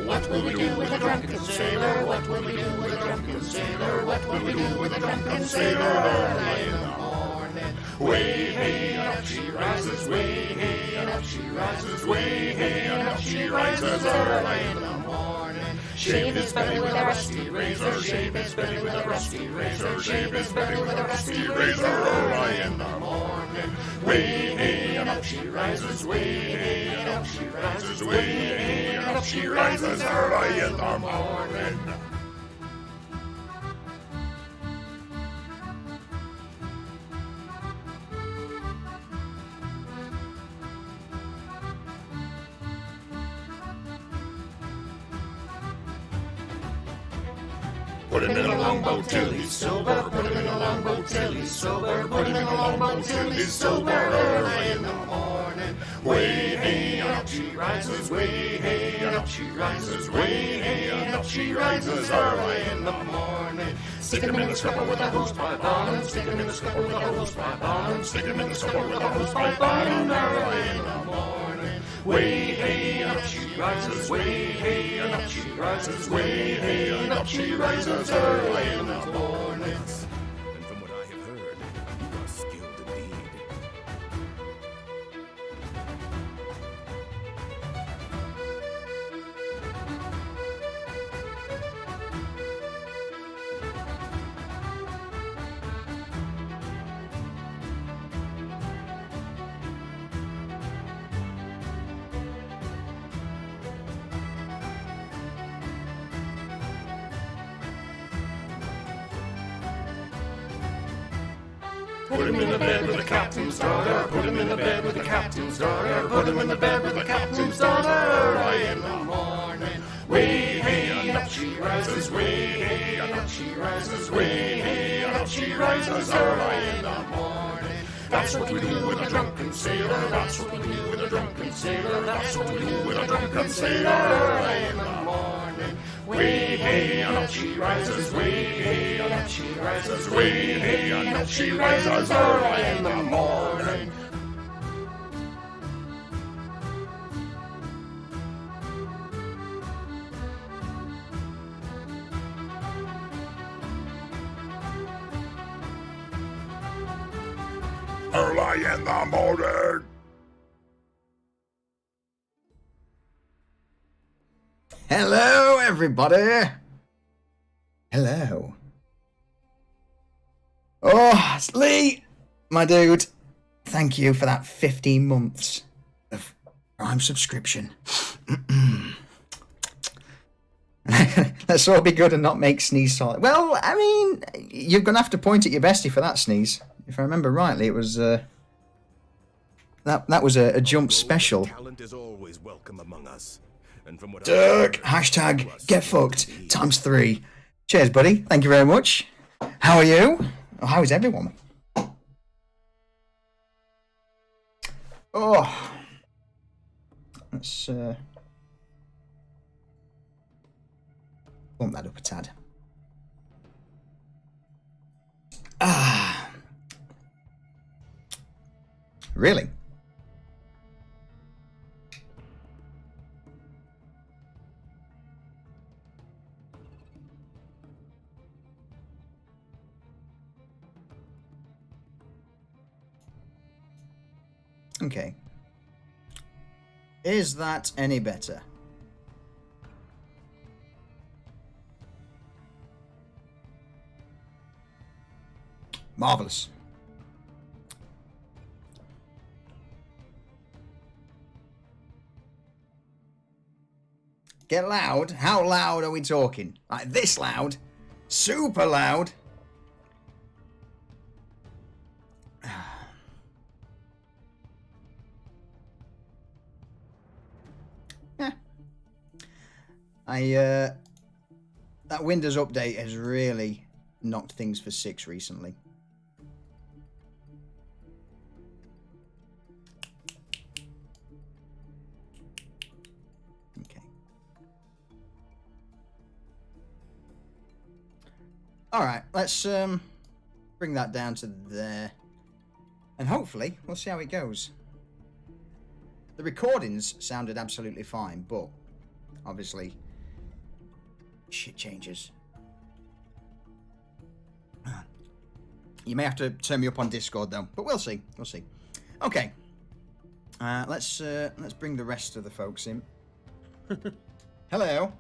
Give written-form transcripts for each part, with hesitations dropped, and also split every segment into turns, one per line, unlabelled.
What will we do with a drunken sailor? What will we do with a drunken sailor? What will we do with a drunken sailor? Early in the morning. Way hey and up she rises. Way hey and up she rises. Way hey and up she rises. Early in the morning. Shave his belly with a rusty razor. Shave his belly with a rusty razor. Shave his belly with a rusty razor. Early in the morning. Way hey and up she rises. Way hey and up she rises. Way hey and up she rises. Early in the morning. Put him in a longboat till he's sober. Put him in a longboat till he's sober. Put him in a longboat till he's sober. Early in the morning. Way hey and up she rises. Way hey and up she rises. Way hey and up she rises. Early in the morning. Stick him in the scupper with a hose pipe on him. Stick him in the scupper with a hose pipe on him. Stick him in the scupper with a hose pipe on him. Early in the morning. Way hey and up she rises. Way hey and up she rises. Way hey and up she rises. Early in the morning.
And from what I have heard, you are skilled indeed.
Put him in the bed with the captain's daughter. Put him in the bed with the captain's daughter. Put him in the bed with the captain's daughter. Early in the morning. Way hey and up she rises. Way hey and up she rises. Way hey and up she rises. Early in the morning. That's what we do with a drunken sailor. That's what we do with a drunken sailor. That's what we do with a drunken sailor. Early in the morning. Way hey and up she rises. Way hey and up she rises. Way hey and up she rises. Early in the morning.
Early in the morning.
Hello, everybody. Hello. Oh, it's Lee, my dude. Thank you for that 15 months of Prime subscription. Let's all be good and not make sneeze solid. Well, I mean, you're going to have to point at your bestie for that sneeze. If I remember rightly, it was that was a jump special.
Talent is always welcome among us. And from what
Dirk, hashtag get fucked ×3. Cheers, buddy. Thank you very much. How are you? Oh, how is everyone? Oh, let's bump that up a tad. Ah, really? Okay. Is that any better? Marvelous. Get loud? How loud are we talking? Like this loud? Super loud? That Windows update has really knocked things for six recently. Okay. All right, let's bring that down to there, and hopefully we'll see how it goes. The recordings sounded absolutely fine, but obviously shit changes. You may have to turn me up on Discord though, but we'll see. We'll see. Okay. Let's bring the rest of the folks in. Hello.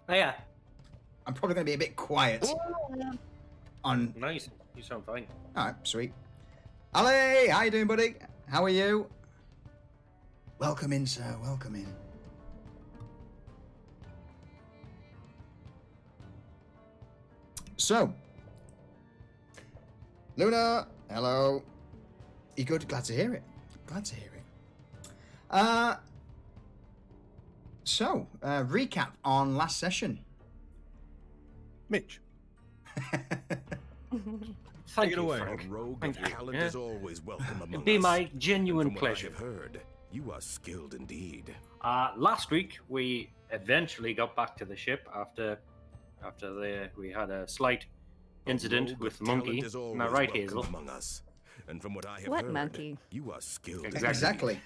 Hiya.
I'm probably going to be a bit quiet. On.
Nice. You sound fine.
All right, sweet. Ali, how you doing, buddy? How are you? Welcome in, sir. Welcome in. So, Luna, hello. You good? Glad to hear it. Glad to hear it. So, recap on last session.
Mitch.
Thank
Take it
you,
away.
Frank.
A rogue
Thank
of
you.
talent
Yeah.
is always welcome among
It'd be
us.
my genuine
From what I
pleasure.
have heard, you are skilled indeed.
Last week we eventually got back to the ship after we had a slight incident
A rogue
with
of
the monkey.
talent is
Am I
always
right,
welcome
Hazel?
among us. And from what I have
What
heard,
monkey?
you are skilled
Exactly.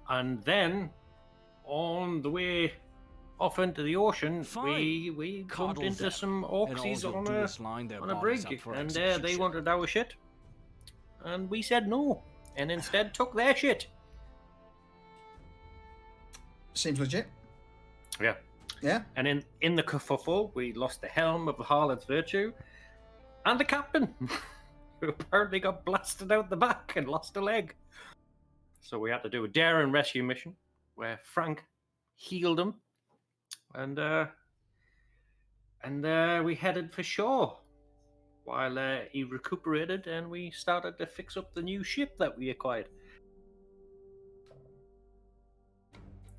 And then on the way off into the ocean,
Fine.
we bumped
Coddle
into
them,
some
and
orcsies
also
on
do
a
is line their
on a
bodies
brig,
up for
and they
execution.
wanted our shit, and we said no, and instead took their shit.
Seems legit.
Yeah.
Yeah.
And in the kerfuffle, we lost the helm of the Harlot's Virtue and the captain, who apparently got blasted out the back and lost a leg. So we had to do a dare and rescue mission where Frank healed him, and we headed for shore while he recuperated, and we started to fix up the new ship that we acquired.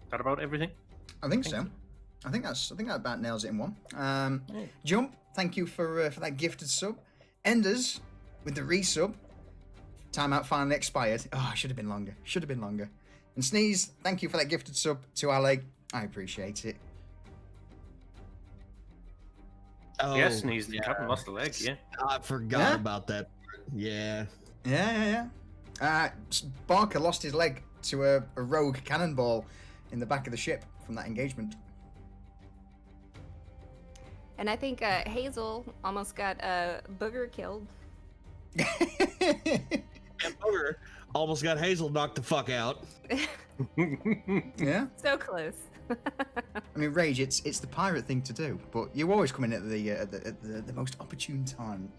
That about everything?
I think so. I think that about nails it in one.
Yeah.
Jump, thank you for that gifted sub. Enders with the resub. Timeout finally expired. Oh, should have been longer. Should have been longer. And Sneeze, thank you for that gifted sub to Ali. I appreciate it.
Oh,
Yes, and he's the captain lost a leg. Yeah.
I forgot
Yeah?
about that. Yeah.
Yeah. Barker lost his leg to a rogue cannonball in the back of the ship from that engagement.
And I think Hazel almost got Booger killed.
And Booger almost got Hazel knocked the fuck out.
Yeah.
So close.
I mean, Rage, it's the pirate thing to do, but you always come in at the most opportune time.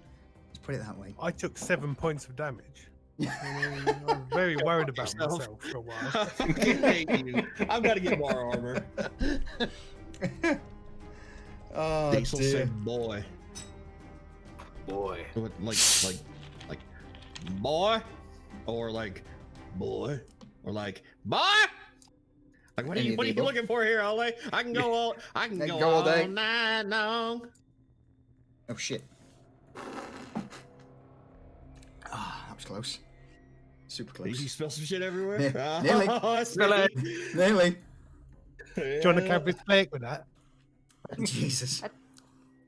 Let's put it that way.
I took 7 points of damage. I was very worried about
yourself.
myself for a while.
I fucking hate you. I've got to get more armor.
Oh,
Hazel
dear.
said, "Boy."
Boy.
What, like, boy, or like, boy, or like, boy. Like, what are
Any
you
of the above.
looking for here, Ole? I can go all
day.
night long.
Oh shit. Ah, that was close. Super
Did you
close.
spill some shit everywhere?
Yeah, nearly.
that's
Nearly.
Nearly.
Do you want to carry plate with that?
Jesus.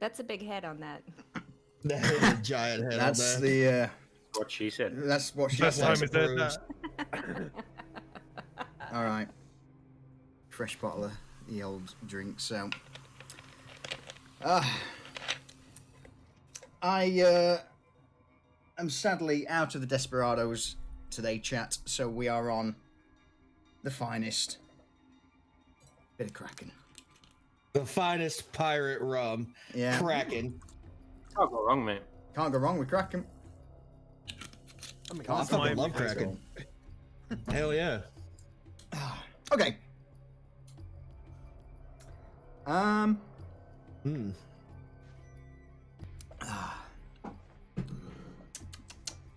That's a big head on that.
That is a giant head
That's
on that.
the.
What she said.
That's what she
First time
said.
it's heard
bruised.
that.
All right. Fresh bottle of the old drink. So, I am sadly out of the Desperados today, chat. So we are on the finest bit of Kraken.
The finest pirate rum,
Yeah,
Kraken.
Can't go wrong, mate.
can't go wrong with Kraken.
I mean,
Oh, I
that's
fucking
my
love Kraken. Hell yeah.
Okay.
Hmm.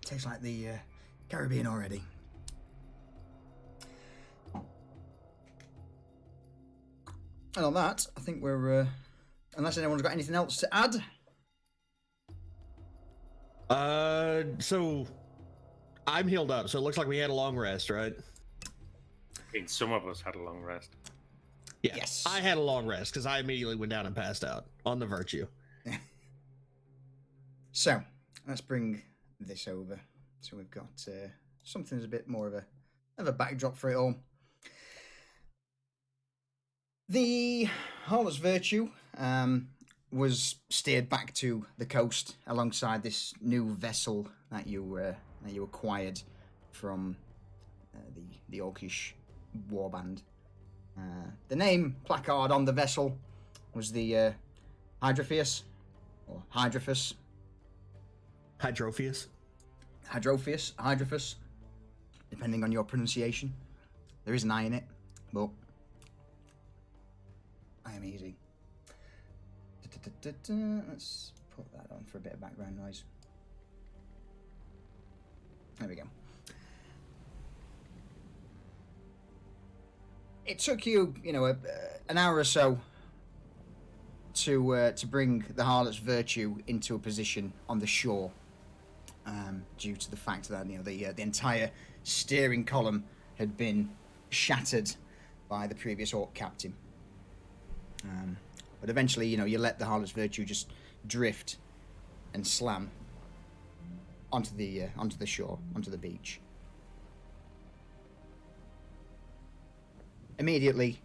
Tastes like the Caribbean already. And on that, I think we're. Unless anyone's got anything else to add.
So I'm healed up, so it looks like we had a long rest, right?
I mean, some of us had a long rest.
Yeah.
Yes.
I had a long rest because I immediately went down and passed out on the virtue.
So let's bring this over. So we've got something that's a bit more of a backdrop for it all. The Harlot's Virtue was steered back to the coast alongside this new vessel that you acquired from the Orcish warband. The name placard on the vessel was the Hydrophius, or Hydrophus.
Hydrophius.
Hydrophus, depending on your pronunciation. There is an I in it, but I am easy. Let's put that on for a bit of background noise. There we go. It took you, an hour or so to bring the Harlot's Virtue into a position on the shore, due to the fact that the entire steering column had been shattered by the previous Orc captain. But eventually, you let the Harlot's Virtue just drift and slam onto the shore, onto the beach. Immediately,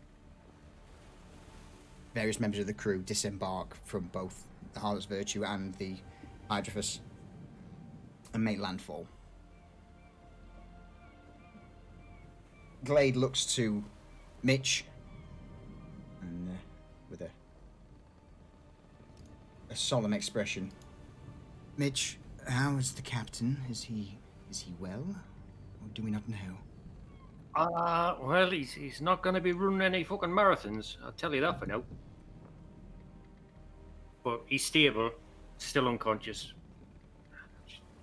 various members of the crew disembark from both the Harlot's Virtue and the Hydrophus and make landfall. Glade looks to Mitch and with a solemn expression. Mitch, how is the captain? Is he well? Or do we not know?
Well, he's not going to be running any fucking marathons. I'll tell you that for now. But he's stable, still unconscious.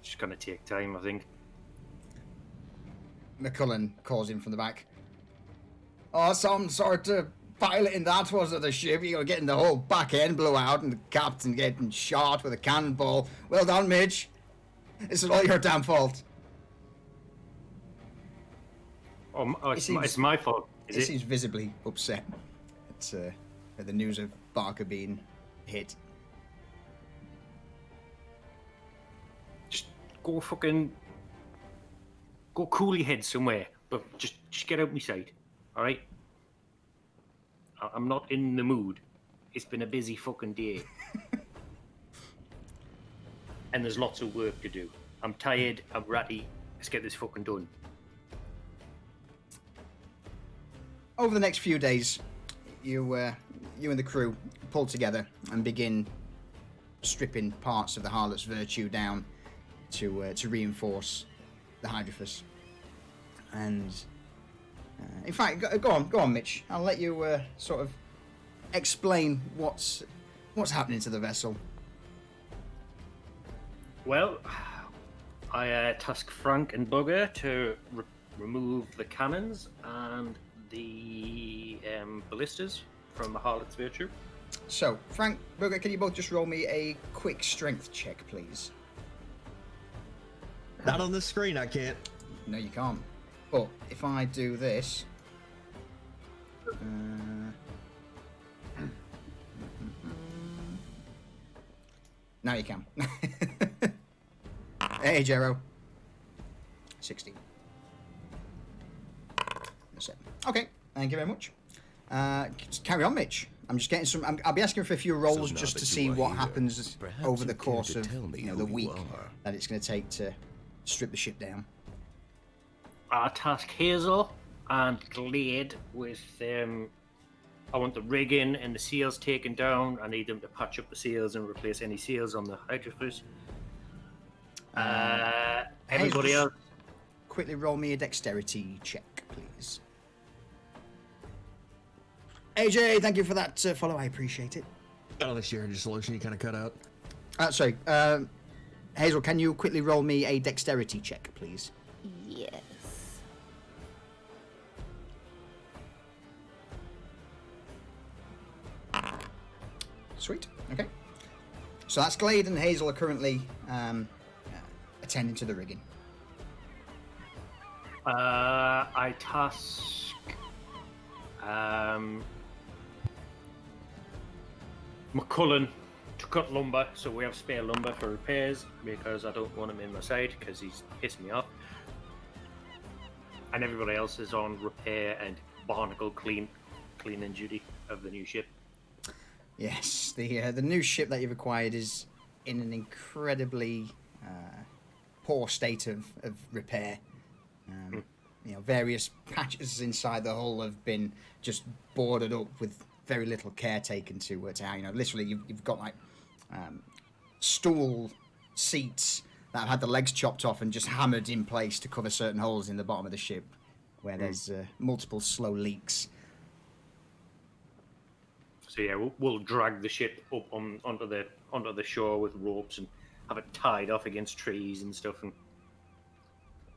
Just going to take time, I think.
McCullen calls in from the back. Oh, some sort of piloting that was of the ship. You were getting the whole back end blew out and the captain getting shot with a cannonball. Well done, Mitch. This is all your damn fault.
It's my fault.
He seems visibly upset at the news of Barker being hit.
Just go cool your head somewhere, but just get out my sight, all right? I'm not in the mood. It's been a busy fucking day. And there's lots of work to do. I'm tired, I'm ratty. Let's get this fucking done.
Over the next few days, you and the crew pull together and begin stripping parts of the Harlot's Virtue down to reinforce the Hydrophus. And in fact, go on, Mitch. I'll let you sort of explain what's happening to the vessel.
Well, I task Frank and Bugger to remove the cannons and the ballistas from the Harlot's Virtue.
So, Frank, Bugger, can you both just roll me a quick strength check, please?
Not on the screen, I can't.
No, you can't. But if I do this... now you can. Hey, Jero. 16. That's it. Okay, thank you very much. Just carry on, Mitch. I'm just getting some... I'll be asking for a few rolls
now
just
that
to
you
see
are
what
here,
happens
perhaps
over
you
the
care
course
to
of
tell me
the
who you
week
are.
that it's going to take to strip the ship down.
I task Hazel and Glade with I want the rigging and the sails taken down. I need them to patch up the sails and replace any sails on the Hydrophus. Everybody
Hazel,
else?
Quickly roll me a dexterity check, please. AJ, thank you for that follow. I appreciate it.
Oh, this year solution you kind of cut out.
Sorry. Hazel, can you quickly roll me a dexterity check, please?
Yes.
Sweet. Okay. So that's Glade and Hazel are currently attending to the rigging.
I task McCullen to cut lumber, so we have spare lumber for repairs because I don't want him in my side because he's pissed me off. And everybody else is on repair and barnacle cleaning duty. of the new ship.
Yes, the new ship that you've acquired is in an incredibly poor state of repair. Various patches inside the hull have been just boarded up with very little care taken to how. Literally, you've got like stool seats that have had the legs chopped off and just hammered in place to cover certain holes in the bottom of the ship where there's multiple slow leaks.
So yeah, we'll drag the ship up onto the shore with ropes and have it tied off against trees and stuff, and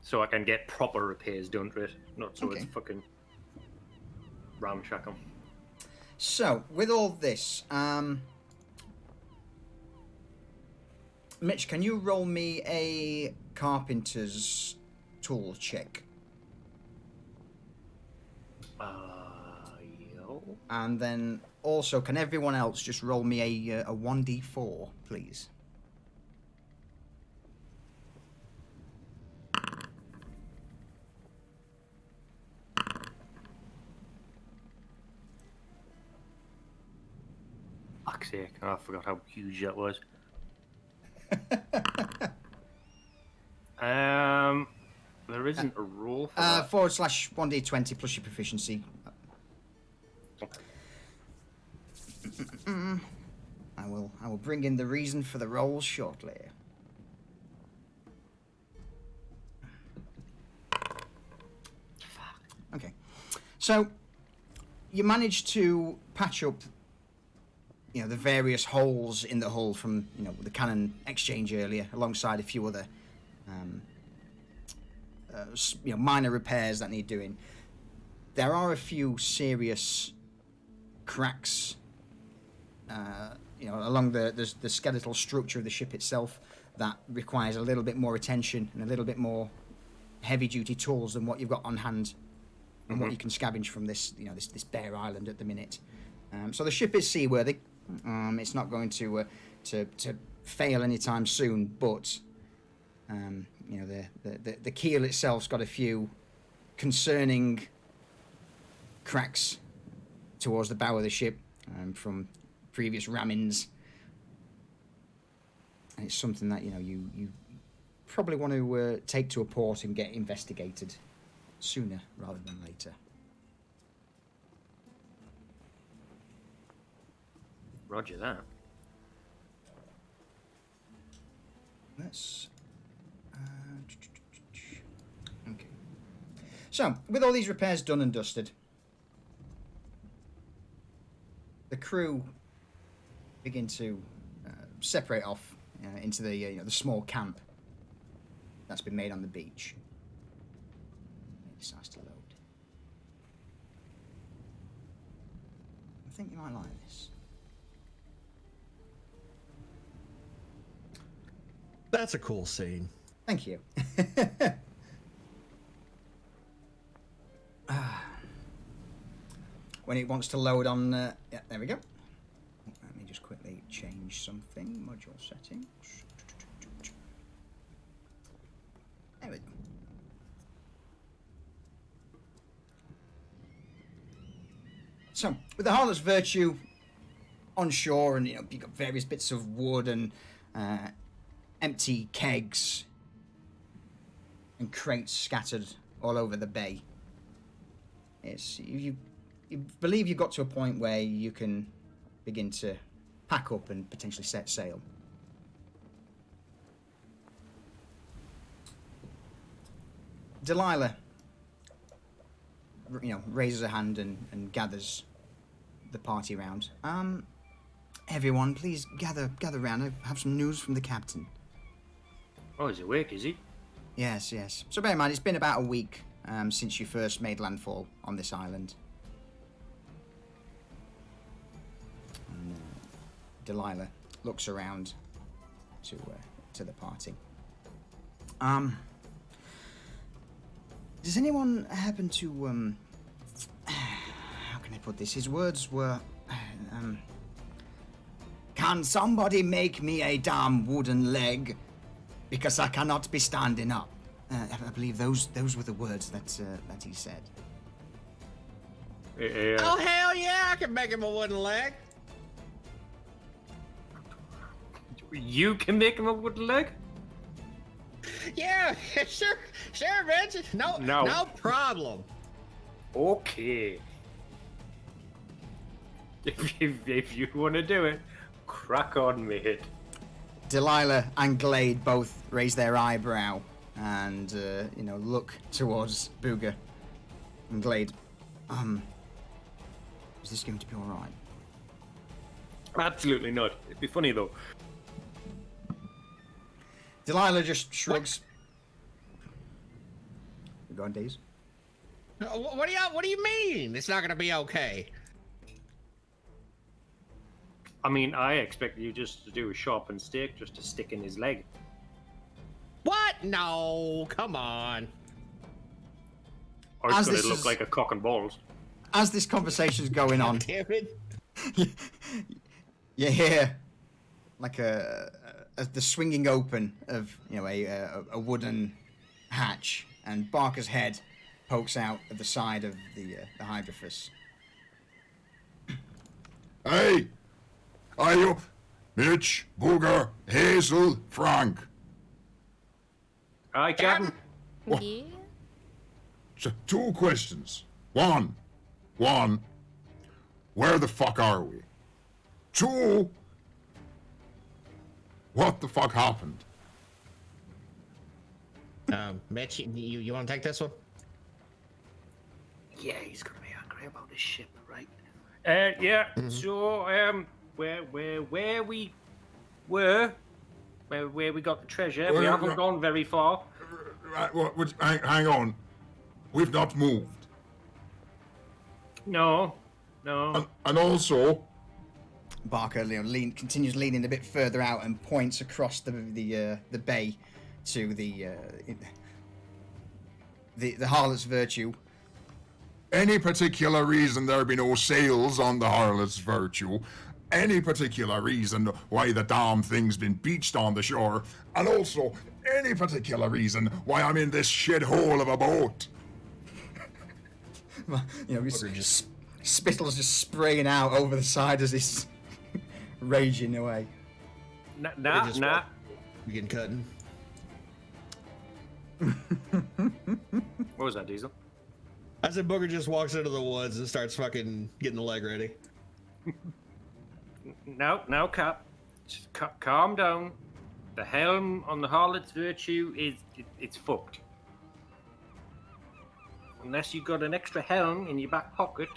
so I can get proper repairs done to it, not so it's fucking ramshackle.
So with all this, Mitch, can you roll me a carpenter's tool check?
Yo.
And then also, can everyone else just roll me a 1d4, please?
Fuck's sake, I forgot how huge that was. There isn't a rule for that.
/1d20 plus your proficiency. I will bring in the reason for the rolls shortly. Okay, so you managed to patch up, the various holes in the hull from the cannon exchange earlier, alongside a few other minor repairs that need doing. There are a few serious cracks along the skeletal structure of the ship itself that requires a little bit more attention and a little bit more heavy-duty tools than what you've got on hand and what you can scavenge from this bare island at the minute. So the ship is seaworthy. It's not going to fail anytime soon, but the keel itself's got a few concerning cracks towards the bow of the ship from previous rammings, and it's something that you probably want to take to a port and get investigated sooner rather than later.
Roger that.
Let's okay. So, with all these repairs done and dusted, the crew begin to separate off into the small camp that's been made on the beach. It starts to load. I think you might like this.
That's a cool scene.
Thank you. When it wants to load on... yeah, there we go. Let me just quickly change something. Module settings. There we go. So, with the Harlot's Virtue on shore, and you've got various bits of wood and empty kegs and crates scattered all over the bay. It's you believe you've got to a point where you can begin to pack up and potentially set sail. Delilah, raises her hand and gathers the party round. Everyone, please gather round. I have some news from the captain.
Oh, he's awake, is he?
Yes. So bear in mind, it's been about a week since you first made landfall on this island. And, Delilah looks around to the party. Does anyone happen to how can I put this? His words were can somebody make me a damn wooden leg? Because I cannot be standing up. I believe those were the words that he said.
Oh hell yeah! I can make him a wooden leg.
You can make him a wooden leg?
Yeah, sure, bitch. No problem.
Okay. If you want to do it, crack on, mate.
Delilah and Glade both raise their eyebrow and, look towards Booger. And Glade, is this going to be alright?
Absolutely not. It'd be funny, though.
Delilah just shrugs. You going, Days?
What do you mean? It's not gonna be okay.
I mean, I expect you just to do a sharpened stick just to stick in his leg.
What? No, come on.
Or it's
As
going
this
to look
is-
like a cock and balls.
As this conversation's going on,
Damn it.
you hear like the swinging open of a wooden hatch, and Barker's head pokes out at the side of the hydrophus.
Hey! Are you Mitch, Booger, Hazel, Frank?
Aye, Captain.
Yeah.
So, 2 questions. One, where the fuck are we? 2, what the fuck happened?
Mitch, you want to take this one?
Yeah, he's going to be angry about this ship, right? Yeah, so, where we were, where we got the treasure, we haven't gone very far.
Right, hang on. We've not moved.
No.
And also,
Barker continues leaning a bit further out and points across the bay to the Harlot's Virtue.
any particular reason there be no sails on the Harlot's Virtue? Any particular reason why the damn thing's been beached on the shore? And also, any particular reason why I'm in this shithole of a boat?
Spittle's just spraying out over the side as he's raging away.
Nah.
We getting cutting.
What was that, Diesel?
I said Booger just walks into the woods and starts fucking getting the leg ready.
No, Cap. Just calm down. The helm on the Harlot's Virtue it's fucked. Unless you got an extra helm in your back pocket.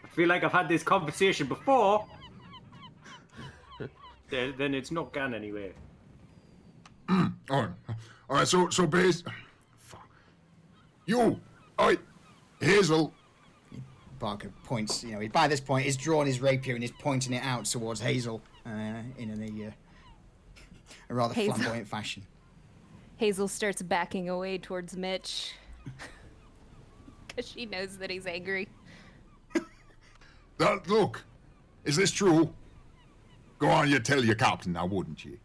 I feel like I've had this conversation before. Then it's not gone anywhere.
All right. So base. Fuck. You. Hazel.
Barker points. By this point, he's drawn his rapier and he's pointing it out towards Hazel in a rather
Hazel.
flamboyant fashion.
Hazel starts backing away towards Mitch. Because she knows that he's angry.
Look. Is this true? Go on, you tell your captain now, wouldn't you?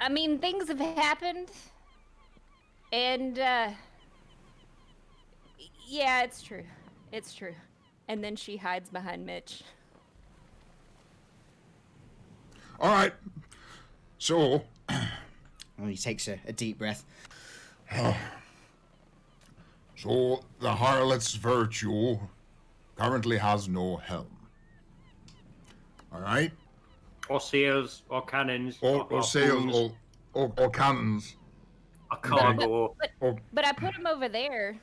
I mean, things have happened. And, yeah, it's true. It's true. And then she hides behind Mitch.
All right. So,
Well, he takes a deep breath.
so the Harlot's Virtue currently has no helm. All right?
Or sails, or cannons,
Or sails, or cannons.
a cargo.
But I put him over there.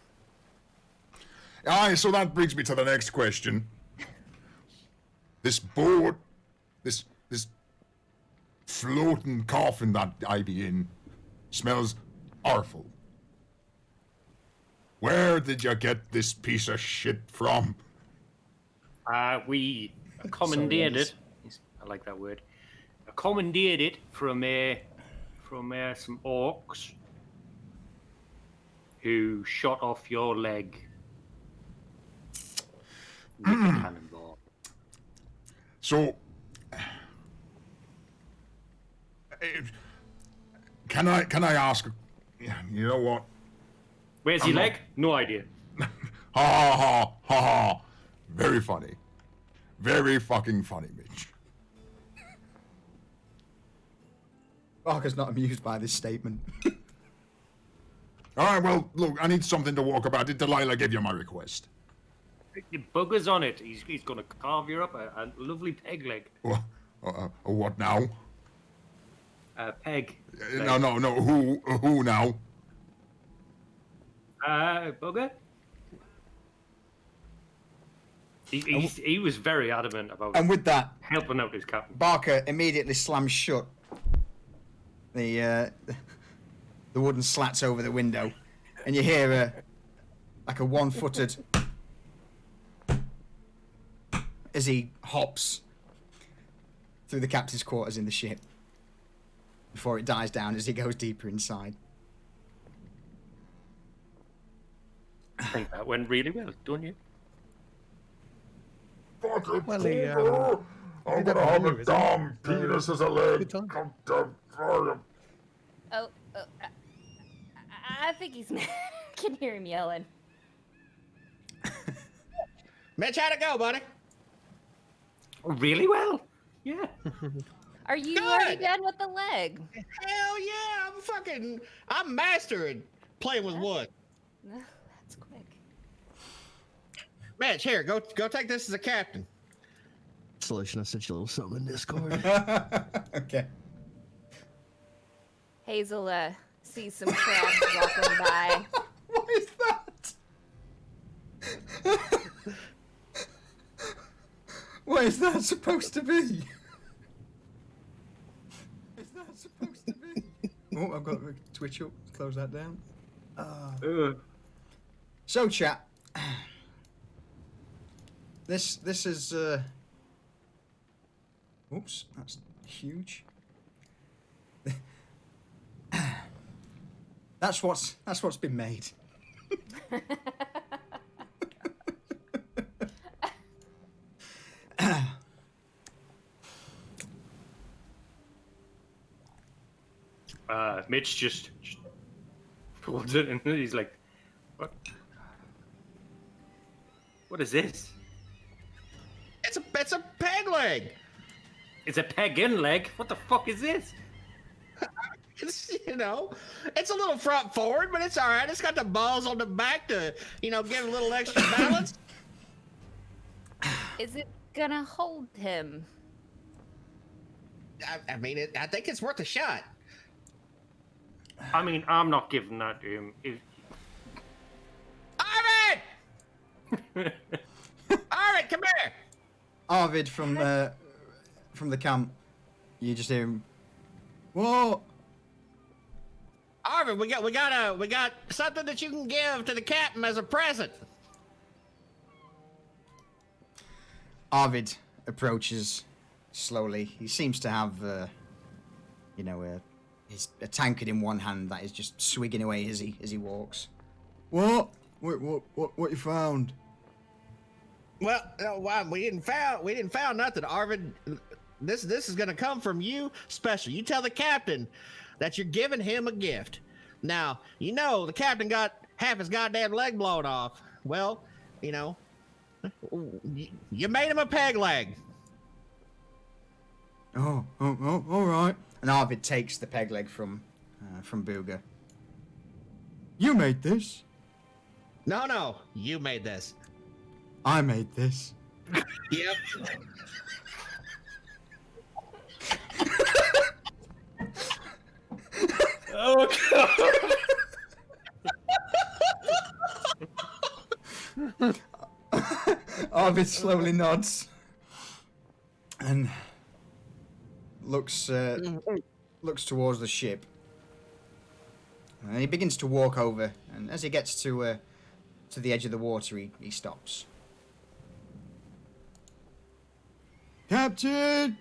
Aye, so that brings me to the next question. This boat, this floating coffin that I be in, smells awful. Where did you get this piece of shit from?
We commandeered
Yes.
it. I like that word. I commandeered it from some orcs who shot off your leg with a cannonball.
So, can I ask You know what?
Where's your leg? No idea.
Ha ha ha ha ha. Very funny. Very fucking funny, Mitch.
Barker's not amused by this statement.
All right, well, look, I need something to walk about. Did Delilah give you my request?
The bugger's on it. He's gonna carve you up a lovely peg leg.
What now?
Peg.
No. Who now?
Bugger. He was very adamant about
And with that,
helping out his captain.
Barker immediately slams shut the wooden slats over the window, and you hear like a one-footed as he hops through the captain's quarters in the ship before it dies down as he goes deeper inside.
I think that went really well, don't you?
Fucking
Well, he,
I'm
did
gonna
have
have
a
a
menu,
damn
isn't he?
penis as a leg.
Good time.
Oh, I think he's mad. I can hear him yelling.
Mitch, how'd it go, buddy?
Really well. Yeah.
Are you
Good.
already done with the leg?
Hell yeah, I'm master at playing with wood.
That's quick.
Mitch, here, go take this as a captain. Solution, I sent you a little something in Discord.
Okay.
Hazel sees some crabs walking by.
What is that? What is that supposed to be? What is that supposed to be? Oh, I've got to twitch up. Close that down. So, chat. This is. Oops, that's huge. That's what's been made.
Mitch just pulls it and he's like, "What? What is this?
It's a peg leg.
It's a peg-in leg. What the fuck is this?"
It's, it's a little front forward, but it's all right. It's got the balls on the back to, give it a little extra balance.
Is it gonna hold him?
I mean, I think it's worth a shot.
I mean, I'm not giving that to him.
Arvid! Arvid, come here!
Arvid from the camp. You just hear him. What?
Arvid, we got something that you can give to the captain as a present.
Arvid approaches slowly. He seems to have, a tankard in one hand that is just swigging away as he walks. What? What you found?
Well, we didn't found nothing, Arvid. This is gonna come from you special. You tell the captain that you're giving him a gift. Now, the captain got half his goddamn leg blown off. Well, you made him a peg leg.
Oh, all right. And Arvid takes the peg leg from Booger. You made this.
No, you made this.
I made this.
Yep.
Oh god!
Arvid slowly nods and looks towards the ship. And he begins to walk over, and as he gets to the edge of the water, he stops. Captain!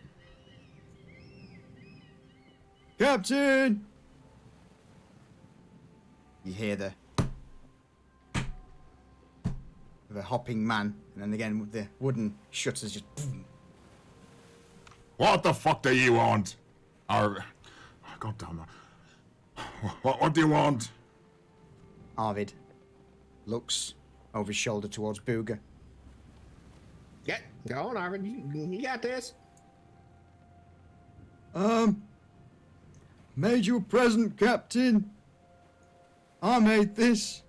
Captain! You hear the hopping man, and then again with the wooden shutters just boom.
What the fuck do you want? God damn it. What do you want?
Arvid looks over his shoulder towards Booger.
Yeah, go on, Arvin. You got this.
Made you a present, Captain. I made this.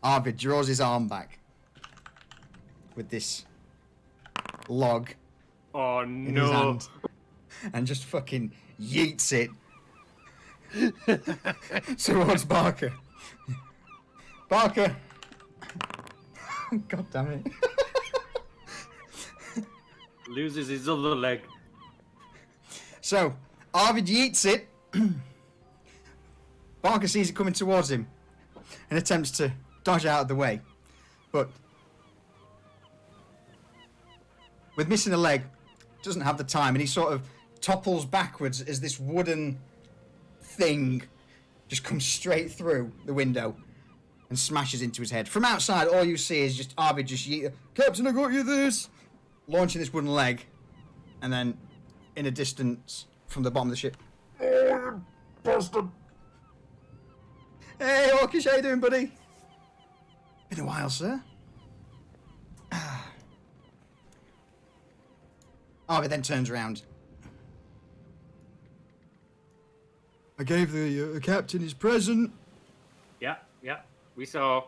Arvid draws his arm back with this log
Oh
in his
no!
hand and just fucking yeets it towards Barker. Barker. God damn it.
Loses his other leg.
So, Arvid yeets it. Barker sees it coming towards him and attempts to dodge out of the way. But with missing a leg, doesn't have the time, and he sort of topples backwards as this wooden thing just comes straight through the window and smashes into his head. From outside, all you see is just Arvid just yeet, Captain, I got you this! Launching this wooden leg, and then in a distance from the bottom of the ship.
Oh, you bastard!
Hey, Orcish, how you doing, buddy? Been a while, sir. Arvid then turns around. I gave the captain his present.
Yeah, we saw.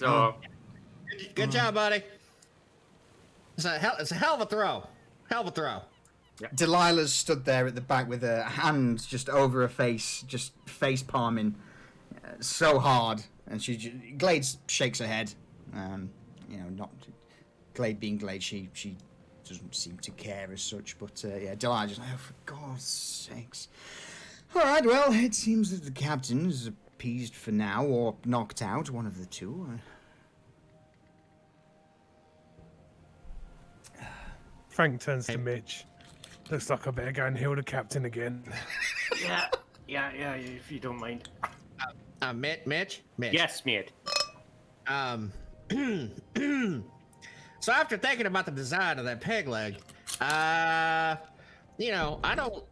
Oh.
Good job, buddy. It's a hell of a throw. Hell of a throw.
Delilah's stood there at the back with her hand just over her face, just face palming so hard, and Glade shakes her head. Not Glade being Glade, she doesn't seem to care as such. But Delilah just, oh, for God's sakes. All right, well, it seems that the captain is appeased for now, or knocked out, one of the two.
Frank turns to Mitch. Looks like I better go and heal the captain again.
Yeah, if you don't mind.
Mitch?
Yes, mate.
So after thinking about the design of that peg leg, I don't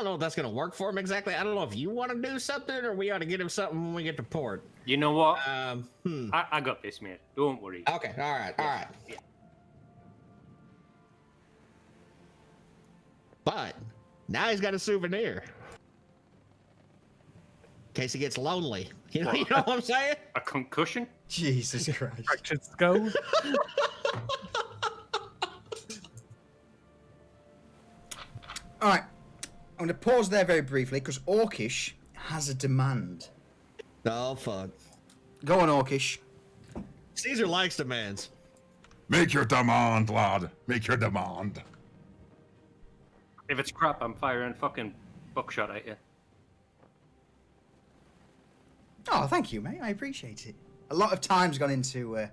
know if that's gonna work for him exactly. I don't know if you want to do something, or we ought to get him something when we get to port.
You know what? I got this, mate. Don't worry.
Okay, all right.
Yeah.
But now he's got a souvenir. In case he gets lonely. You know what I'm saying?
A concussion?
Jesus Christ.
Fractured skull.
All right, I'm going to pause there very briefly because Orcish has a demand.
Oh, fuck.
Go on, Orcish.
Caesar likes demands.
Make your demand, lad. Make your demand.
If it's crap, I'm firing fucking buckshot at you.
Oh, thank you, mate. I appreciate it. A lot of time's gone into it.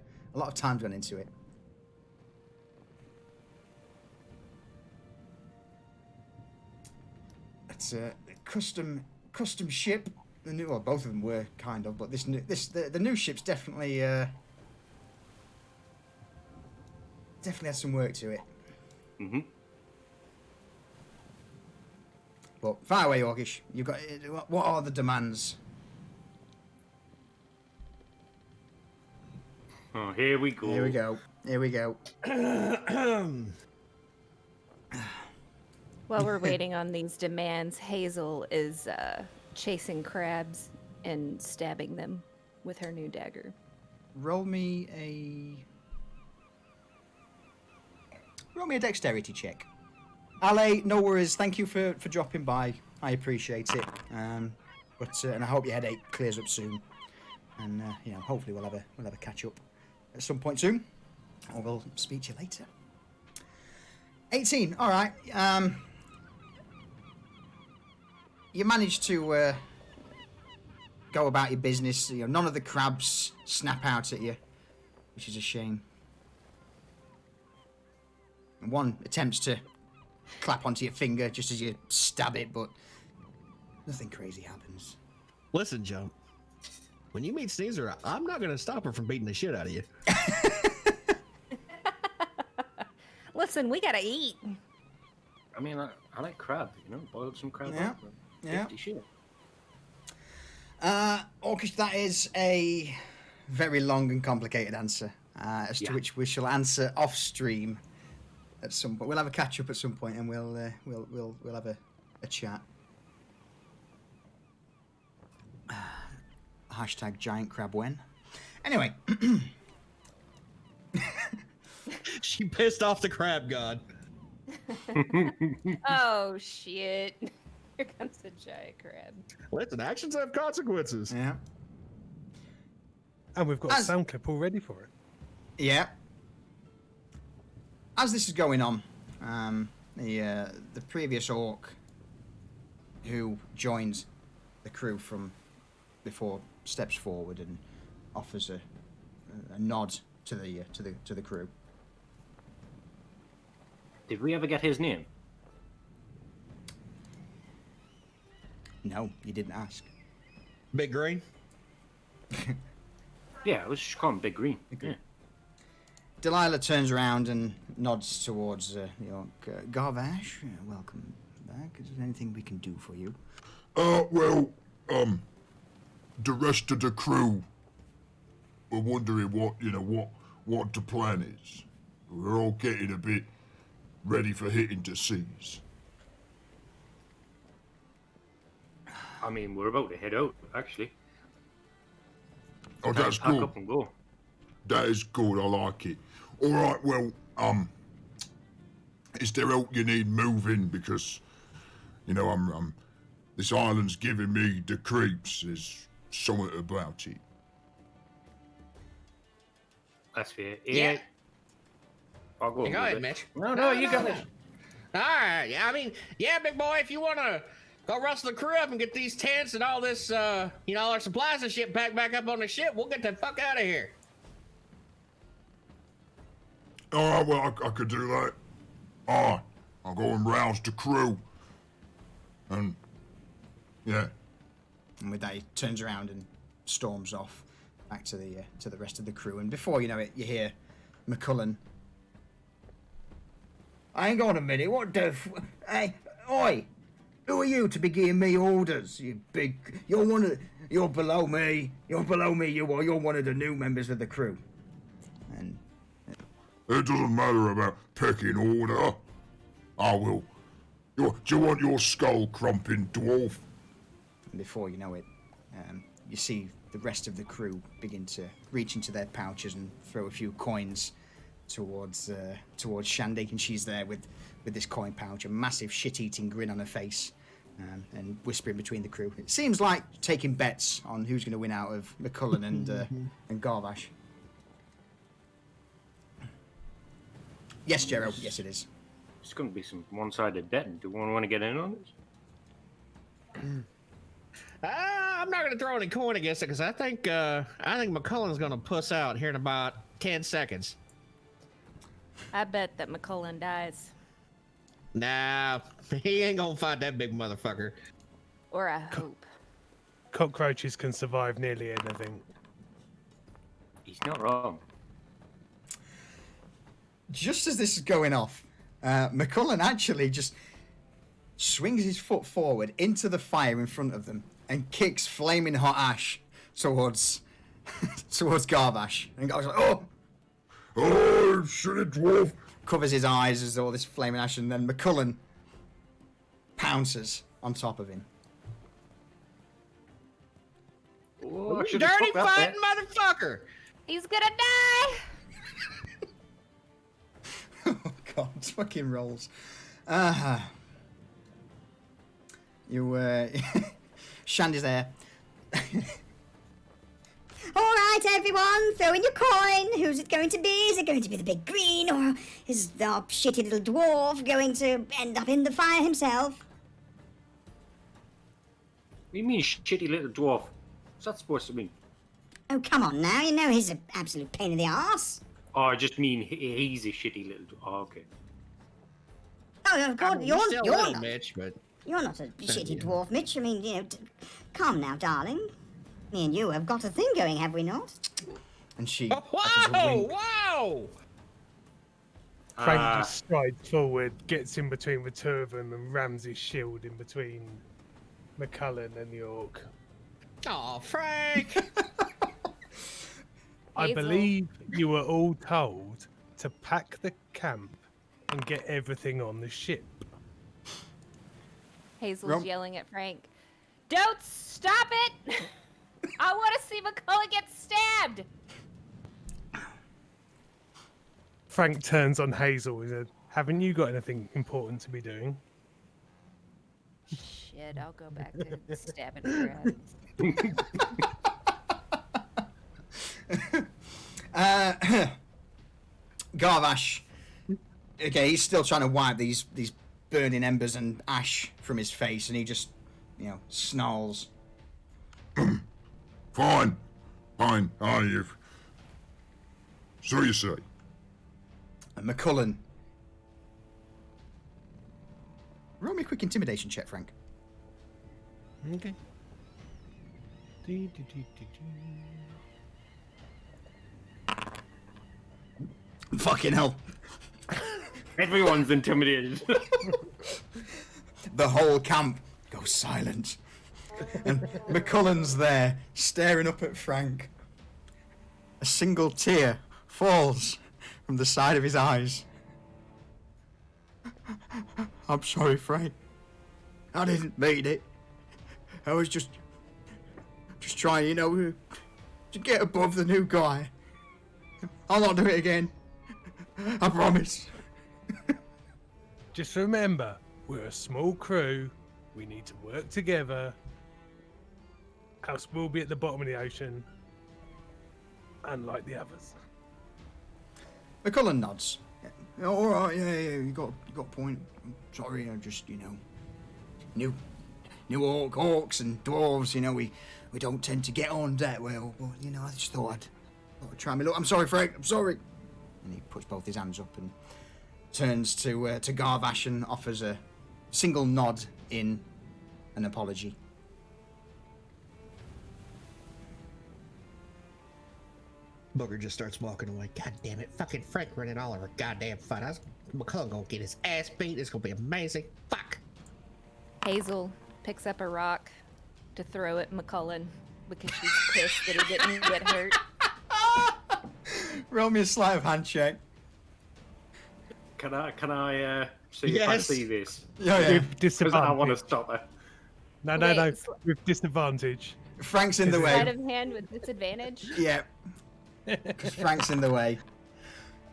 It's a custom ship. Both of them were kind of, but the new ship's definitely has some work to it.
Mm-hmm.
But fire away, Orcish. You've got. What are the demands?
Oh, here we go.
Here we go.
While we're waiting on these demands, Hazel is chasing crabs and stabbing them with her new dagger.
Roll me a dexterity check. Ale, no worries. Thank you for dropping by. I appreciate it. And I hope your headache clears up soon. And hopefully we'll have a catch up at some point soon, or we'll speak to you later. 18. All right. You managed to go about your business. None of the crabs snap out at you, which is a shame. And one attempts to clap onto your finger just as you stab it, but nothing crazy happens.
Listen, Joe. When you meet Caesar, I'm not gonna stop her from beating the shit out of you.
Listen, we gotta eat.
I mean, I like crab, you know, boiled some crab
Yeah,
up.
yeah.
Tasty shit.
Orcish, that is a very long and complicated answer, as to
Yeah.
which we shall answer off stream at some point. We'll have a catch up at some point, and we'll have a chat. Hashtag giant crab when. Anyway,
She pissed off the crab god.
Oh shit! Here comes the giant crab.
Listen, actions have consequences.
yeah,
And we've got
As-
a sound clip all ready for it.
yeah. As this is going on, the previous orc who joins the crew from before steps forward and offers a nod to the crew.
Did we ever get his name?
No, you didn't ask.
Big Green.
Yeah, let's just call him Big Green.
Big Green.
Yeah.
Delilah turns around and nods towards the orc. Garvash, welcome back. Is there anything we can do for you?
Well, the rest of the crew were wondering what the plan is. We're all getting a bit ready for hitting the seas.
I mean, we're about to head out, actually.
Oh, that's
Pack
good.
up and go.
That is good. I like it. All right. Well, is there help you need moving? Because, you know, I'm this island's giving me the creeps. There's something about it.
That's fair.
Yeah.
I'll go.
Go
with
ahead,
it.
Mitch.
No, you got it.
All right. Yeah, I mean, yeah, big boy, if you want to go rustle the crew up and get these tents and all this, all our supplies and shit packed back up on the ship, we'll get the fuck out of here.
All right. Well, I could do that. All right. I'll go and rouse the crew. And yeah.
And with that, he turns around and storms off back to the rest of the crew. And before you know it, you hear McCullen. Hang on a minute. What the? Hey, oi! Who are you to be giving me orders? You big. You're one of. You're below me. You're below me. You are. You're one of the new members of the crew. And
It doesn't matter about pecking order. I will. Do you want your skull crumping dwarf?
before you know it, you see the rest of the crew begin to reach into their pouches and throw a few coins towards Shandy, and she's there with this coin pouch, a massive shit-eating grin on her face, and whispering between the crew. It seems like taking bets on who's going to win out of McCullen and Garvash. Yes, Gerald. Yes, it is.
It's going to be some one-sided betting. Do we want to get in on this?
I'm not gonna throw any coin against it because I think McCullen's gonna puss out here in about 10 seconds.
I bet that McCullen dies.
Nah, he ain't gonna fight that big motherfucker.
Or I hope.
Cockroaches can survive nearly anything.
He's not wrong.
Just as this is going off, McCullen actually just swings his foot forward into the fire in front of them and kicks flaming hot ash towards Garvash. And Garvash like, oh!
Oh, shit, dwarf!
Covers his eyes as all this flaming ash, and then McCullen pounces on top of him.
Oh, I should've
Dirty
took that
fighting
bet.
motherfucker!
He's gonna die!
Oh god, fucking rolls. Shandy's there.
All right, everyone, throw in your coin. Who's it going to be? Is it going to be the big green, or is the shitty little dwarf going to end up in the fire himself?
What do you mean, shitty little dwarf? What's that supposed to mean?
Oh, come on now. You know he's an absolute pain in the arse.
Oh, I just mean he's a shitty little dwarf. Oh, okay.
Oh, God,
He's
you're
still
not.
little, Mitch, but
You're not a shitty
you.
dwarf, Mitch. I mean, calm now, darling. Me and you have got a thing going, have we not?
And she
wow,
utters a wink.
wow!
Frank just strides forward, gets in between the two of them, and rams his shield in between McCullen and the orc.
Oh, Frank!
I
Hazel.
believe you were all told to pack the camp and get everything on the ship.
Hazel's
Rum-
yelling at Frank. Don't stop it! I want to see McCullough get stabbed!
Frank turns on Hazel and said, "Haven't you got anything important to be doing?"
Shit, I'll go back to stabbing crabs.
Garvash. Okay, he's still trying to wipe these burning embers and ash from his face, and he just, snarls.
Fine. Fine. So you say.
And McCullen. Roll me a quick intimidation check, Frank.
Okay.
Fucking hell.
Everyone's intimidated.
The whole camp goes silent. And McCullen's there, staring up at Frank. A single tear falls from the side of his eyes. I'm sorry, Frank. I didn't mean it. I was just trying, to get above the new guy. I'll not do it again. I promise.
Just remember, we're a small crew. We need to work together. Else we'll be at the bottom of the ocean, unlike the others.
McCullen nods. Yeah, all right, yeah, you got a point. I'm sorry, I just, new orcs and dwarves, we don't tend to get on that well. But, I just thought I'd try me. Look, I'm sorry, Frank. I'm sorry. And he puts both his hands up and turns to Garvash and offers a single nod in an apology.
Booger just starts walking away. God damn it. Fucking Frank running all over goddamn fun. McCullough gonna get his ass beat. It's gonna be amazing. Fuck.
Hazel picks up a rock to throw at McCullen because she's pissed that he didn't get hurt.
Roll me a sleight of hand check.
Can I see if I
Yes.
see this?
Yeah.
With
Because
disadvantage.
I want to stop her.
No.
Wait,
With disadvantage.
Frank's in the
Sleight
way.
of hand with disadvantage.
Yeah. Because Frank's in the way.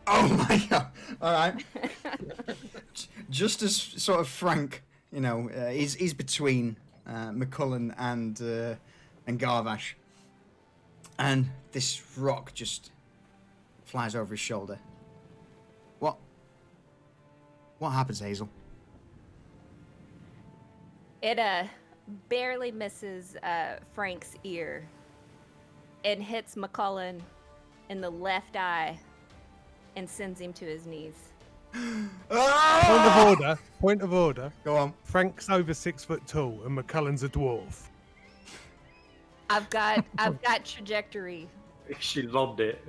Oh my god. All right. Just as sort of Frank, he's between McCullen and Garvash. And this rock just flies over his shoulder. What happens, Hazel?
It barely misses Frank's ear and hits McCullen in the left eye and sends him to his knees.
Point of order.
Go on.
Frank's over 6 foot tall and McCullen's a dwarf.
I've got trajectory.
She lobbed it.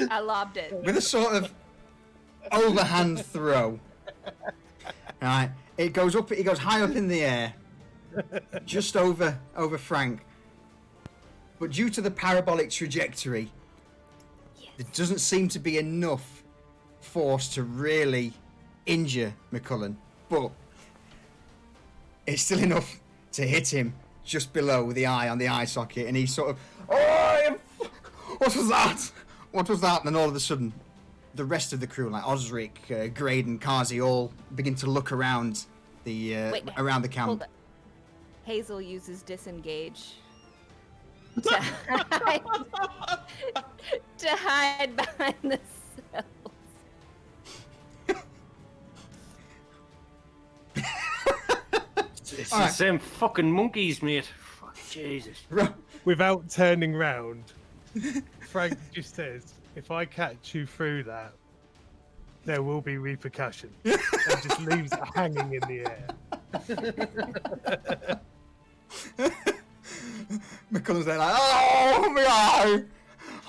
I lobbed it.
With a sort of overhand throw. Right. It goes high up in the air. Just over Frank. But due to the parabolic trajectory, there doesn't seem to be enough force to really injure McCullen. But it's still enough to hit him just below the eye on the eye socket, and he's sort of, oh, what was that? What was that? And then all of a sudden, the rest of the crew, like Osric, Grade, and Kazi, all begin to look around the around the camp.
Hold on. Hazel uses disengage to hide behind the cells.
It's
All
the
right.
same fucking monkeys, mate. Fuck, Jesus.
Without turning round, Frank just says, "If I catch you through that, there will be repercussions." And just leaves it hanging in the air.
McCullen's there like, oh, my eye!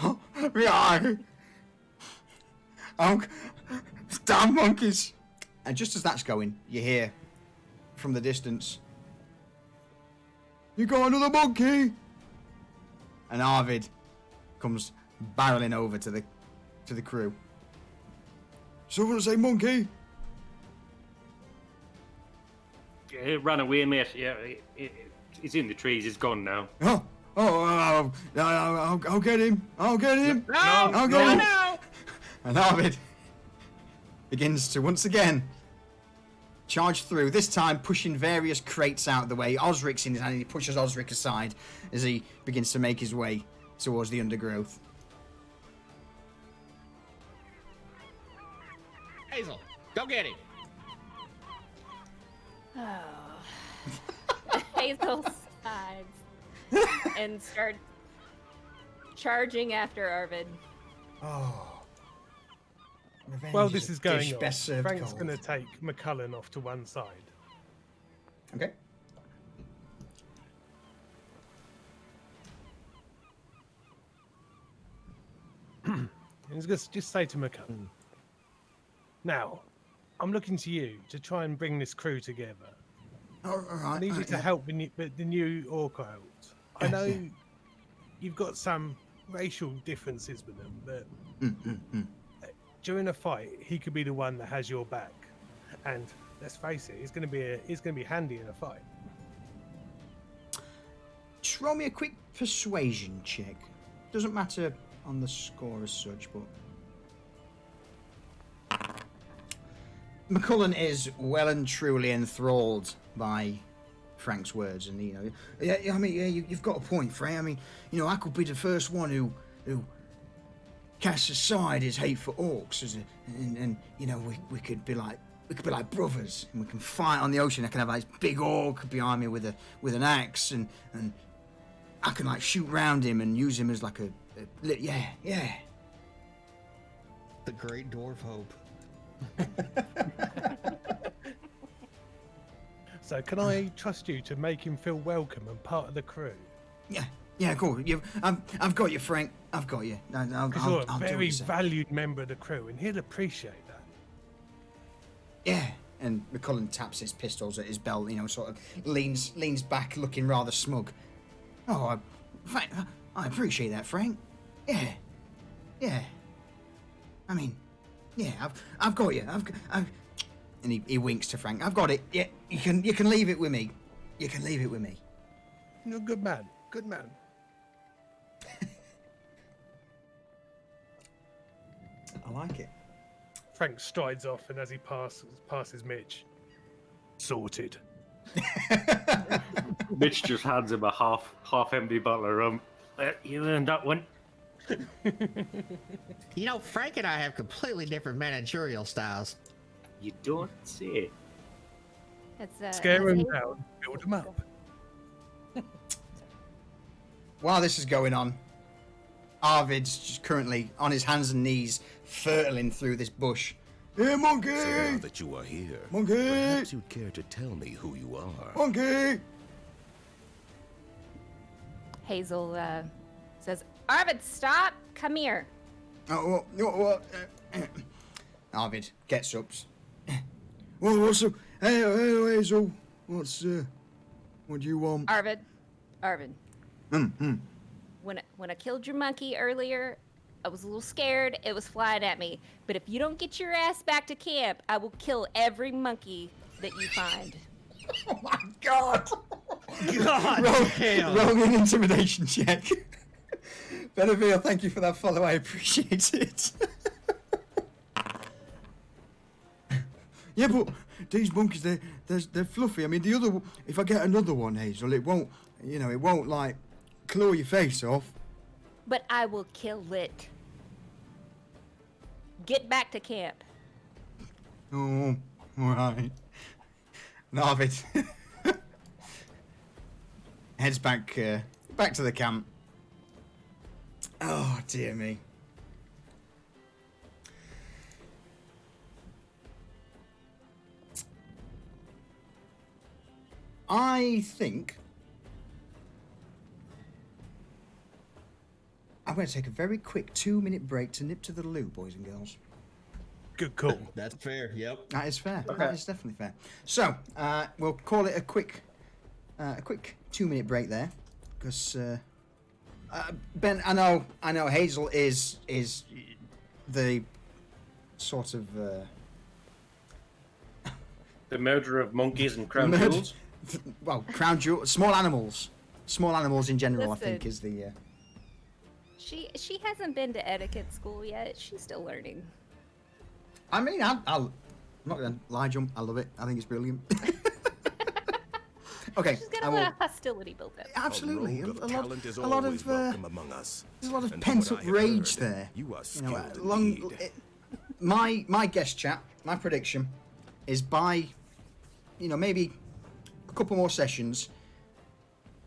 Oh, my eye! Damn monkeys! And just as that's going, you hear from the distance, "You got another monkey!" And Arvid comes barreling over to the crew. "Someone say monkey?"
It ran away, mate. Yeah, he's in the trees. He's gone now.
I'll get him. I'll get him.
No,
I'll
no,
get him.
no.
And Arvid begins to once again charge through, this time pushing various crates out of the way. Osric's in his hand, and he pushes Osric aside as he begins to make his way towards the undergrowth.
Hazel, go get him.
Hazel sides and starts charging after Arvid.
Oh. Revenge
Well,
is
this
a
is going
dish
on.
best served
Frank's
cold.
going to take McCullen off to one side.
Okay.
He's going to just say to McCullen, "Now, I'm looking to you to try and bring this crew together.
All right.
I need you to help the new orc out. I know you've got some racial differences with them, but during a fight, he could be the one that has your back. And let's face it, he's going to be handy in a fight."
Just roll me a quick persuasion check. Doesn't matter on the score as such, but McCullen is well and truly enthralled by Frank's words, and you've got a point, Frank. I mean, I could be the first one who casts aside his hate for orcs, and we could be like brothers, and we can fight on the ocean. I can have like this big orc behind me with an axe, and I can like shoot round him and use him as like yeah.
The Great Dwarf Hope.
So can I trust you to make him feel welcome and part of the crew?
Yeah, cool. I've got you, Frank. I've got you.
Because you're a
I'll do what
very
you say.
valued member of the crew, and he'll appreciate that.
Yeah. And McCullen taps his pistols at his belt, sort of leans back, looking rather smug. Oh, I appreciate that, Frank. Yeah. I mean, yeah, I've got you. And he winks to Frank. I've got it. Yeah, you can leave it with me. You can leave it with me.
You're a good man. Good man.
I like it.
Frank strides off, and as he passes Mitch, sorted.
Mitch just hands him a half-empty bottle of rum. You earned that one.
Frank and I have completely different managerial styles.
You don't say.
Scare him down, build him up.
While this is going on, Arvid's just currently on his hands and knees, furtling through this bush. Hey, monkey!
So now that you are here,
Monkey!
perhaps you'd care to tell me who you are.
Monkey!
Hazel says, Arvid, stop! Come here.
Oh, what? Arvid gets up. Well, what's up? Hey, Hazel. What do you want?
Arvid. When I killed your monkey earlier, I was a little scared. It was flying at me. But if you don't get your ass back to camp, I will kill every monkey that you find.
Oh my God!
God
roll me an intimidation check. Beneville, thank you for that follow. I appreciate it. Yeah, but these monkeys, they're fluffy. I mean, if I get another one, Hazel, it won't like claw your face off.
But I will kill it. Get back to camp.
Oh, all right. Arvid heads back to the camp. Oh, dear me. I think I'm going to take a very quick 2-minute break to nip to the loo, boys and girls.
Good call.
That's fair. Yep.
That is fair.
Okay.
That is definitely fair. So we'll call it a quick 2-minute break there, because Ben, I know Hazel is the sort of
The murderer of monkeys and crown
murder-
jewels.
well, crown jewel, small animals in general. I think
Listen.
is the.
She hasn't been to etiquette school yet. She's still learning.
I mean, I'm not gonna lie, Jump. I love it. I think it's brilliant. Okay,
She's got
I
a
will.
lot of hostility built up.
Absolutely,
A rogue of talent is
a lot
always
of
welcome among us.
there's a lot of
And from what
pent up
I have
rage
heard,
there.
You are
You know,
skilled indeed.
my guest chat, my prediction is by, maybe a couple more sessions,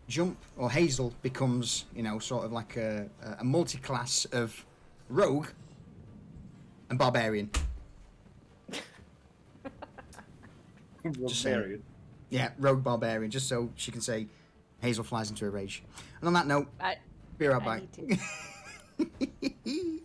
Jump or Hazel becomes, sort of like a multi-class of rogue and barbarian. Just saying.
Barbarian.
Yeah, rogue barbarian, just so she can say Hazel flies into a rage. And on that note,
I
be right
I
back.
need to.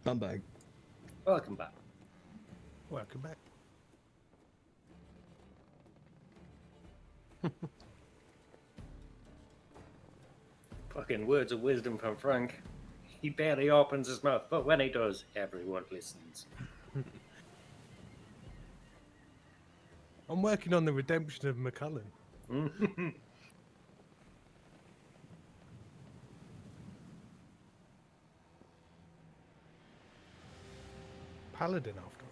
I'm back.
Welcome back.
Welcome back.
Fucking words of wisdom from Frank. He barely opens his mouth, but when he does, everyone listens.
I'm working on the redemption of McCullen. Paladin, after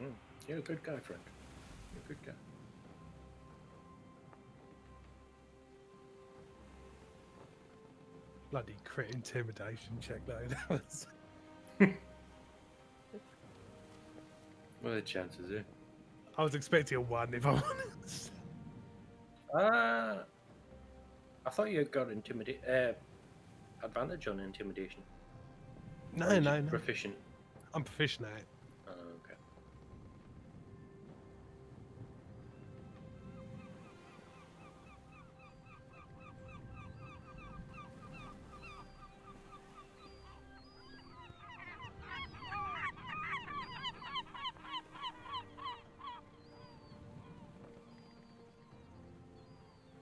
all.
You're a good guy, Frank. You're a good guy.
Bloody crit intimidation check though. That was...
What are the chances, eh?
I was expecting a 1 if I'm honest.
I thought you had got advantage on intimidation. Or
No,
are you
no, no.
Proficient.
I'm proficient at it.
Oh, okay.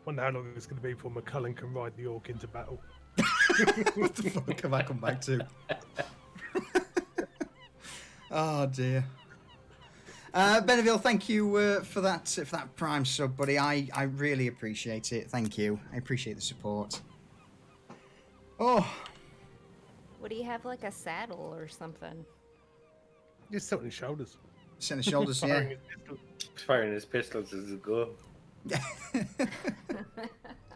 Wonder how long it's going to be before McCullen can ride the orc into battle.
What the fuck have I come back to? Oh dear. Beneville, thank you for that Prime sub, buddy. I really appreciate it. Thank you. I appreciate the support. Oh,
What do you have, like a saddle or something?
Just sit on his shoulders.
send the shoulders, yeah.
Firing his pistol.
Firing his pistols as a go.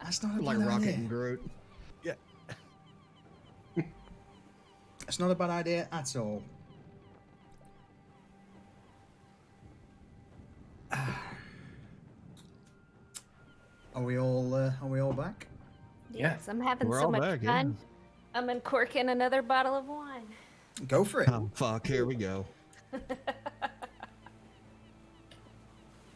That's not a
Like
bad
Rocket
idea.
and Groot.
Yeah.
That's not a bad idea at all. Are we all back?
Yeah.
Yes, I'm having
We're
so
all
much
back, yeah.
fun. I'm uncorking another bottle of wine.
Go for it.
Oh, fuck. Here we go.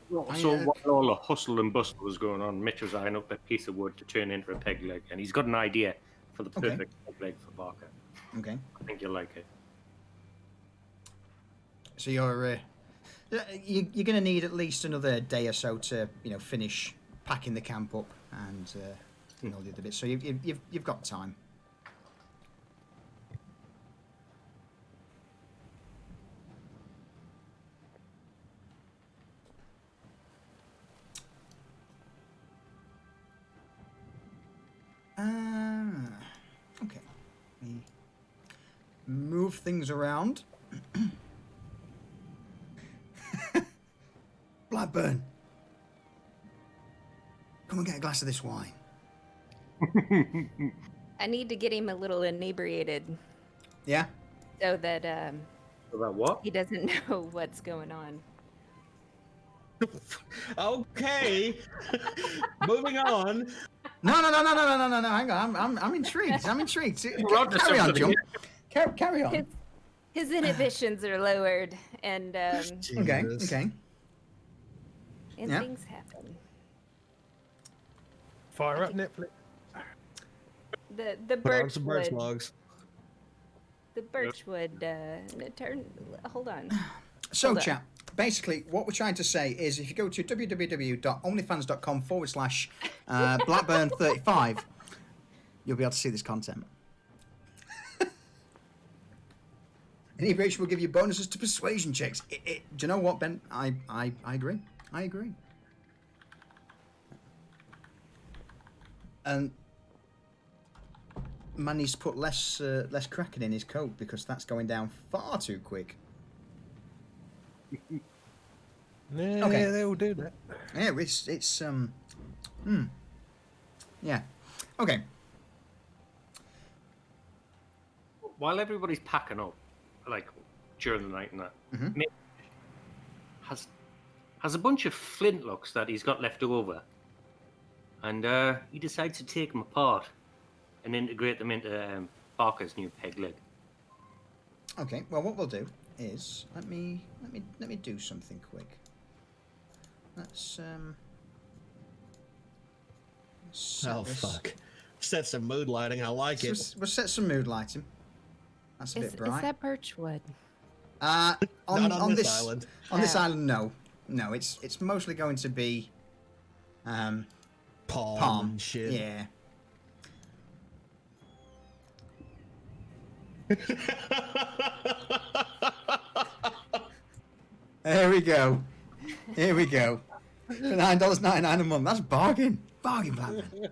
So while all the hustle and bustle was going on, Mitch was eyeing up a piece of wood to turn into a peg leg, and he's got an idea for the
Okay.
perfect peg leg for Barker.
Okay.
I think you'll like it.
So you're gonna need at least another day or so to finish packing the camp up and all the other bits. So you've got time. move things around. Blackburn, come and get a glass of this wine.
I need to get him a little inebriated
Yeah?
so that
About what?
he doesn't know what's going on.
Okay. Moving on.
No. Hang on. I'm intrigued. I'm intrigued.
We're onto
Carry on,
something
John. Carry on.
His inhibitions are lowered, and
Okay.
Jesus.
Okay. Yeah.
things happen.
Fire up Netflix.
The
Put on some birch
birchwood.
logs.
The birchwood. Hold on.
So,
Hold on.
chap, basically, what we're trying to say is if you go to www.onlyfans.com/Blackburn35, you'll be able to see this content. Inebriation will give you bonuses to persuasion checks. Do you know what, Ben? I agree. I agree. And man needs to put less Kraken in his coat because that's going down far too quick.
Yeah,
Okay.
yeah, they all do that.
Yeah, yeah. Okay.
While everybody's packing up, like during the night and that,
Mhm.
Mick has a bunch of flintlocks that he's got left over, and he decides to take them apart and integrate them into Barker's new peg leg.
Okay. Well, what we'll do is let me do something quick. Let's set
Oh,
this-
fuck. Set some mood lighting. I like it.
We'll set some mood lighting. That's a
Is
bit bright.
that birchwood?
On
Not on this
this
island.
On this island, no. It's mostly going to be
Palm
palm.
and shit.
Yeah. There we go. Here we go. For $9.99 a month. That's bargain. Bargain, Blackburn.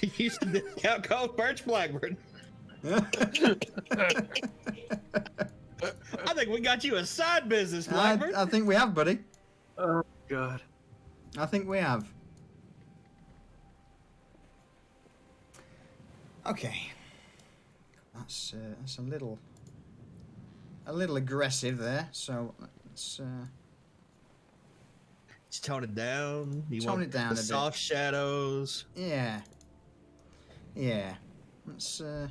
You used to discount called Birch Blackburn. I think we got you a side business, Blackburn.
I think we have, buddy.
Oh God!
I think we have. Okay. That's a little aggressive there. So let's
Just tone it down. You
Tone
want
it down
the
a bit.
soft shadows.
yeah. Let's
A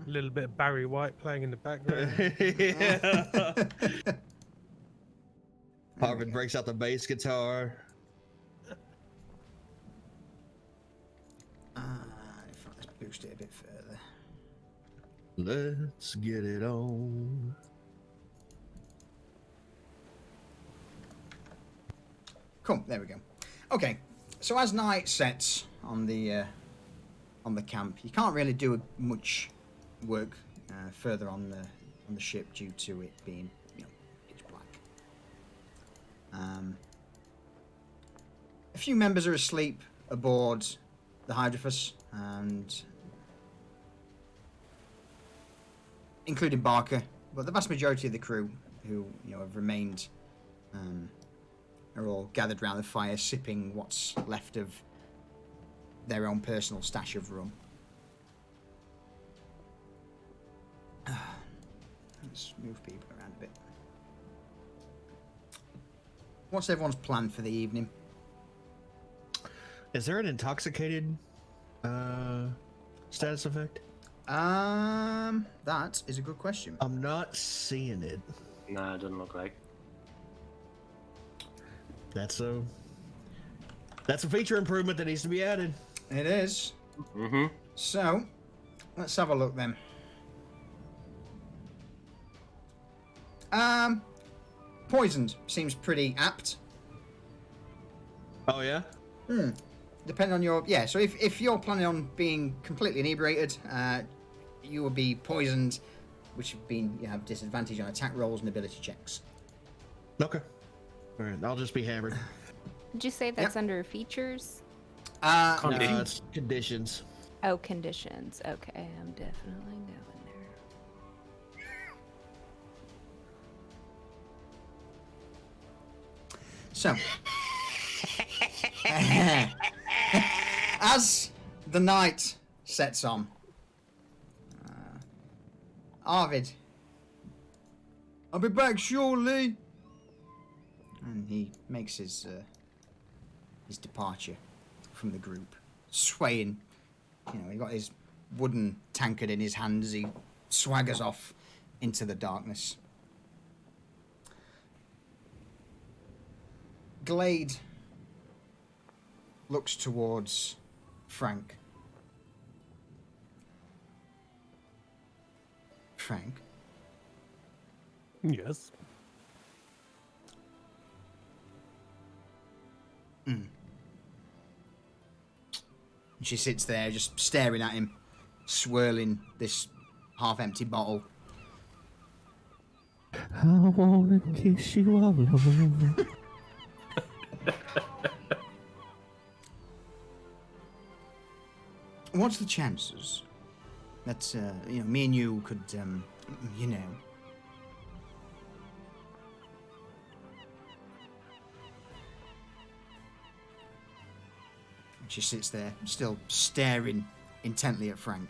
little bit of Barry White playing in the background.
Yeah. Harvard breaks out the bass guitar.
Let's boost it a bit further.
Let's get it on.
Cool. There we go. Okay. So as night sets on the camp, you can't really do much work further on the ship due to it being pitch black. A few members are asleep aboard the Hydrophus, and including Barker, but the vast majority of the crew who have remained are all gathered around the fire, sipping what's left of their own personal stash of rum. Let's move people around a bit. What's everyone's plan for the evening?
Is there an intoxicated status effect?
That is a good question.
I'm not seeing it.
Nah, it doesn't look like.
That's a feature improvement that needs to be added.
It is.
Mm-hmm.
So, let's have a look then. Poisoned seems pretty apt.
Oh yeah?
Depending on your so if you're planning on being completely inebriated, you will be poisoned, which you have disadvantage on attack rolls and ability checks.
Okay. Alright, I'll just be hammered.
Did you say that's under features?
No,
Conditions.
it's conditions.
Oh, conditions. Okay, I'm definitely going there.
So, as the night sets on, Arvid, I'll be back shortly. And he makes his departure from the group, swaying. You know, he got his wooden tankard in his hand as he swaggers off into the darkness. Glade looks towards Frank. Frank?
Yes.
And she sits there just staring at him, swirling this half-empty bottle.
I wanna kiss you all over.
What's the chances that, me and you could, She sits there, still staring intently at Frank.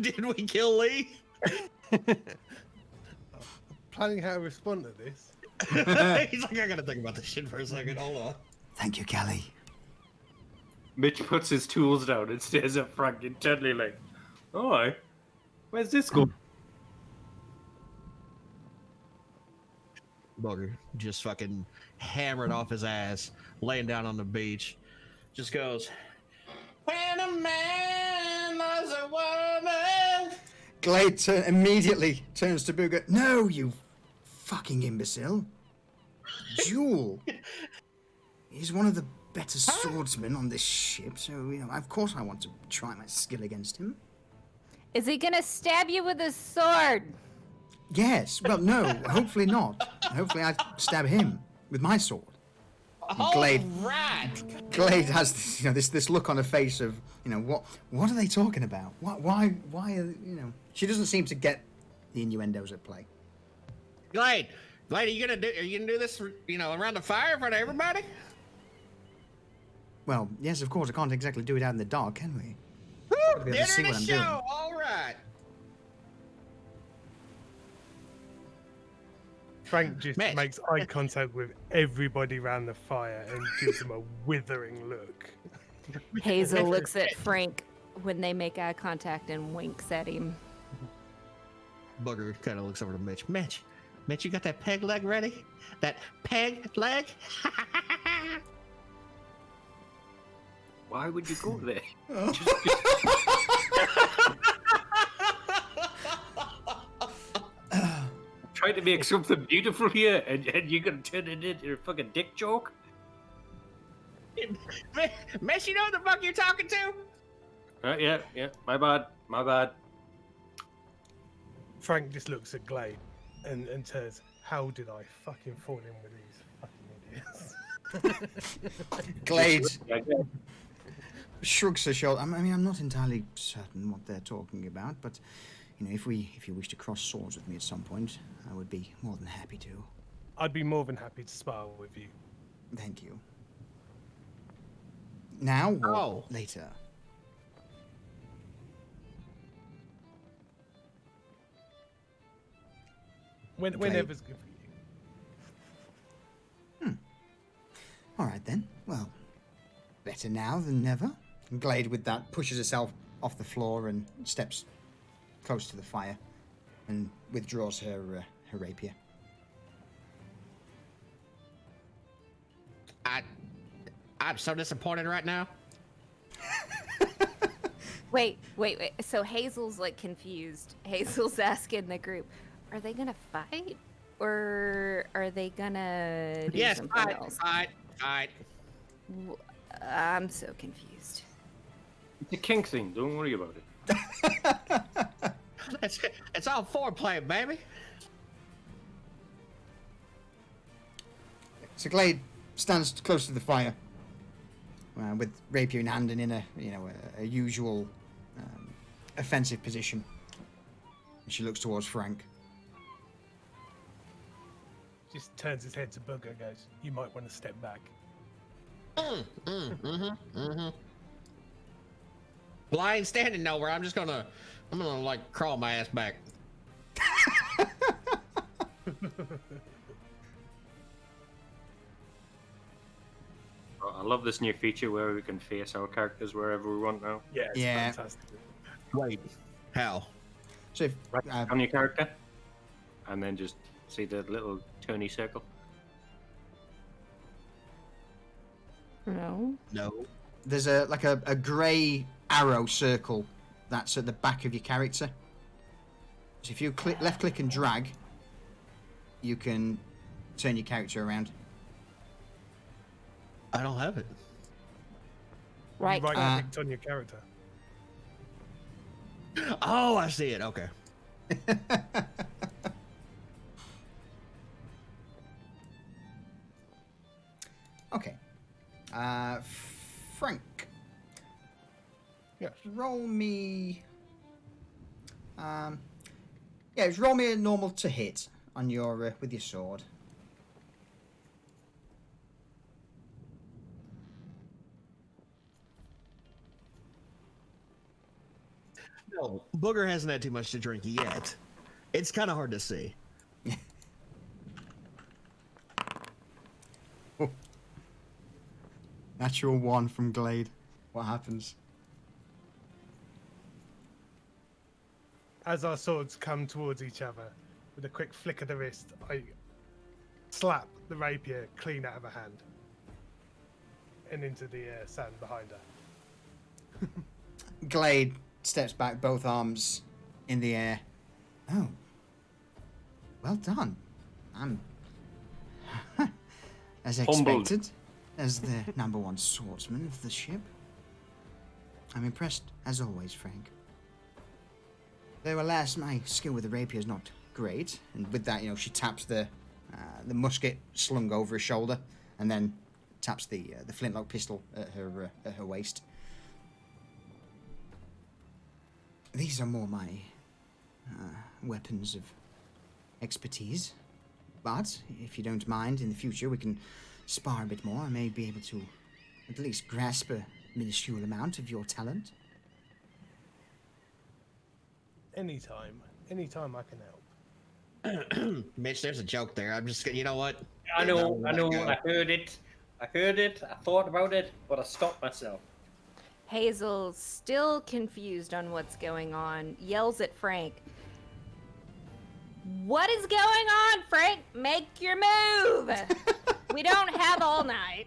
Did we kill Lee?
Planning how to respond to this.
He's like, I gotta think about this shit for a second. Hold on.
Thank you, Callie.
Mitch puts his tools down and stares at Frank intently like, oh, where's this going?
Bugger just fucking hammered off his ass, laying down on the beach. Just goes, when a man loves a woman.
Glade immediately turns to Booger. No, you fucking imbecile. Jewel. He's one of the better swordsmen on this ship, so, of course I want to try my skill against him.
Is he gonna stab you with his sword?
Yes. Well, no, hopefully not. Hopefully I stab him with my sword. Glade.
Right.
Glade has this look on her face of, what are they talking about? Why she doesn't seem to get the innuendos at play.
Glade, are you gonna do this, around the fire in front of everybody?
Well, yes, of course. I can't exactly do it out in the dark, can we? Gotta be able to
Dinner
see
to
what I'm
show.
doing.
All right.
Frank just
Mitch.
makes eye contact with everybody around the fire and gives them a withering look.
Hazel looks at Frank when they make eye contact and winks at him.
Bugger kind of looks over to Mitch. Mitch, you got that peg leg ready? That peg leg?
Why would you go there? Trying to make something beautiful here, and you're gonna turn it into a fucking dick joke?
Mitch, you know what the fuck you're talking to?
Yeah. My bad.
Frank just looks at Glade and says, how did I fucking fall in with these fucking idiots?
Glade shrugs her shoulder. I'm not entirely certain what they're talking about, but if you wish to cross swords with me at some point, I would be more than happy to.
I'd be more than happy to spar with you.
Thank you. Now or later?
Whenever's good for you.
All right then. Well, better now than never. And Glade, with that, pushes herself off the floor and steps close to the fire and withdraws her rapier.
I'm so disappointed right now.
Wait. So Hazel's like confused. Hazel's asking the group, are they gonna fight? Or are they gonna do something else?
Fight.
I'm so confused.
It's a kink thing. Don't worry about it.
It's all foreplay, baby.
So Glade stands close to the fire, with rapier in hand and in a usual offensive position. And she looks towards Frank.
Just turns his head to Booger and goes, "You might want to step back."
Well, I ain't standing nowhere. I'm gonna like crawl my ass back.
I love this new feature where we can face our characters wherever we want now.
Yeah, it's
Yeah.
fantastic.
Wait, how?
So if,
Right on your character, and then just see the little turny circle.
No.
No.
there's a grey arrow circle that's at the back of your character. So if you left click and drag, you can turn your character around.
I don't have it.
Right.
Right clicked on your character.
Oh, I see it. Okay.
Okay. Frank.
Yes.
Roll me. Just roll me a normal to hit on your with your sword.
No, Booger hasn't had too much to drink yet. It's kind of hard to see.
Natural 1 from Glade. What happens?
As our swords come towards each other, with a quick flick of the wrist, I slap the rapier clean out of her hand and into the sand behind her.
Glade steps back, both arms in the air. Oh. Well done. I'm as
Humbled.
expected as the number 1 swordsman of the ship. I'm impressed, as always, Frank. Though, alas, my skill with the rapier is not great. And with that, she taps the musket slung over her shoulder, and then taps the flintlock pistol at her waist. These are more my weapons of expertise. But if you don't mind, in the future we can spar a bit more. I may be able to at least grasp a minuscule amount of your talent.
Anytime I can help.
Mitch, there's a joke there. I'm just gonna, you know what?
I know,
No,
I know.
go.
I heard it. I thought about it, but I stopped myself.
Hazel, still confused on what's going on, yells at Frank. What is going on, Frank? Make your move! We don't have all night.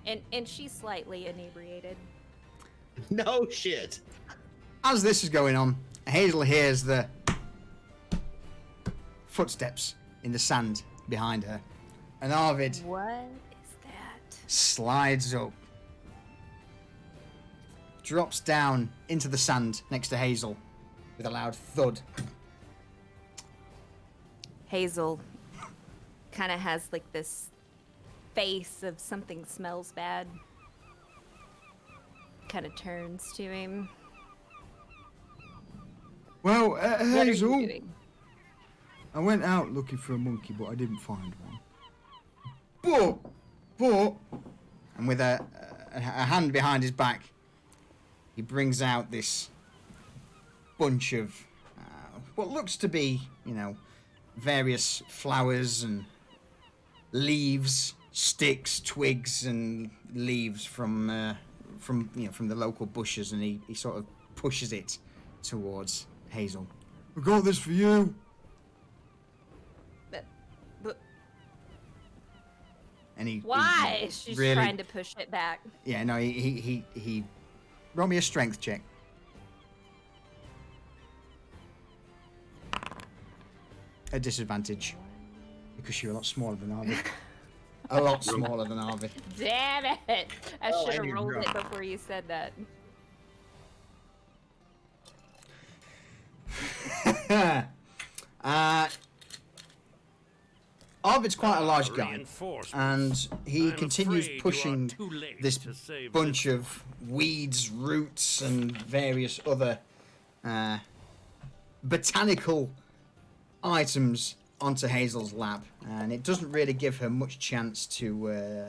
And she's slightly inebriated.
No shit.
As this is going on, Hazel hears the footsteps in the sand behind her. And Arvid
What is that?
slides up, drops down into the sand next to Hazel with a loud thud.
Hazel kind of has like this face of something smells bad. Kind of turns to him.
Well,
What are you
Hazel,
doing?
I went out looking for a monkey, but I didn't find one. But, and with a hand behind his back, he brings out this bunch of what looks to be, various flowers and leaves, sticks, twigs, and leaves from the local bushes, and he sort of pushes it towards Hazel. I got this for you.
But
And he
why?
he
She's
really,
trying to push it back.
Yeah, no, he roll me a strength check. A disadvantage because you're a lot smaller than Arvid. A lot smaller than Arvid.
Damn it! I
Oh,
should have
and you're
rolled it
drunk.
before you said that.
Arvid's quite a large guy,
Reinforcements.
and he
I'm
continues
afraid you are
pushing
too late
this
to save
bunch
this
of weeds, roots, and various other botanical items onto Hazel's lap, and it doesn't really give her much chance to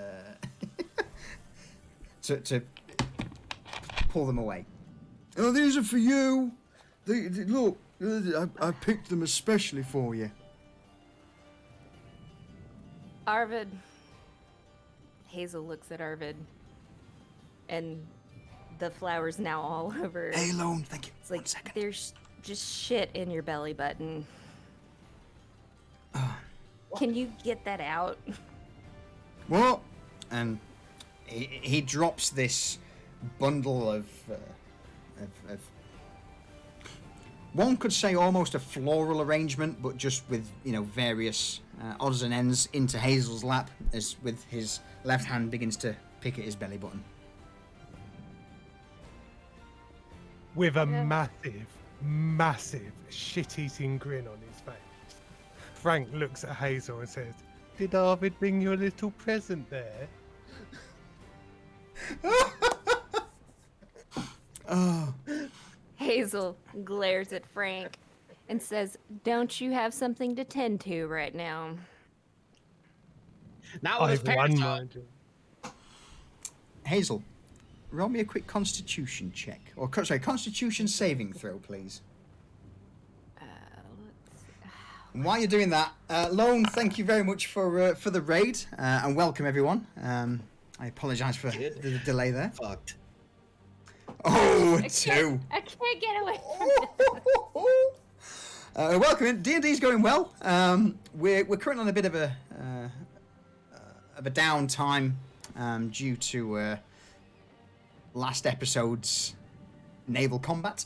to pull them away. Oh, these are for you. Look, I picked them especially for you.
Arvid. Hazel looks at Arvid, and the flower's now all over.
Hey, Lone, thank you.
It's like
1 second.
there's just shit in your belly button. Can you get that out?
What? And he drops this bundle of one could say almost a floral arrangement, but just with, you know, various odds and ends into Hazel's lap, as with his left hand begins to pick at his belly button.
With a massive shit-eating grin on his face. Frank looks at Hazel and says, "Did Arvid bring you a little present there?"
Oh,
Hazel glares at Frank and says, "Don't you have something to tend to right now?"
Not with his
I've
pants
won,
on.
mind you.
Hazel, roll me a quick Constitution check, or sorry, Constitution saving throw, please.
Let's see.
And while you're doing that, Lone, thank you very much for the raid, and welcome everyone. I apologise for the delay there.
Fucked.
Oh,
I
two.
can't get away from this.
Welcome in. D&D's going well. We're currently on a bit of a downtime due to last episode's naval combat,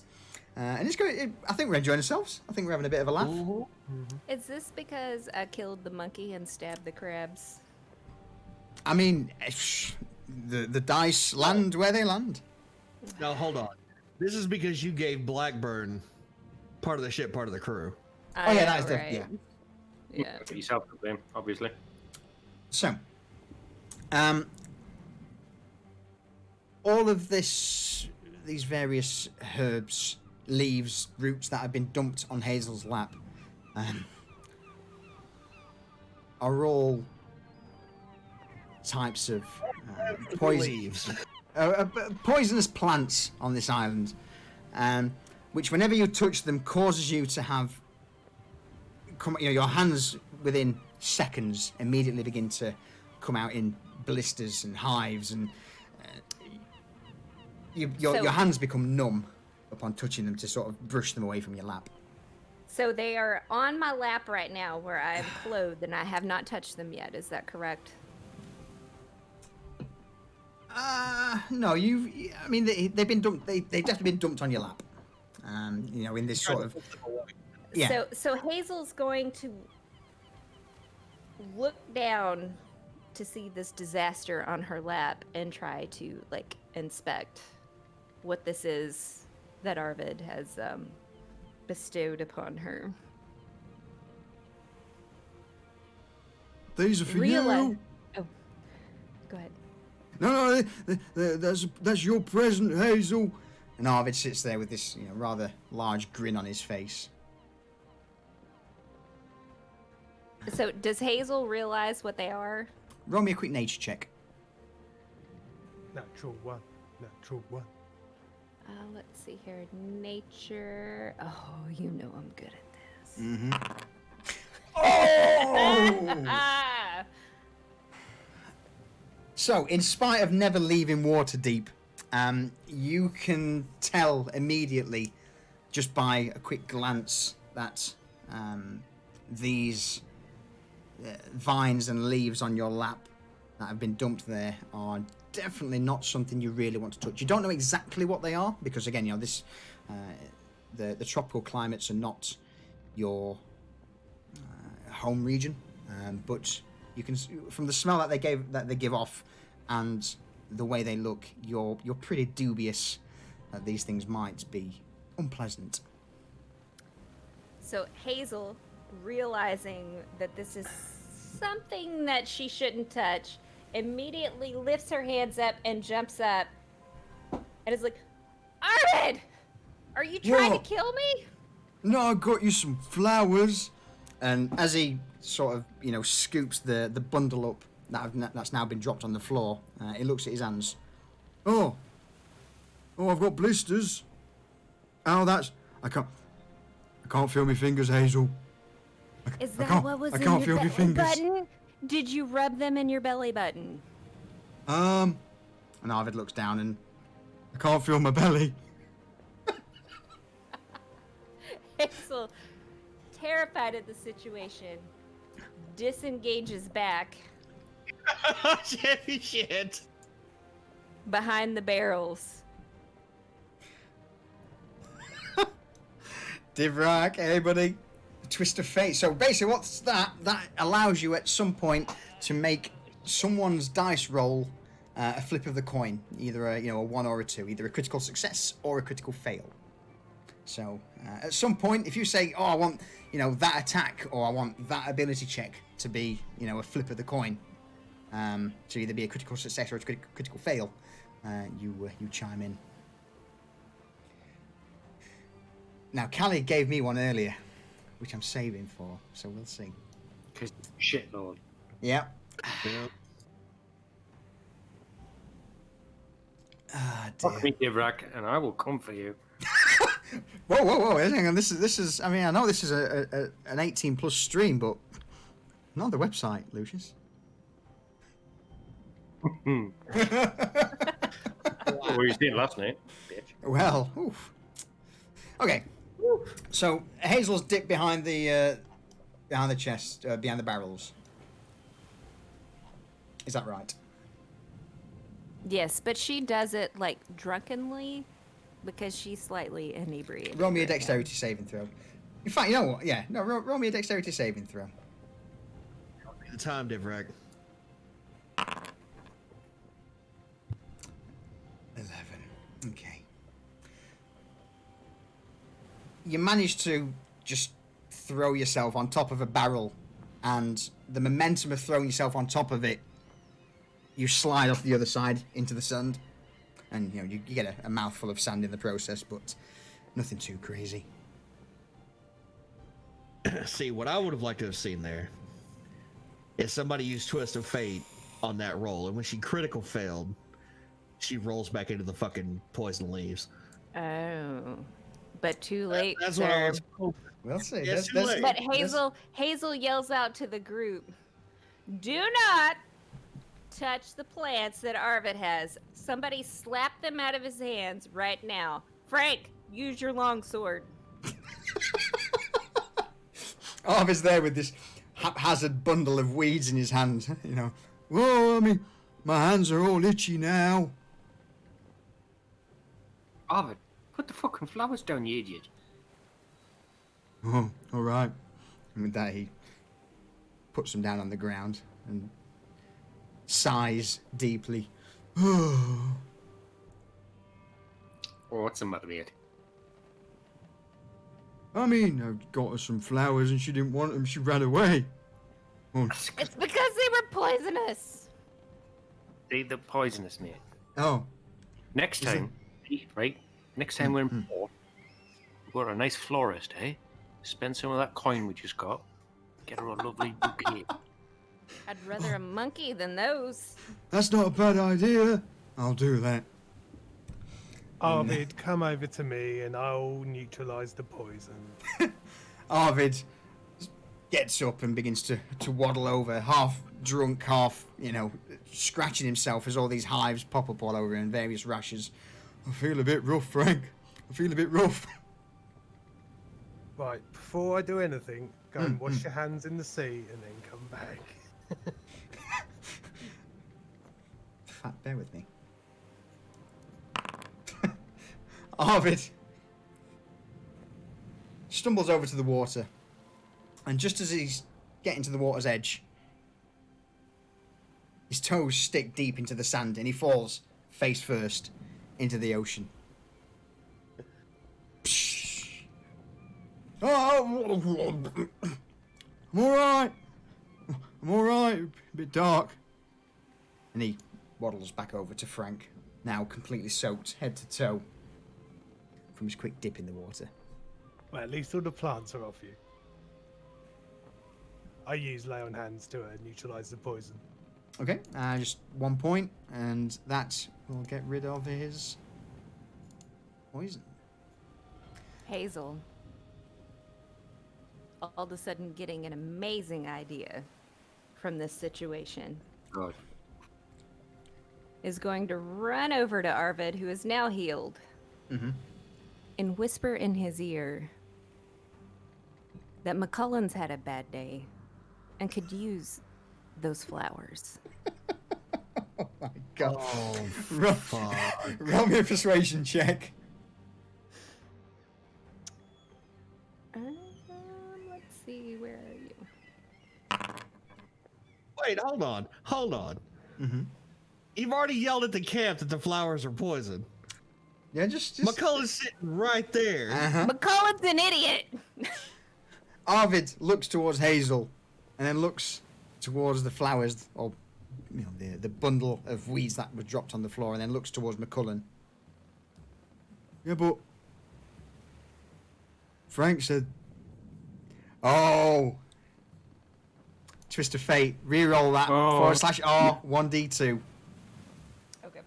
and it's going. I think we're enjoying ourselves. I think we're having a bit of a laugh.
Is this because I killed the monkey and stabbed the crabs?
I mean, the dice land where they land.
No, hold on. This is because you gave Blackburn part of the ship, part of the crew.
Oh yeah, that is
right?
yeah.
Yeah.
Yourself to blame, obviously.
So, all of these various herbs, leaves, roots that have been dumped on Hazel's lap, are all types of poison.
Leaves.
Poisonous plants on this island, which whenever you touch them causes you to have, your hands within seconds immediately begin to come out in blisters and hives, and your hands become numb upon touching them to sort of brush them away from your lap.
So they are on my lap right now where I am clothed and I have not touched them yet. Is that correct?
No, I mean, they've been dumped. They've definitely been dumped on your lap. In this sort of. Yeah.
So Hazel's going to look down to see this disaster on her lap and try to inspect what this is that Arvid has bestowed upon her.
These are for
Realize-
you.
Oh, go ahead.
No, that's your present, Hazel. And Arvid sits there with this, rather large grin on his face.
So does Hazel realize what they are?
Roll me a quick nature check.
Natural one.
Let's see here. Nature. Oh, you know I'm good at this.
Mm-hmm. Oh!
Ah!
So, in spite of never leaving Waterdeep, you can tell immediately, just by a quick glance, that these vines and leaves on your lap that have been dumped there are definitely not something you really want to touch. You don't know exactly what they are because, again, this the tropical climates are not your home region, but you can, from the smell that they give off and the way they look, you're pretty dubious that these things might be unpleasant.
So Hazel, realizing that this is something that she shouldn't touch, immediately lifts her hands up and jumps up, and is like, Arvid! Are you trying
Whoa.
to kill me?
No, I got you some flowers. And as he sort of, scoops the bundle up that's now been dropped on the floor, he looks at his hands. Oh, I've got blisters. Oh, I can't feel my fingers, Hazel.
Is
I
that
can't-
what was
I
in
can't
your
feel your
belly
fingers.
button? Did you rub them in your belly button?
And Arvid looks down and I can't feel my belly.
Hazel, terrified of the situation, disengages back
Shit.
behind the barrels.
Divrak, hey buddy. Twist of fate. So basically what's that? That allows you at some point to make someone's dice roll a flip of the coin. Either a 1 or a 2. Either a critical success or a critical fail. So at some point, if you say, oh, I want, that attack or I want that ability check to be, a flip of the coin, to either be a critical success or a critical fail, you chime in. Now, Callie gave me one earlier, which I'm saving for, so we'll see.
Because shit, Lord.
Yep.
Yeah.
Ah,
Fuck
dear.
me, Divrak, and I will come for you.
Whoa, hang on. This is. I mean, I know this is an 18+ stream, but not on the website, Lucius.
Well, you did last night, bitch.
Well, oof. Okay. So Hazel's dipped behind the chest, behind the barrels. Is that right?
Yes, but she does it like drunkenly because she's slightly inebriated.
Roll me a
right now.
dexterity saving throw. In fact, you know what? Yeah, no, roll me a dexterity saving throw.
The time, Divrak.
11. Okay. You manage to just throw yourself on top of a barrel, and the momentum of throwing yourself on top of it, you slide off the other side into the sand, and you get a mouthful of sand in the process, but nothing too crazy.
See, what I would have liked to have seen there is somebody used Twist of Fate on that roll, and when she critical failed, she rolls back into the fucking poison leaves.
Oh, but too late.
That's what I
sir.
was hoping.
We'll see.
Yes, too late.
But Hazel yells out to the group, "Do not touch the plants that Arvid has. Somebody slap them out of his hands right now. Frank, use your longsword."
Arvid's there with this haphazard bundle of weeds in his hand, Whoa, I mean, my hands are all itchy now.
Arvid, put the fucking flowers down, you idiot.
Oh, all right. And with that, he puts them down on the ground and sighs deeply.
Oh, what's the matter, mate?
I mean, I got her some flowers and she didn't want them. She ran away. Oh,
It's because they were poisonous.
They're poisonous, mate.
oh.
Next
Is
time, right? Next time we're in port, we've got a nice florist, eh? Spend some of that coin we just got. Get her a lovely bouquet.
I'd rather a monkey than those.
That's not a bad idea. I'll do that.
Arvid, come over to me and I'll neutralize the poison.
Arvid gets up and begins to waddle over, half drunk, half, scratching himself as all these hives pop up all over and various rashes. I feel a bit rough, Frank. I feel a bit rough.
Right, before I do anything, go and wash your hands in the sea and then come back.
Bear with me. Arvid stumbles over to the water, and just as he's getting to the water's edge, his toes stick deep into the sand and he falls face first into the ocean. Oh, I'm all right. I'm all right. A bit dark. And he waddles back over to Frank, now completely soaked head to toe from his quick dip in the water.
Well, at least all the plants are off you. I use lay on hands to neutralize the poison.
Okay, just 1 point, and that will get rid of his poison.
Hazel, all of a sudden getting an amazing idea from this situation,
God.
is going to run over to Arvid, who is now healed, and whisper in his ear that McCullen's had a bad day and could use those flowers.
Oh my god.
Oh,
Roll me a persuasion check.
Let's see, where are you?
Wait, hold on.
Mm-hmm.
You've already yelled at the camp that the flowers are poison.
Yeah, just...
McCullen's sitting right there.
Uh-huh.
McCullen's an idiot!
Arvid looks towards Hazel, and then looks towards the flowers, or you know, the bundle of weeds that was dropped on the floor, and then looks towards McCullen. Yeah, but Frank said, "Oh, twist of fate. Reroll that
Oh.
/R 1d2."
Okay.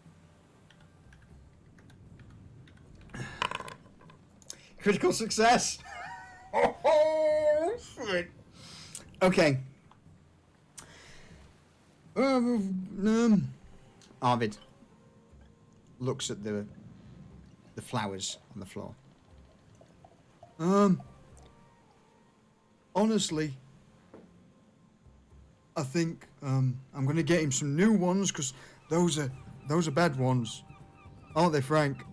Critical success. Oh, shit. Okay. Arvid looks at the flowers on the floor. Honestly, I think I'm gonna get him some new ones because those are bad ones, aren't they, Frank?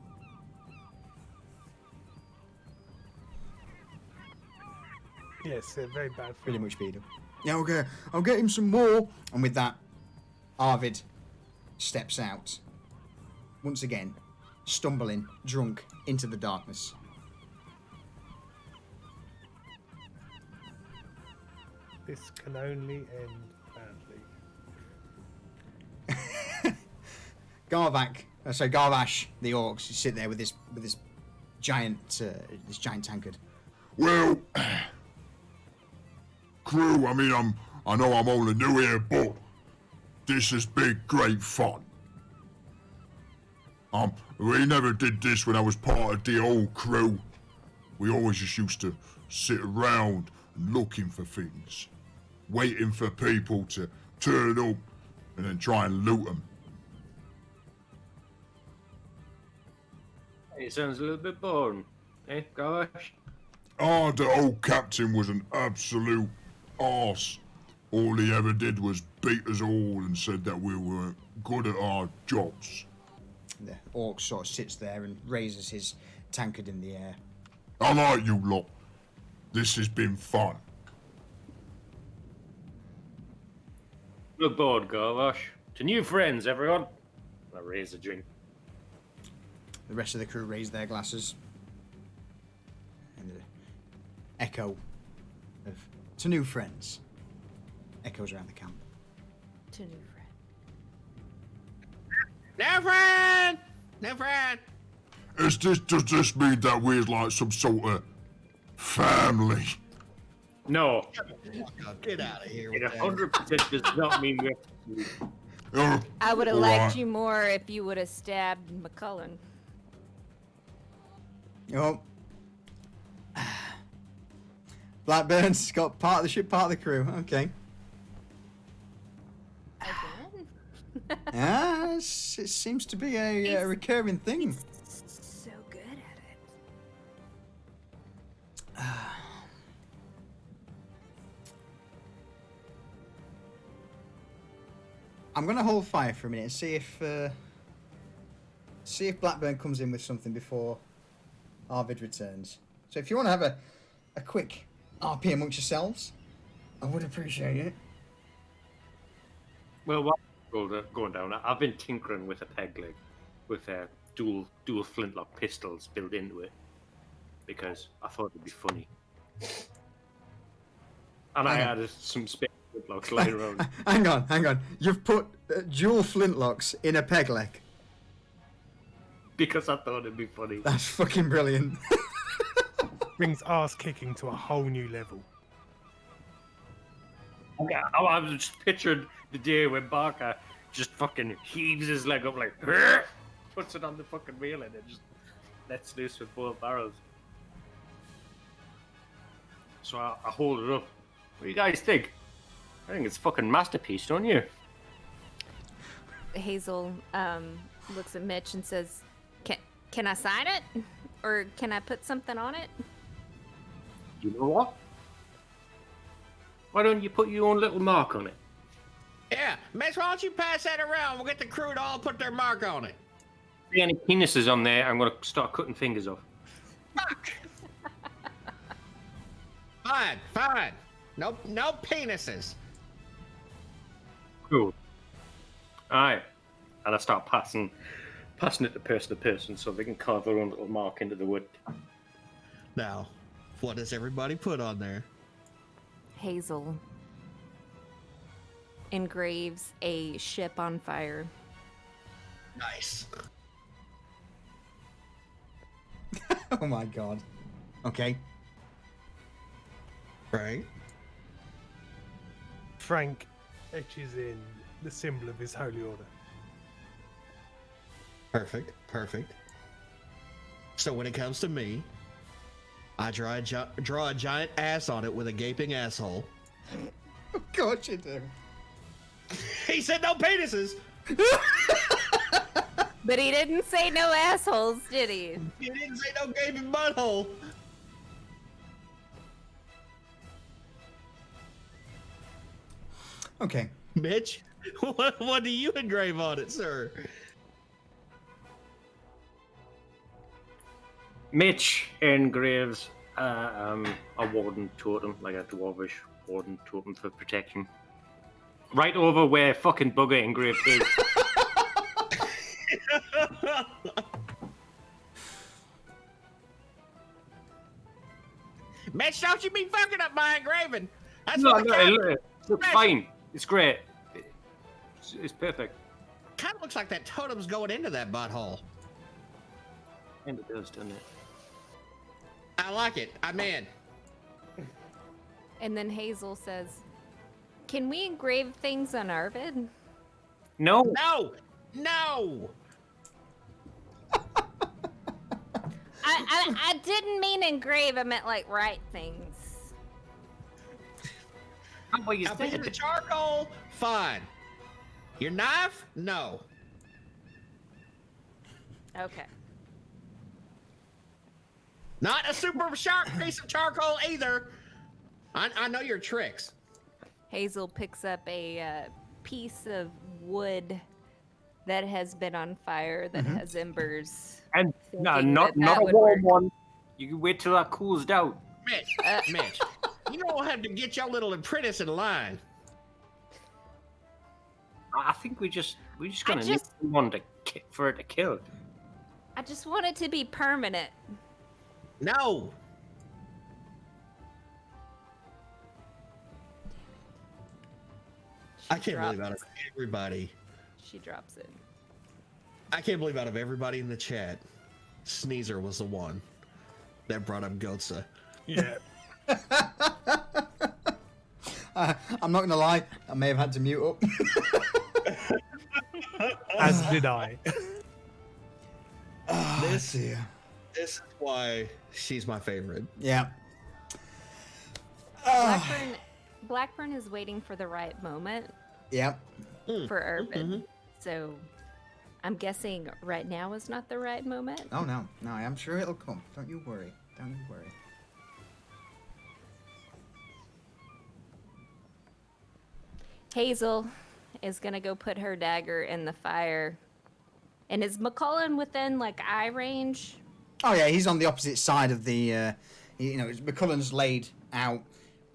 Yes, they're very bad for
Pretty
you.
much beat him. Yeah, okay. I'll get him some more. And with that, Arvid steps out. Once again, stumbling, drunk, into the darkness.
This can only end badly.
Garvash, the orcs, you sit there with this giant tankard.
Well, crew, I mean, I know I'm only new here, but this has been great fun. We never did this when I was part of the old crew. We always just used to sit around looking for things, waiting for people to turn up and then try and loot them.
It sounds a little bit boring. Eh, gosh?
Oh, the old captain was an absolute arse. All he ever did was beat us all and said that we weren't good at our jobs.
The orc sort of sits there and raises his tankard in the air.
I like you lot. This has been fun.
Good board, Garvash. To new friends, everyone. I raise a drink.
The rest of the crew raise their glasses. And the echo of "to new friends" echoes around the camp.
To new friend.
No friend.
Does this mean that we're like some sort of family?
No,
Get out of here with
it
that.
100% does not mean we're...
I would have
all
liked
right.
you more if you would have stabbed McCullen.
Oh. Blackburn's got part of the ship, part of the crew. Okay.
Again?
It seems to be a recurring thing.
So good at it.
I'm gonna hold fire for a minute and see if Blackburn comes in with something before Arvid returns. So if you want to have a quick RP amongst yourselves, I would appreciate it.
Well, while going down, I've been tinkering with a peg leg, with dual flintlock pistols built into it, because I thought it'd be funny. And I added some space flintlocks lying around.
Hang on. You've put dual flintlocks in a peg leg.
Because I thought it'd be funny.
That's fucking brilliant.
Brings ass kicking to a whole new level.
I was just picturing the day when Barker just fucking heaves his leg up like, puts it on the fucking wheel and it just lets loose with both barrels. So I hold it up. What do you guys think? I think it's a fucking masterpiece, don't you?
Hazel looks at Mitch and says, "Can I sign it, or can I put something on it?"
You know what? Why don't you put your own little mark on it?
Yeah, Mitch, why don't you pass that around? We'll get the crew to all put their mark on it.
See any penises on there? I'm gonna start cutting fingers off.
Fuck. Fine. No penises.
Cool. Alright. And I start passing it to person so they can carve their own little mark into the wood.
Now, what does everybody put on there?
Hazel engraves a ship on fire.
Nice.
Oh my god. Okay.
Right.
Frank etches in the symbol of his holy order.
Perfect. So when it comes to me, I draw a giant ass on it with a gaping asshole.
Of course you do.
He said no penises.
But he didn't say no assholes, did he?
He didn't say no gaping butthole.
Okay.
Mitch, what do you engrave on it, sir?
Mitch engraves a warden totem, like a dwarvish warden totem for protection. Right over where fucking Bugger engraved his.
Mitch, don't you be fucking up my engraving. That's
No,
what
it's fine. It's great. It's perfect.
kind of looks like that totem's going into that butthole.
And it does, doesn't it?
I like it. I'm in.
And then Hazel says, "Can we engrave things on Arvid?"
No.
No.
I didn't mean engrave. I meant like write things.
What you
Now, piece
said.
of charcoal, fine. Your knife, no.
Okay.
Not a super sharp piece of charcoal either. I know your tricks.
Hazel picks up a piece of wood that has been on fire, that has embers.
And no,
thinking
not
that
a
would
warm
work.
one. You can wait till that cools down.
Mitch, you don't have to get your little apprentice in line.
I think we just gonna need one for it to kill.
I just want it to be permanent.
No. I can't believe out of everybody.
She drops it.
I can't believe out of everybody in the chat, Sneezer was the one that brought up Goatsa.
Yeah.
I'm not gonna lie, I may have had to mute up.
As did I.
This here.
This is why she's my favorite.
Yeah.
Blackburn is waiting for the right moment
Yeah.
for Urban. So I'm guessing right now is not the right moment.
Oh no, I'm sure it'll come. Don't you worry.
Hazel is gonna go put her dagger in the fire. And is McCullen within like eye range?
Oh yeah, he's on the opposite side of the. McCullen's laid out,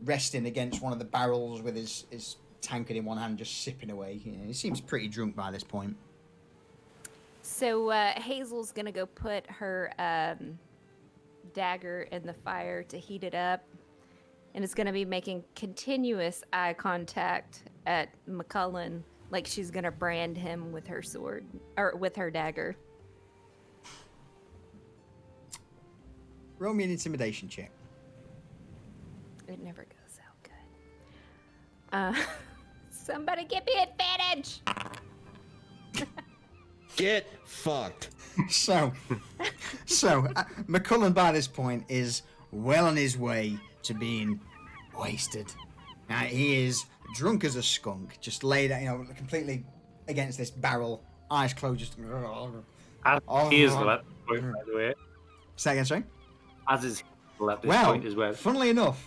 resting against one of the barrels with his tankard in one hand, just sipping away. He seems pretty drunk by this point.
So Hazel's gonna go put her dagger in the fire to heat it up, and is going to be making continuous eye contact at McCullen, like she's going to brand him with her sword or with her dagger.
Roll me an intimidation check.
It never goes out good. Somebody give me advantage.
Get fucked.
So, McCullen by this point is well on his way to being wasted. Now, he is drunk as a skunk, just laid out, completely against this barrel, eyes closed, just...
As he is at this point, by the way.
Say again, sorry?
As is at this
Well,
point as well.
funnily enough,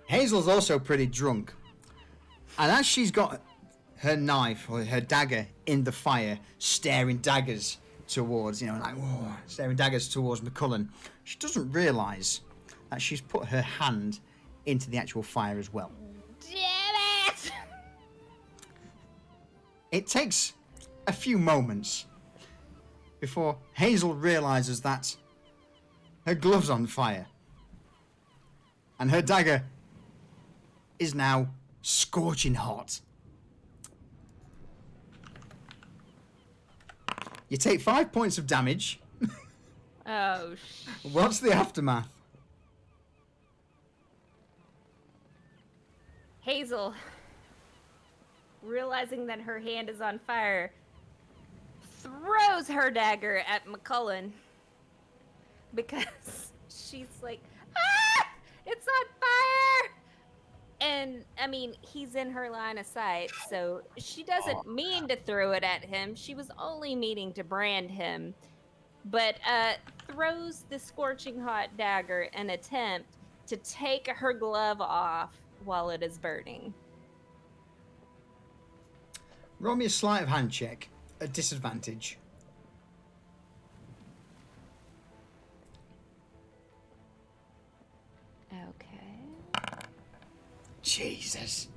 Hazel's also pretty drunk. And as she's got her knife or her dagger in the fire, staring daggers towards, staring daggers towards McCullen, she doesn't realise that she's put her hand into the actual fire as well.
Damn it!
It takes a few moments before Hazel realises that her glove's on fire. And her dagger is now scorching hot. You take 5 points of damage.
Oh,
What's the aftermath?
Hazel, realizing that her hand is on fire, throws her dagger at McCullen because she's like, ah! It's on fire! And, I mean, he's in her line of sight, so she doesn't mean to throw it at him. She was only meaning to brand him, but throws the scorching hot dagger in an attempt to take her glove off while it is burning.
Roll me a sleight of hand check at disadvantage.
Okay.
Jesus.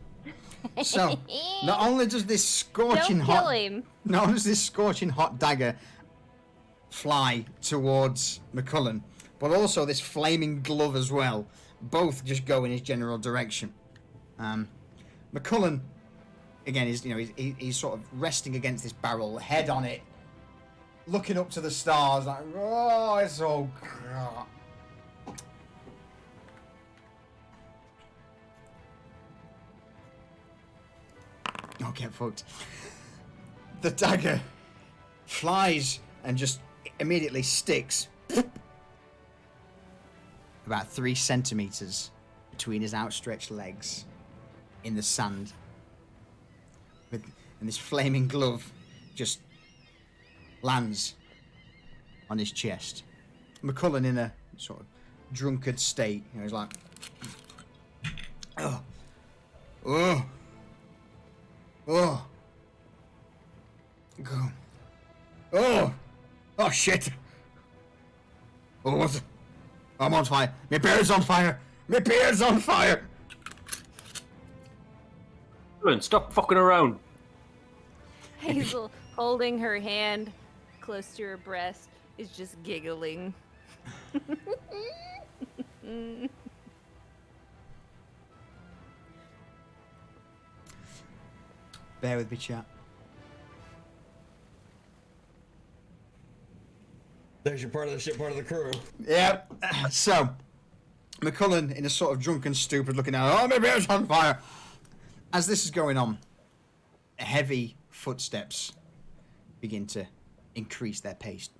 So, not only does this scorching
Don't kill
hot,
him.
not only does this scorching hot dagger fly towards McCullen, but also this flaming glove as well. Both just go in his general direction. McCullen, again, is he's sort of resting against this barrel, head on it, looking up to the stars, like, oh, it's so. Oh, get fucked. The dagger flies and just immediately sticks about 3 centimeters between his outstretched legs in the sand. And this flaming glove just lands on his chest. McCullen, in a sort of drunkard state, he's like, oh, oh. Oh. Go. Oh. Oh, shit. Oh, what? I'm on fire. My beard's on fire. My beard's on fire.
Stop fucking around.
Hazel, holding her hand close to her breast, is just giggling.
Bear with me, chat.
There's your part of the shit, part of the crew.
Yep. So, McCullen, in a sort of drunken stupid looking at, oh, my beard's on fire. As this is going on, heavy footsteps begin to increase their pace.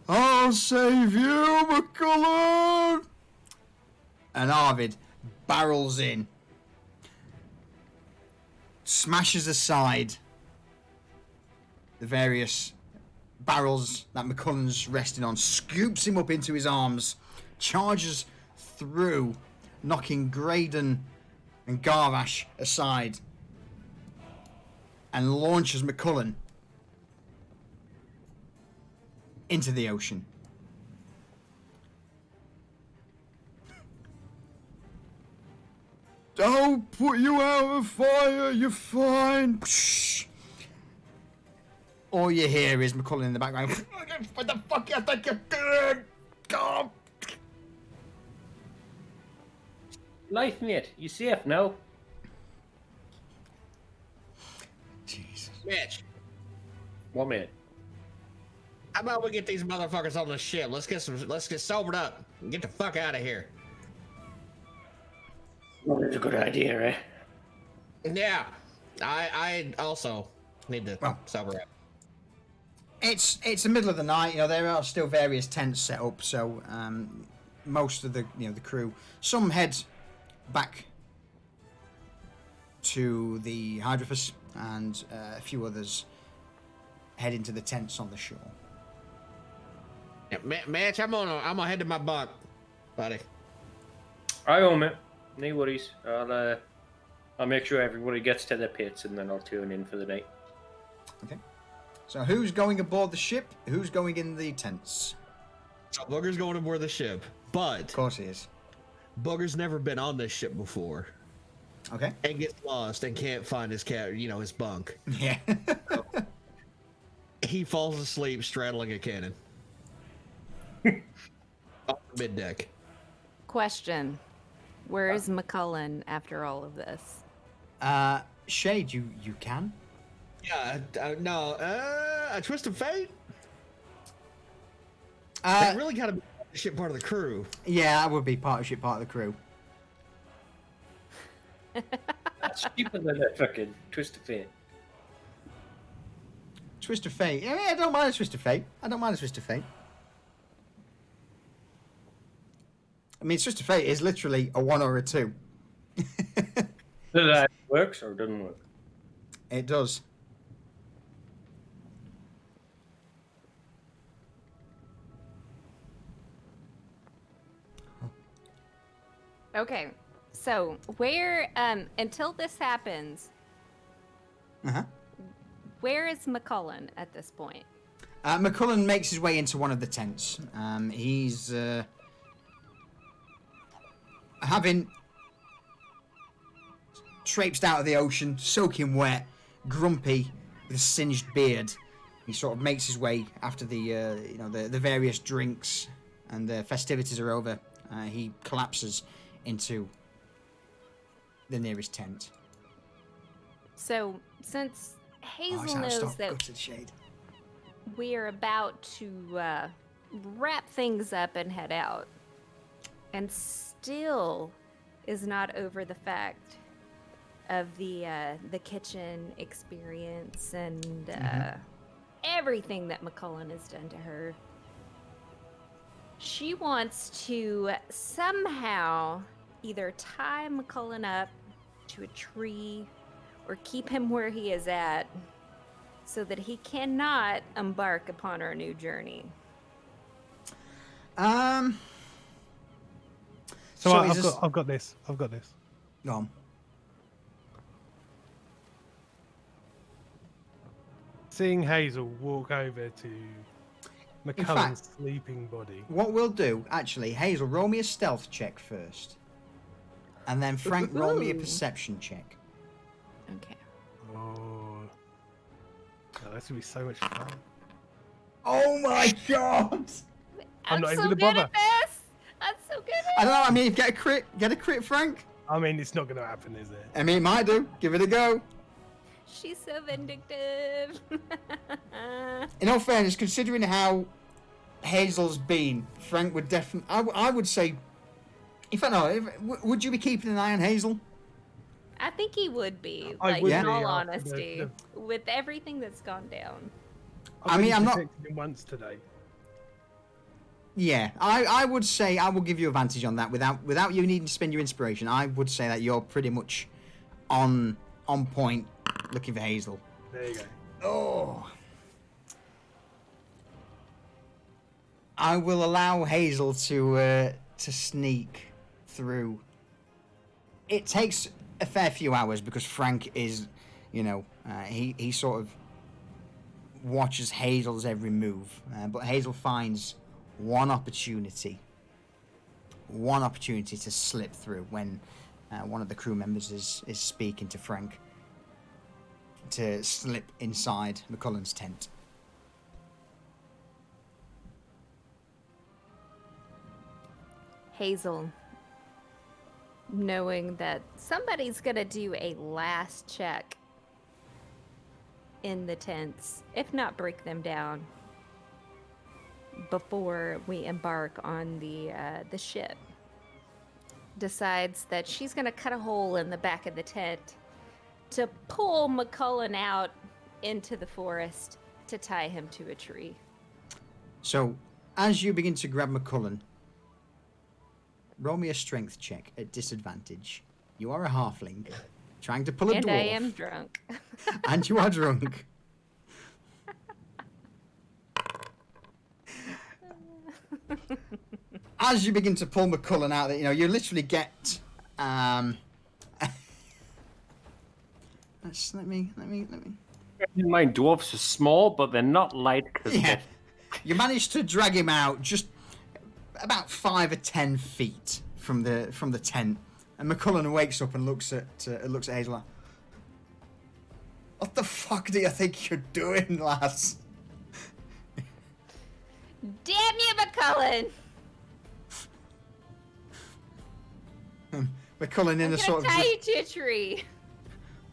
I'll save you, McCullen! And Arvid barrels in, smashes aside the various barrels that McCullen's resting on, scoops him up into his arms, charges through, knocking Graydon and Garvash aside, and launches McCullen into the ocean. Don't put you out of fire, you're fine. Psh. All you hear is McCullen in the background. What the fuck you think you're doing? God.
Life, mate. You safe now?
Jesus.
Mitch,
What, mate?
how about we get these motherfuckers on the ship? Let's get sobered up and get the fuck out of here.
Well, that's a good idea, eh?
Yeah, I also need to
Well.
sober up.
It's the middle of the night. You know, there are still various tents set up, so most of the the crew, some head back to the Hydrophus, and a few others head into the tents on the shore.
Yeah, Mitch, I'm gonna head to my bunk, buddy.
I own it. No worries. I'll make sure everybody gets to their pits, and then I'll tune in for the night.
Okay. So who's going aboard the ship? Who's going in the tents?
So Booger's going aboard the ship, but
Of course he is.
Booger's never been on this ship before
Okay.
and gets lost and can't find his his bunk.
Yeah.
He falls asleep straddling a cannon. Off the mid deck.
Question: where is McCullen after all of this?
Shade, you can.
Yeah, no, a twist of fate. They
Uh,
really gotta be the ship part of the crew.
yeah, I would be part of the crew.
That's cheaper than a fucking twist of fate.
Twist of fate. Yeah, I don't mind a twist of fate. I don't mind a twist of fate. I mean, twist of fate is literally a 1 or a 2.
That works or doesn't work?
It does.
Okay, so where until this happens,
Uh-huh.
where is McCullen at this point?
McCullen makes his way into one of the tents. He's having traipsed out of the ocean, soaking wet, grumpy, with a singed beard. He sort of makes his way after the various drinks and the festivities are over. He collapses into the nearest tent.
So since Hazel
I sound
knows
stop.
that
Go to the shade.
we are about to wrap things up and head out, and still is not over the fact of the kitchen experience and everything that McCullen has done to her. She wants to somehow either tie McCullen up to a tree or keep him where he is at so that he cannot embark upon our new journey.
So,
So is this-
I've got this.
Go on.
Seeing Hazel walk over to McCullen's sleeping body.
What we'll do, actually, Hazel, roll me a stealth check first. And then Frank, roll me a
Ooh.
perception check.
Okay.
Oh, that's gonna be so much fun.
Oh my god!
I'm not
so
even gonna
good
bother.
at this. I'm so good
I
at
don't know, I mean, get a crit, Frank.
I mean, it's not gonna happen, is it?
I mean, it might do. Give it a go.
She's so vindictive.
In all fairness, considering how Hazel's been, Frank would definitely. I would say. In fact, no. Would you be keeping an eye on Hazel?
I think he would be,
I
like,
would
in
be
all
after
honesty,
the-
with everything that's gone down.
I've
mean,
only
I'm not-
protected him once today.
Yeah, I would say I will give you advantage on that without you needing to spend your inspiration. I would say that you're pretty much on point looking for Hazel.
There you go.
Oh. I will allow Hazel to sneak through. It takes a fair few hours because Frank is, he sort of watches Hazel's every move, but Hazel finds one opportunity to slip through when one of the crew members is speaking to Frank, to slip inside McCullen's tent.
Hazel, knowing that somebody's gonna do a last check in the tents, if not break them down, before we embark on the ship. Decides that she's gonna cut a hole in the back of the tent to pull McCullen out into the forest to tie him to a tree.
So, as you begin to grab McCullen, roll me a strength check at disadvantage. You are a halfling, trying to pull a
And
dwarf.
I am drunk.
And you are drunk. As you begin to pull McCullen out, you know, you literally get let me.
My dwarves are small, but they're not light because
Yeah. You manage to drag him out just about 5 or 10 feet from the tent, and McCullen wakes up and looks at Hazel. What the fuck do you think you're doing, lass?
Damn you, McCullen!
McCullen in
I'm
a
gonna
sort of.
tie you to a tree.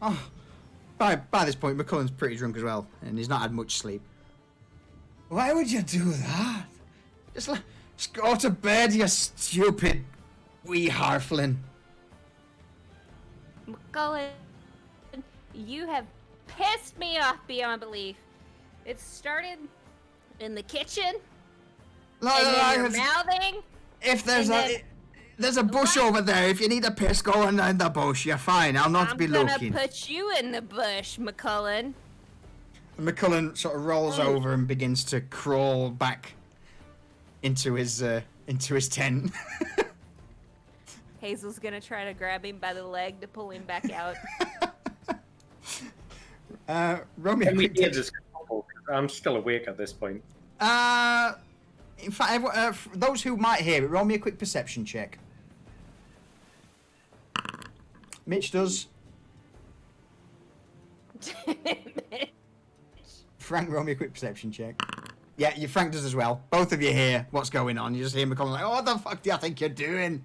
Oh, by this point, McCullen's pretty drunk as well, and he's not had much sleep. Why would you do that? Just go to bed, you stupid wee harfling.
McCullen, you have pissed me off beyond belief. It started in the kitchen,
No,
and then you're
no,
mouthing.
if there's
and
a there's a bush over there. If you need a piss, go in the bush. You're fine. I'll not
I'm
be
gonna
looking.
put you in the bush, McCullen.
And McCullen sort of rolls over and begins to crawl back into his tent.
Hazel's gonna try to grab him by the leg to pull him back out.
Roll me a
Can we
quick
hear
dex-
this couple? I'm still awake at this point.
In fact, for those who might hear it, roll me a quick perception check. Mitch does. Frank, roll me a quick perception check. Yeah, Frank does as well. Both of you hear what's going on. You just hear McCullen like, "Oh, what the fuck do you think you're doing?"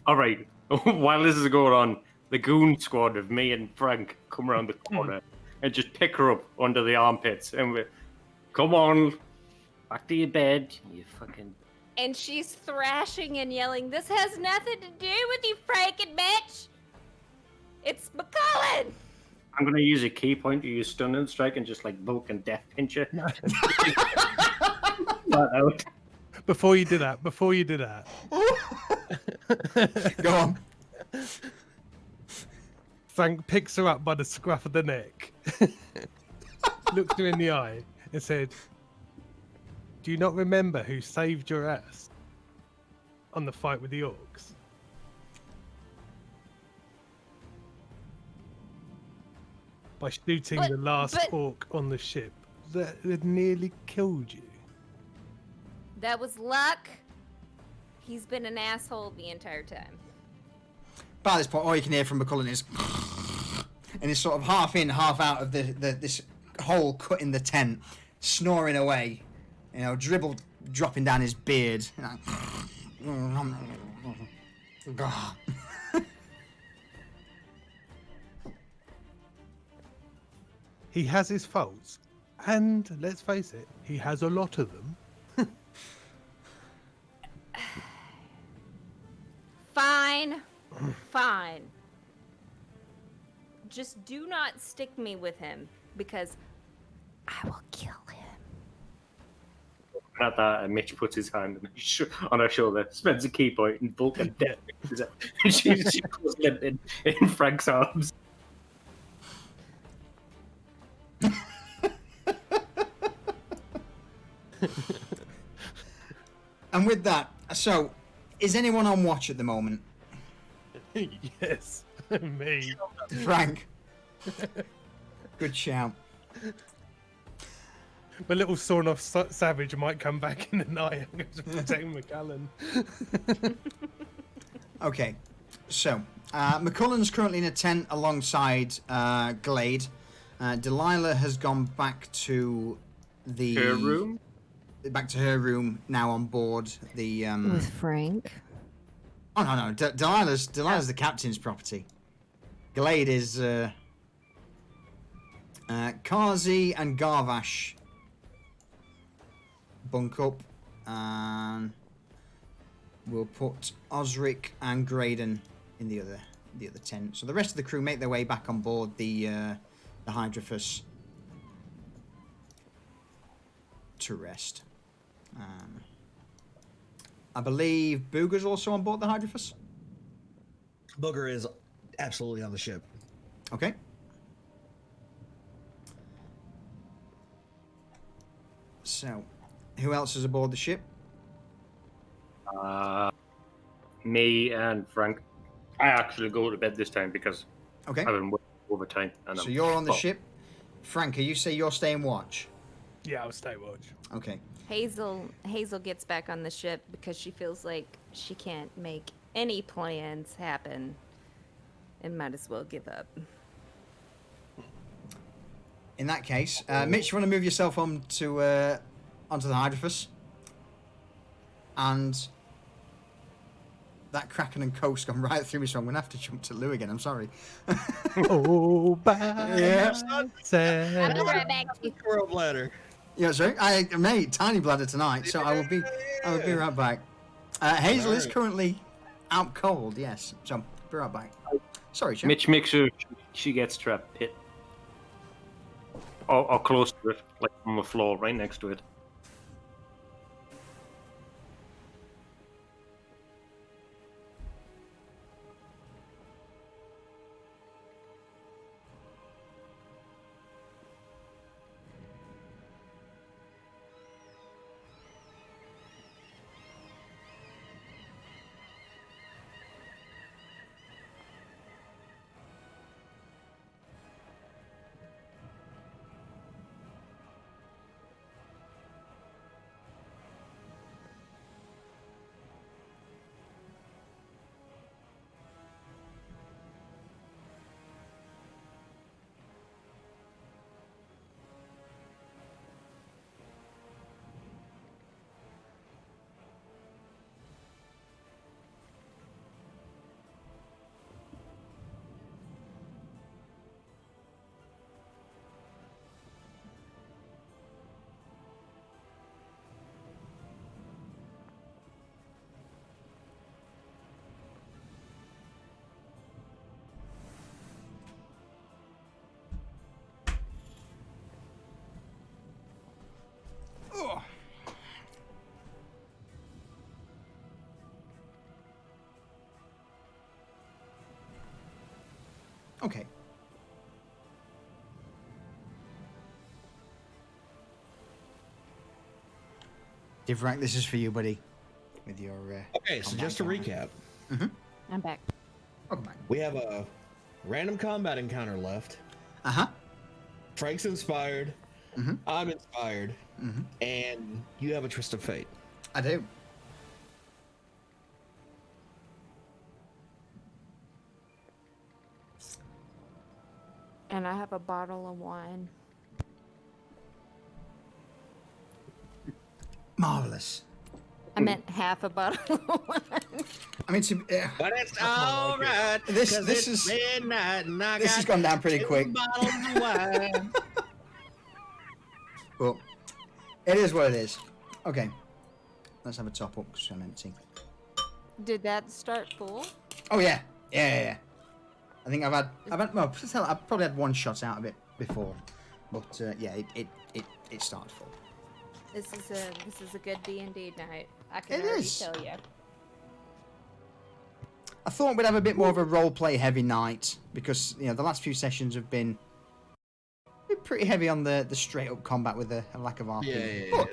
All right. While this is going on, the goon squad of me and Frank come around the corner and just pick her up under the armpits, and we, come on, back to your bed, you fucking.
And she's thrashing and yelling, "This has nothing to do with you, Frank and Mitch! It's McCullen!"
I'm gonna use a key point to use stun and strike and just like Vulcan death pinch her. Out.
Before you do that,
Go on.
Frank picks her up by the scruff of the neck, looks her in the eye, and said, "Do you not remember who saved your ass on the fight with the orcs? By shooting
But-
the last
but-
orc on the ship that had nearly killed you."
That was luck. He's been an asshole the entire time.
By this point, all you can hear from McCullen is, and he's sort of half in, half out of this hole cut in the tent, snoring away, you know, dribble dropping down his beard. You know.
He has his faults, and let's face it, he has a lot of them.
Fine. Fine. Just do not stick me with him, because I will kill him.
At that, and Mitch puts his hand on her shoulder, spends a key point, and Vulcan death pinches her. And she goes limp in Frank's arms.
And with that, so, is anyone on watch at the moment?
Yes, me.
Frank? Good shout.
My little sawn-off savage might come back in the night and go to protect McCallan.
Okay, so, McCullen's currently in a tent alongside Glade. Delilah has gone back to
Her room?
Back to her room, now on board the...
With Frank.
Oh no, Delilah's the captain's property. Glade is Kazi and Garvash bunk up, and we'll put Osric and Graydon in the other tent. So the rest of the crew make their way back on board the Hydrophus to rest. I believe Booger's also on board the Hydrophus.
Booger is absolutely on the ship.
Okay. So, who else is aboard the ship?
Me and Frank. I actually go to bed this time because
Okay.
I've been working overtime. And
So
I'm
you're on the
fucked.
ship. Franca, you say you're staying watch.
Yeah, I'll stay watch.
Okay.
Hazel gets back on the ship because she feels like she can't make any plans happen and might as well give up.
In that case, Mitch, you want to move yourself onto the Hydrophus? And that Kraken and Coast gone right through me, so I'm going to have to jump to Lou again. I'm sorry.
Oh, by
Yeah.
myself.
I'll be right back.
World bladder.
Yeah, sorry. I made tiny bladder tonight, so I will be right back. Hazel is currently out cold, yes. So I'll be right back. Sorry, Chip.
Mitch makes sure she gets to a pit. Or close to it, like on the floor, right next to it.
Oh. Okay. Divrak, this is for you, buddy. With your
Okay, so just to recap,
I'm back.
welcome back.
we have a random combat encounter left.
Uh-huh.
Frank's inspired.
Mhm.
I'm inspired.
Mhm.
And you have a twist of fate.
I do.
And I have a bottle of wine.
Marvelous.
I meant half a bottle of wine.
I mean,
But it's all right.
This-
'cause
this
it's
is-
midnight and I
this
got
has gone down pretty
2
quick.
bottles of wine.
But it is what it is. Okay. Let's have a top up because I'm empty.
Did that start full?
Oh yeah. Yeah. I think I've had well, I've probably had one shot out of it before, but yeah, it started full.
This is a good D&D night. I can
It
already
is.
tell you.
I thought we'd have a bit more of a roleplay heavy night because the last few sessions have been pretty heavy on the straight up combat with a lack of RP.
Yeah.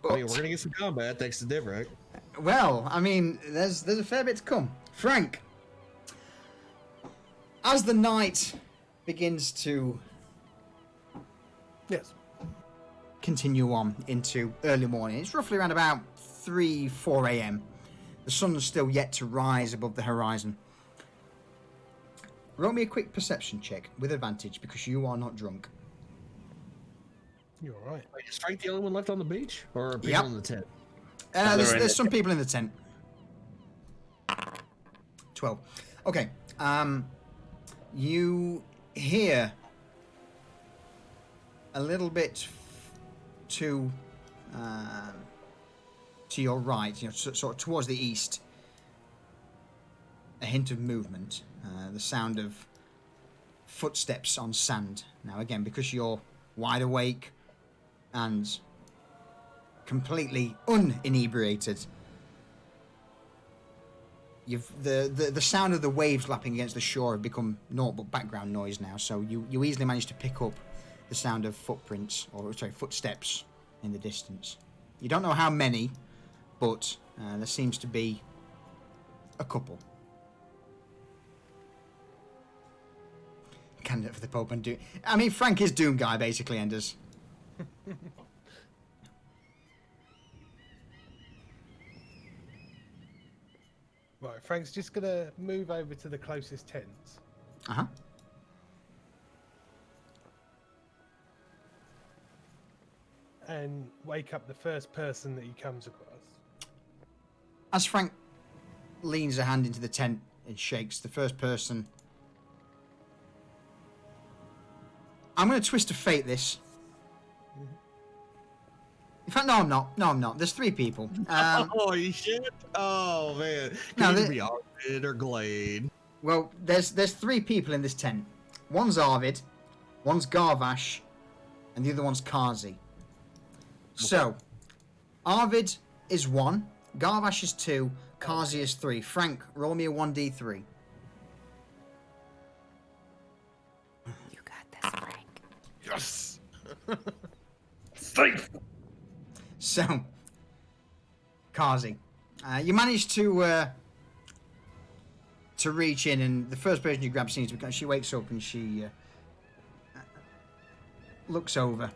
But
I mean, we're gonna get some combat thanks to Divrak.
well, I mean, there's a fair bit to come. Frank, as the night begins to
Yes.
continue on into early morning, it's roughly around about 3-4 a.m. The sun's still yet to rise above the horizon. Roll me a quick perception check with advantage because you are not drunk.
You're all right.
Wait, is Frank the only one left on the beach, or are people
Yep.
in the tent?
There's
in the
some people in the tent. 12. Okay. You hear a little bit to your right, sort of towards the east, a hint of movement, the sound of footsteps on sand. Now again, because you're wide awake and completely uninebriated, the sound of the waves lapping against the shore have become naught but background noise now, so you easily manage to pick up the sound of footsteps in the distance. You don't know how many, but there seems to be a couple. Candidate for the Pope and Doom. I mean, Frank is Doom Guy, basically, Enders.
Right, Frank's just gonna move over to the closest tents.
Uh-huh.
And wake up the first person that he comes across.
As Frank leans a hand into the tent and shakes, the first person... I'm going to twist of fate this. In fact, no, I'm not. No, I'm not. There's 3 people.
Oh, you shit! Oh, man.
No,
Could either be Arvid or Glade.
Well, there's 3 people in this tent. One's Arvid, one's Garvash, and the other one's Kazi. So, Arvid is 1, Garvash is 2, Kazi is 3. Frank, roll me a 1d3.
You got this, Frank.
Yes.
Safe.
So, Kazi, you managed to reach in, and the first person you grab seems to be... She wakes up and she looks over.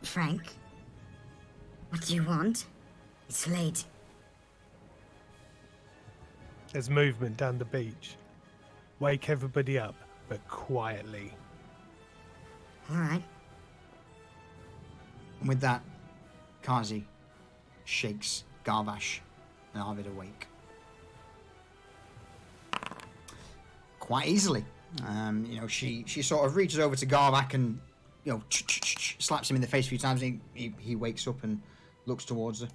Frank, what do you want? It's late.
There's movement down the beach. Wake everybody up, but quietly.
All right.
And with that, Kazi shakes Garvash and Arvid awake. Quite easily. She sort of reaches over to Garvash and, slaps him in the face a few times, and he wakes up and looks towards her.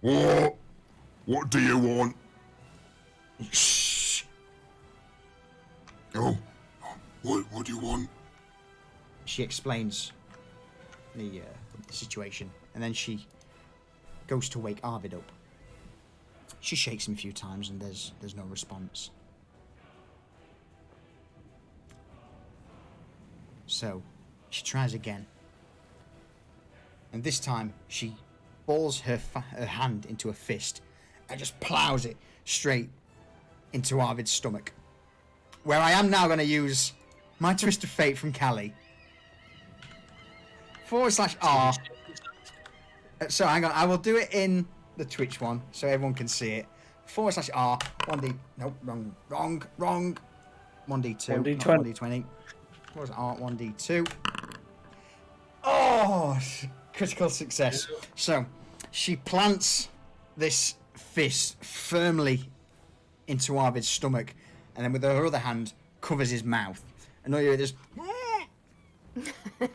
What? What do you want?
Shh!
Oh, what do you want?
She explains the situation, and then she goes to wake Arvid up. She shakes him a few times, and there's no response. So, she tries again. And this time, she balls her hand into a fist and just plows it straight into Arvid's stomach. Where I am now going to use my twist of fate from Callie. /R. So hang on, I will do it in the Twitch one so everyone can see it. /R. 1D. Nope, wrong. 1D2.
1D20.
1D20. What was it? R 1D2. Oh, critical success. So she plants this fist firmly into Arvid's stomach, and then with her other hand covers his mouth. And all you hear is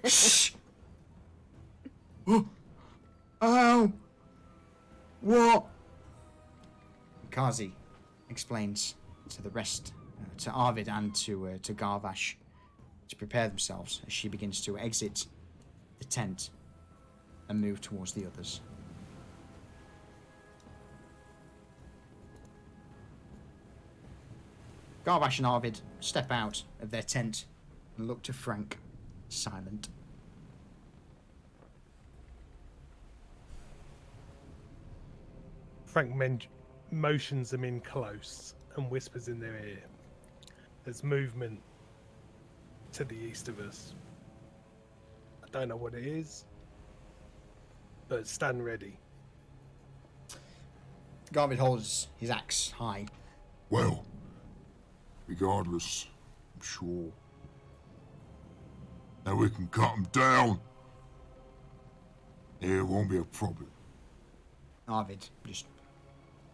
shh. Oh, what? Kazi explains to the rest, to Arvid and to Garvash, to prepare themselves as she begins to exit the tent and move towards the others. Garvash and Arvid step out of their tent and look to Frank, silent.
Frank motions them in close and whispers in their ear. There's movement to the east of us. I don't know what it is, but stand ready.
Garvid holds his axe high.
Well, regardless, I'm sure. Now we can cut them down. It won't be a problem.
Arvid just.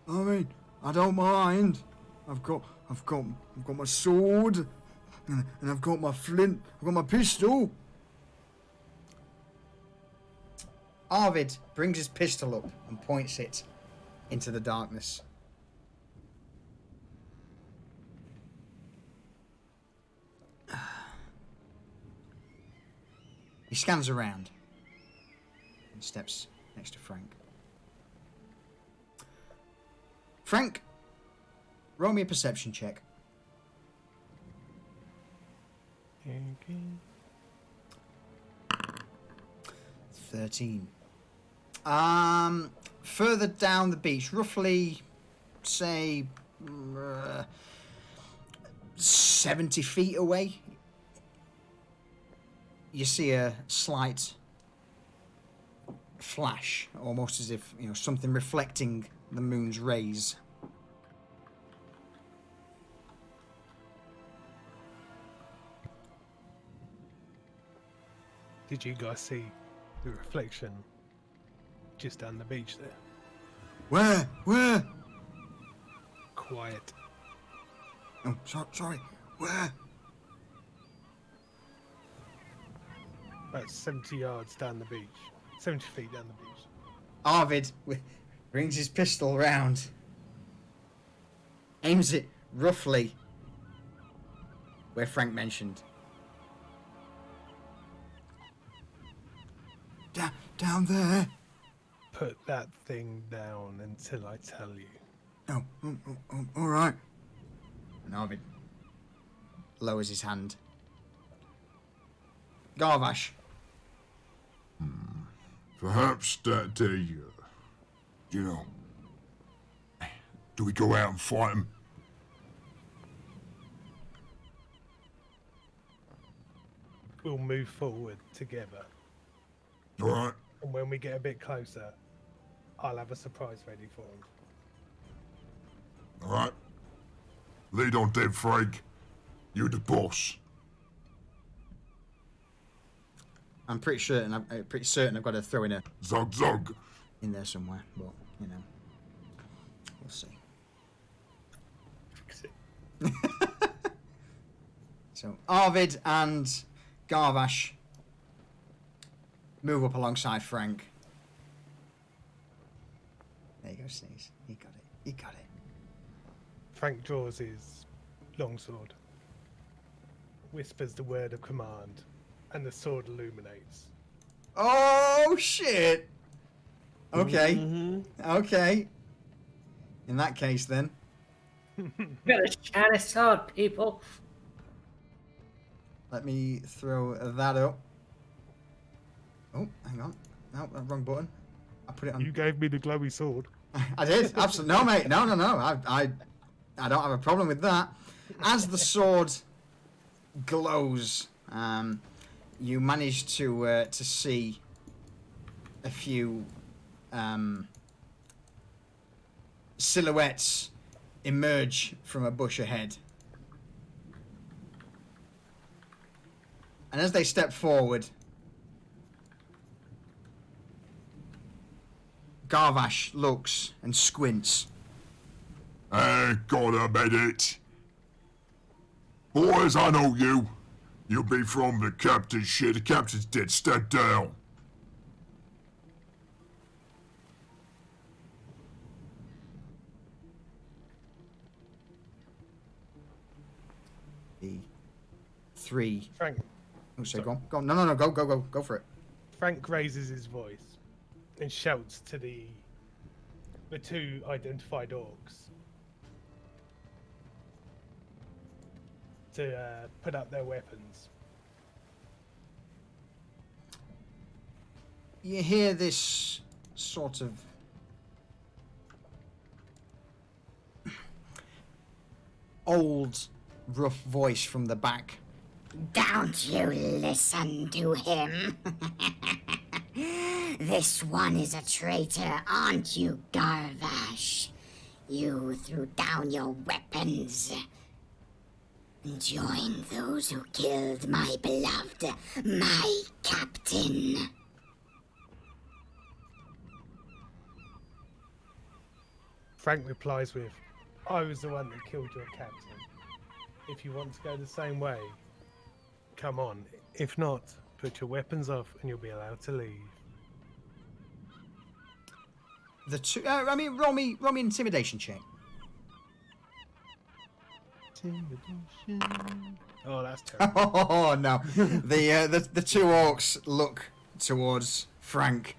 I mean, I don't mind. I've got my sword, and I've got my flint. I've got my pistol. Arvid brings his pistol up and points it into the darkness. He scans around and steps next to Frank. Frank, roll me a perception check.
Okay.
13. Further down the beach, roughly, say, 70 feet away, you see a slight flash, almost as if, something reflecting the moon's rays.
Did you guys see the reflection just down the beach there?
Where?
Quiet.
Oh, sorry. Where?
About 70 yards down the beach. 70 feet down the beach.
Arvid brings his pistol round, aims it roughly where Frank mentioned. Down there.
Put that thing down until I tell you.
Oh, all right. And Arvid lowers his hand. Garvash.
Perhaps that day, do we go out and fight him?
We'll move forward together.
All right.
And when we get a bit closer, I'll have a surprise ready for him.
All right. Lead on, then, Frank. You're the boss.
I'm pretty certain I've got to throw in a
Zug.
in there somewhere, but we'll see. So Arvid and Garvash move up alongside Frank. There you go, Sneeze. You got it.
Frank draws his longsword, whispers the word of command, and the sword illuminates.
Oh shit! Okay. Okay. In that case, then.
I'm gonna shine a sword, people.
Let me throw that up. Oh, hang on. No, wrong button. I put it on.
You gave me the glowy sword.
I did. Absolutely. No, mate. No. I don't have a problem with that. As the sword glows, you manage to see a few silhouettes emerge from a bush ahead. And as they step forward, Garvash looks and squints.
Hang on a minute. Boys, I know you. You'll be from the captain's ship. The captain's dead. Step down.
The three.
Frank.
Oh, sorry, go on. No. Go for it.
Frank raises his voice and shouts to the two identified orcs to put up their weapons.
You hear this sort of old, rough voice from the back.
Don't you listen to him. This one is a traitor, aren't you, Garvash? You threw down your weapons and joined those who killed my beloved, my captain.
Frank replies with, I was the one that killed your captain. If you want to go the same way, come on. If not, put your weapons off and you'll be allowed to leave.
The two, I mean, roll me intimidation check.
Oh, that's terrible.
Oh no, the two orcs look towards Frank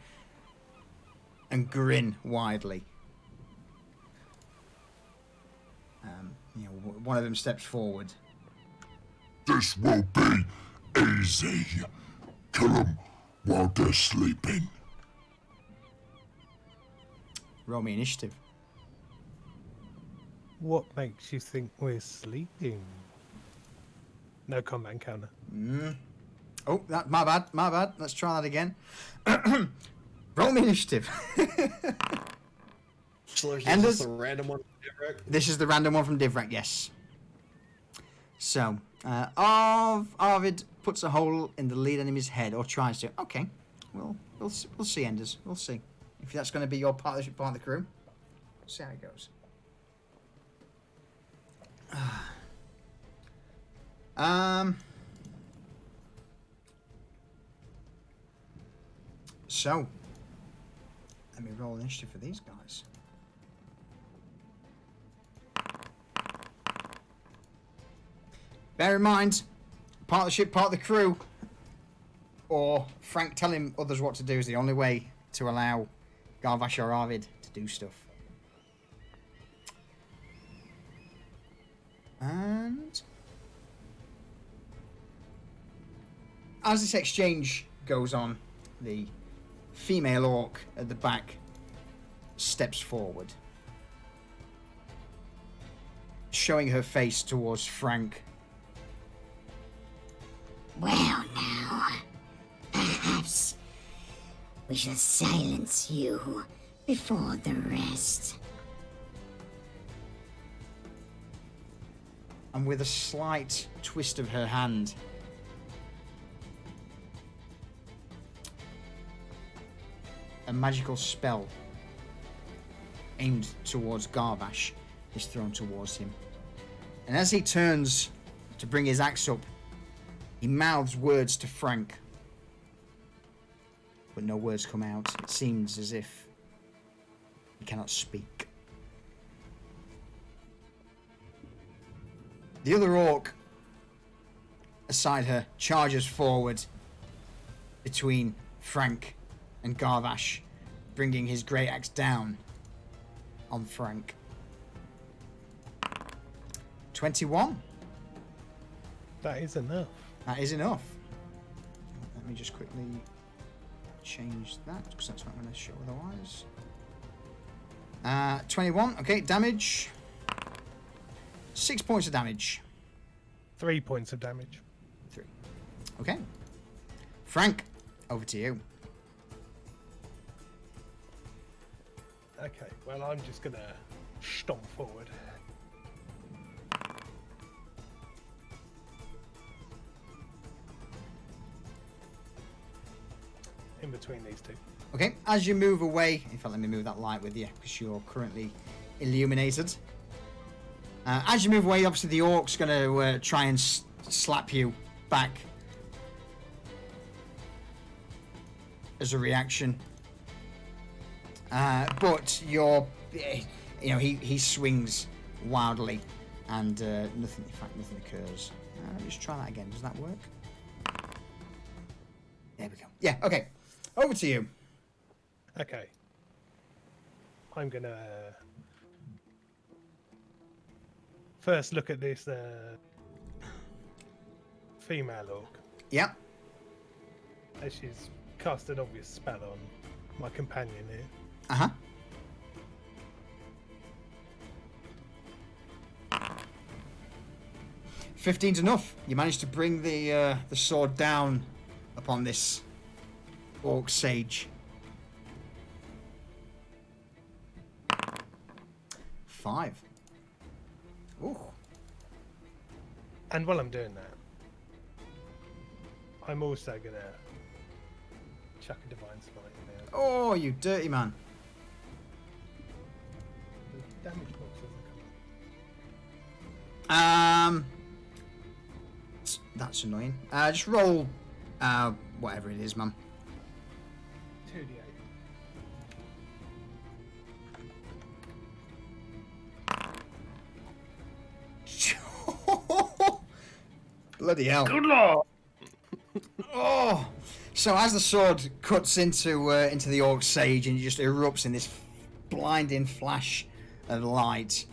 and grin widely. You know, one of them steps forward.
This will be easy. Kill them while they're sleeping.
Roll me initiative.
What makes you think we're sleeping? No combat encounter.
Oh, that my bad. Let's try that again. Roll me initiative.
So is
And
this
there's-
a random one? Right?
This is the random one from Divrak, yes. So, Arvid puts a hole in the lead enemy's head, or tries to. Okay, we'll see, Enders. We'll see if that's going to be your part of the crew. See how it goes. So, let me roll initiative for these guys. Bear in mind, part of the ship, part of the crew, or Frank telling others what to do is the only way to allow Garvash or Arvid to do stuff. And as this exchange goes on, the female orc at the back steps forward, showing her face towards Frank.
Well, now, perhaps we shall silence you before the rest.
And with a slight twist of her hand, a magical spell aimed towards Garvash is thrown towards him. And as he turns to bring his axe up, he mouths words to Frank. But no words come out. It seems as if he cannot speak. The other orc aside her charges forward between Frank and Garvash, bringing his great axe down on Frank. 21.
That is enough.
That is enough. Let me just quickly change that, because that's not going to show otherwise. 21. Okay, damage. 6 points of damage.
3 points of damage.
3. Okay. Frank, over to you.
Okay, well, I'm just going to stomp forward. In between these two.
Okay, as you move away, in fact, let me move that light with you, because you're currently illuminated. As you move away, obviously the orc's going to try and slap you back as a reaction. But you're, you know, he swings wildly, and nothing. In fact, nothing occurs. Let me just try that again. Does that work? There we go. Yeah. Okay. Over to you.
Okay. I'm going to first look at this female orc.
Yep.
As she's cast an obvious spell on my companion here.
Uh-huh. $15's enough. You managed to bring the sword down upon this orc sage. 5. Ooh.
And while I'm doing that, I'm also going to chuck a divine smite in there.
Oh, you dirty man.
damage box doesn't come up.
That's annoying. Just roll, whatever it is, man.
2d8.
Bloody hell.
Good lord!
Oh! So as the sword cuts into the orc sage and it just erupts in this blinding flash of light,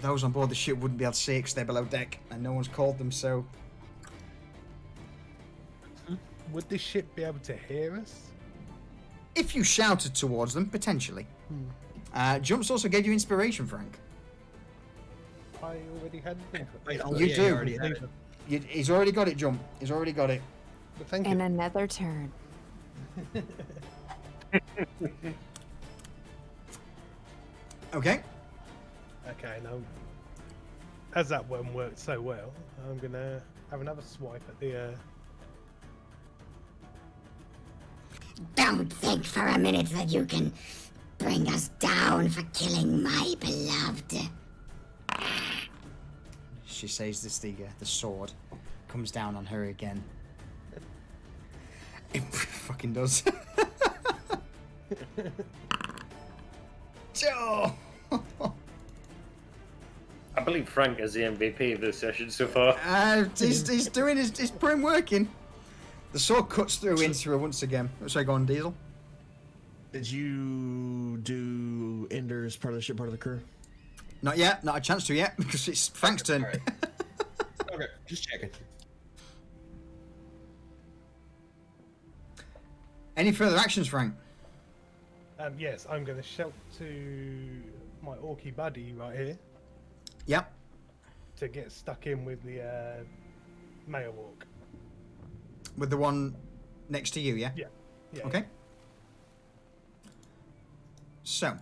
those on board the ship wouldn't be able to see it because they're below deck, and no one's called them so.
Would this ship be able to hear us?
If you shouted towards them, potentially. Jumps also gave you inspiration, Frank.
I already had it.
Wait,
You
yeah,
do.
already had it.
He's already got it, Jump. He's already got it.
But thank
And
you.
another turn.
Okay.
Okay, now, as that one worked so well, I'm gonna have another swipe at the.
Don't think for a minute that you can bring us down for killing my beloved.
She says this, the sword comes down on her again. It fucking does. Oh.
I believe Frank is the MVP of this session so far.
He's doing his brain working. The sword cuts through into her once again. Sorry, go on, Diesel.
Did you do Ender as part of the ship, part of the crew?
Not yet, not a chance to yet, because it's Frank's turn.
Alright. Okay, just checking.
Any further actions, Frank?
Yes, I'm gonna shout to my orky buddy right here
Yep.
to get stuck in with the male orc.
With the one next to you, yeah?
Yeah. Yeah.
Okay. So.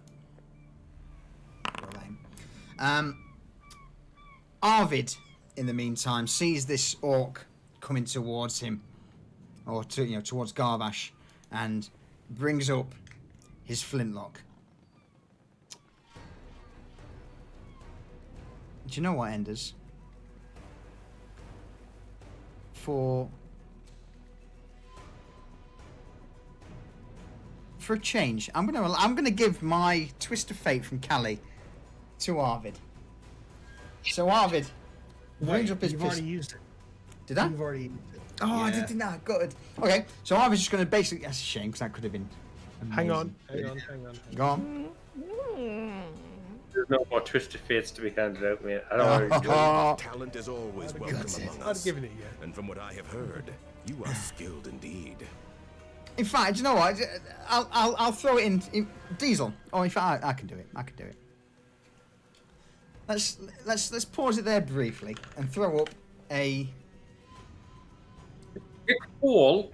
Arvid, in the meantime, sees this orc coming towards him, or towards Garvash, and brings up his flintlock. Do you know what, Enders? For a change, I'm gonna give my twist of fate from Callie to Arvid. So Arvid brings up his
You've
pistol.
already used it.
Did I?
You've already used it.
Oh, I
Yeah.
did not. Good. Okay, so Arvid's just gonna basically. That's a shame because that could have been.
Hang on,
amazing.
hang on.
Go on.
There's no more twisted fates to be handed out, mate. I don't know.
Oh,
Talent is always
I'd
welcome
have
among
I'd
us.
given it you.
And from what I have heard, you are skilled indeed.
in fact, you know what? I'll throw it in Diesel. Oh, in fact, I can do it. I can do it. Let's pause it there briefly and throw up a
Big Paul.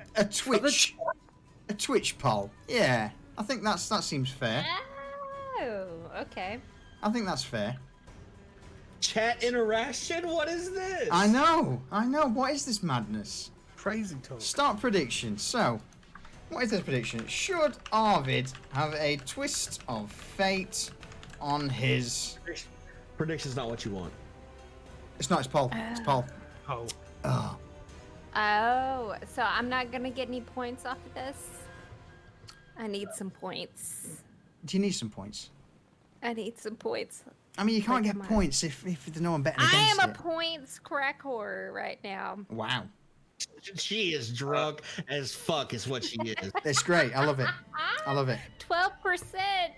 Twitch poll. Yeah, I think that seems fair.
Oh, okay.
I think that's fair.
Chat interaction? What is this?
I know. What is this madness?
Crazy talk.
Start prediction. So, what is this prediction? Should Arvid have a twist of fate on his?
Prediction's not what you want.
It's not. It's poll. It's poll.
Oh,
Oh.
Oh, so I'm not gonna get any points off of this? I need some points.
Do you need some points?
I need some points.
I mean, you can't
Like,
get
come on.
points if there's no one betting
I
against
am a
it.
points crack whore right now.
Wow,
She is drunk as fuck, is what she is.
it's great. I love it. I love it.
12%.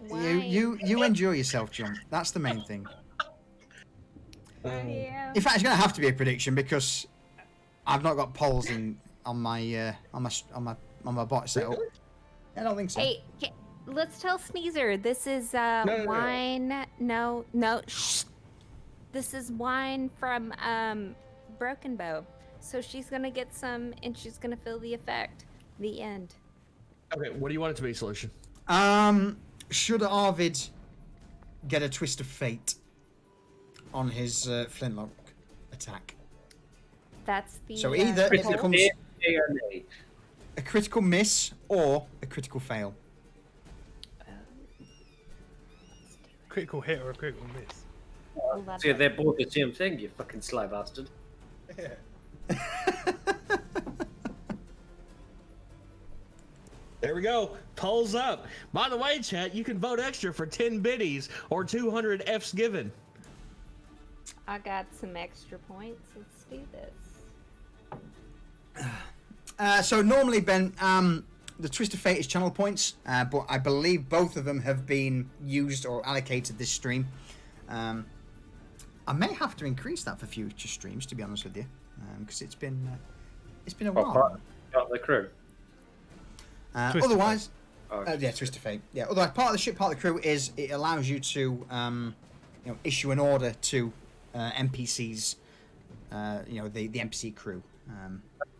You enjoy yourself, John. That's the main thing.
Yeah.
In fact, it's going to have to be a prediction because I've not got polls on my bot setup. I don't think so.
Hey, let's tell Sneezer this is
no.
wine. No, shh. This is wine from Broken Bow. So she's gonna get some, and she's gonna feel the effect. The end.
Okay, what do you want it to be, Solution?
Should Arvid get a twist of fate on his flintlock attack?
That's the.
So either it becomes
A or nay.
a critical miss or a critical fail.
critical hit or a critical miss.
Love
See,
it.
they're both the same thing, you fucking sly bastard.
There we go. Polls up. By the way, chat, you can vote extra for 10 biddies or 200 Fs given.
I got some extra points. Let's do this.
So normally, Ben, the Twist of Fate is channel points, but I believe both of them have been used or allocated this stream. I may have to increase that for future streams, to be honest with you, because it's been a while.
Part of the crew.
Twist of
Otherwise,
Oh,
yeah, Twist of Fate. Yeah, otherwise, part of the ship, part of the crew is it allows you to, issue an order to NPCs. The NPC crew.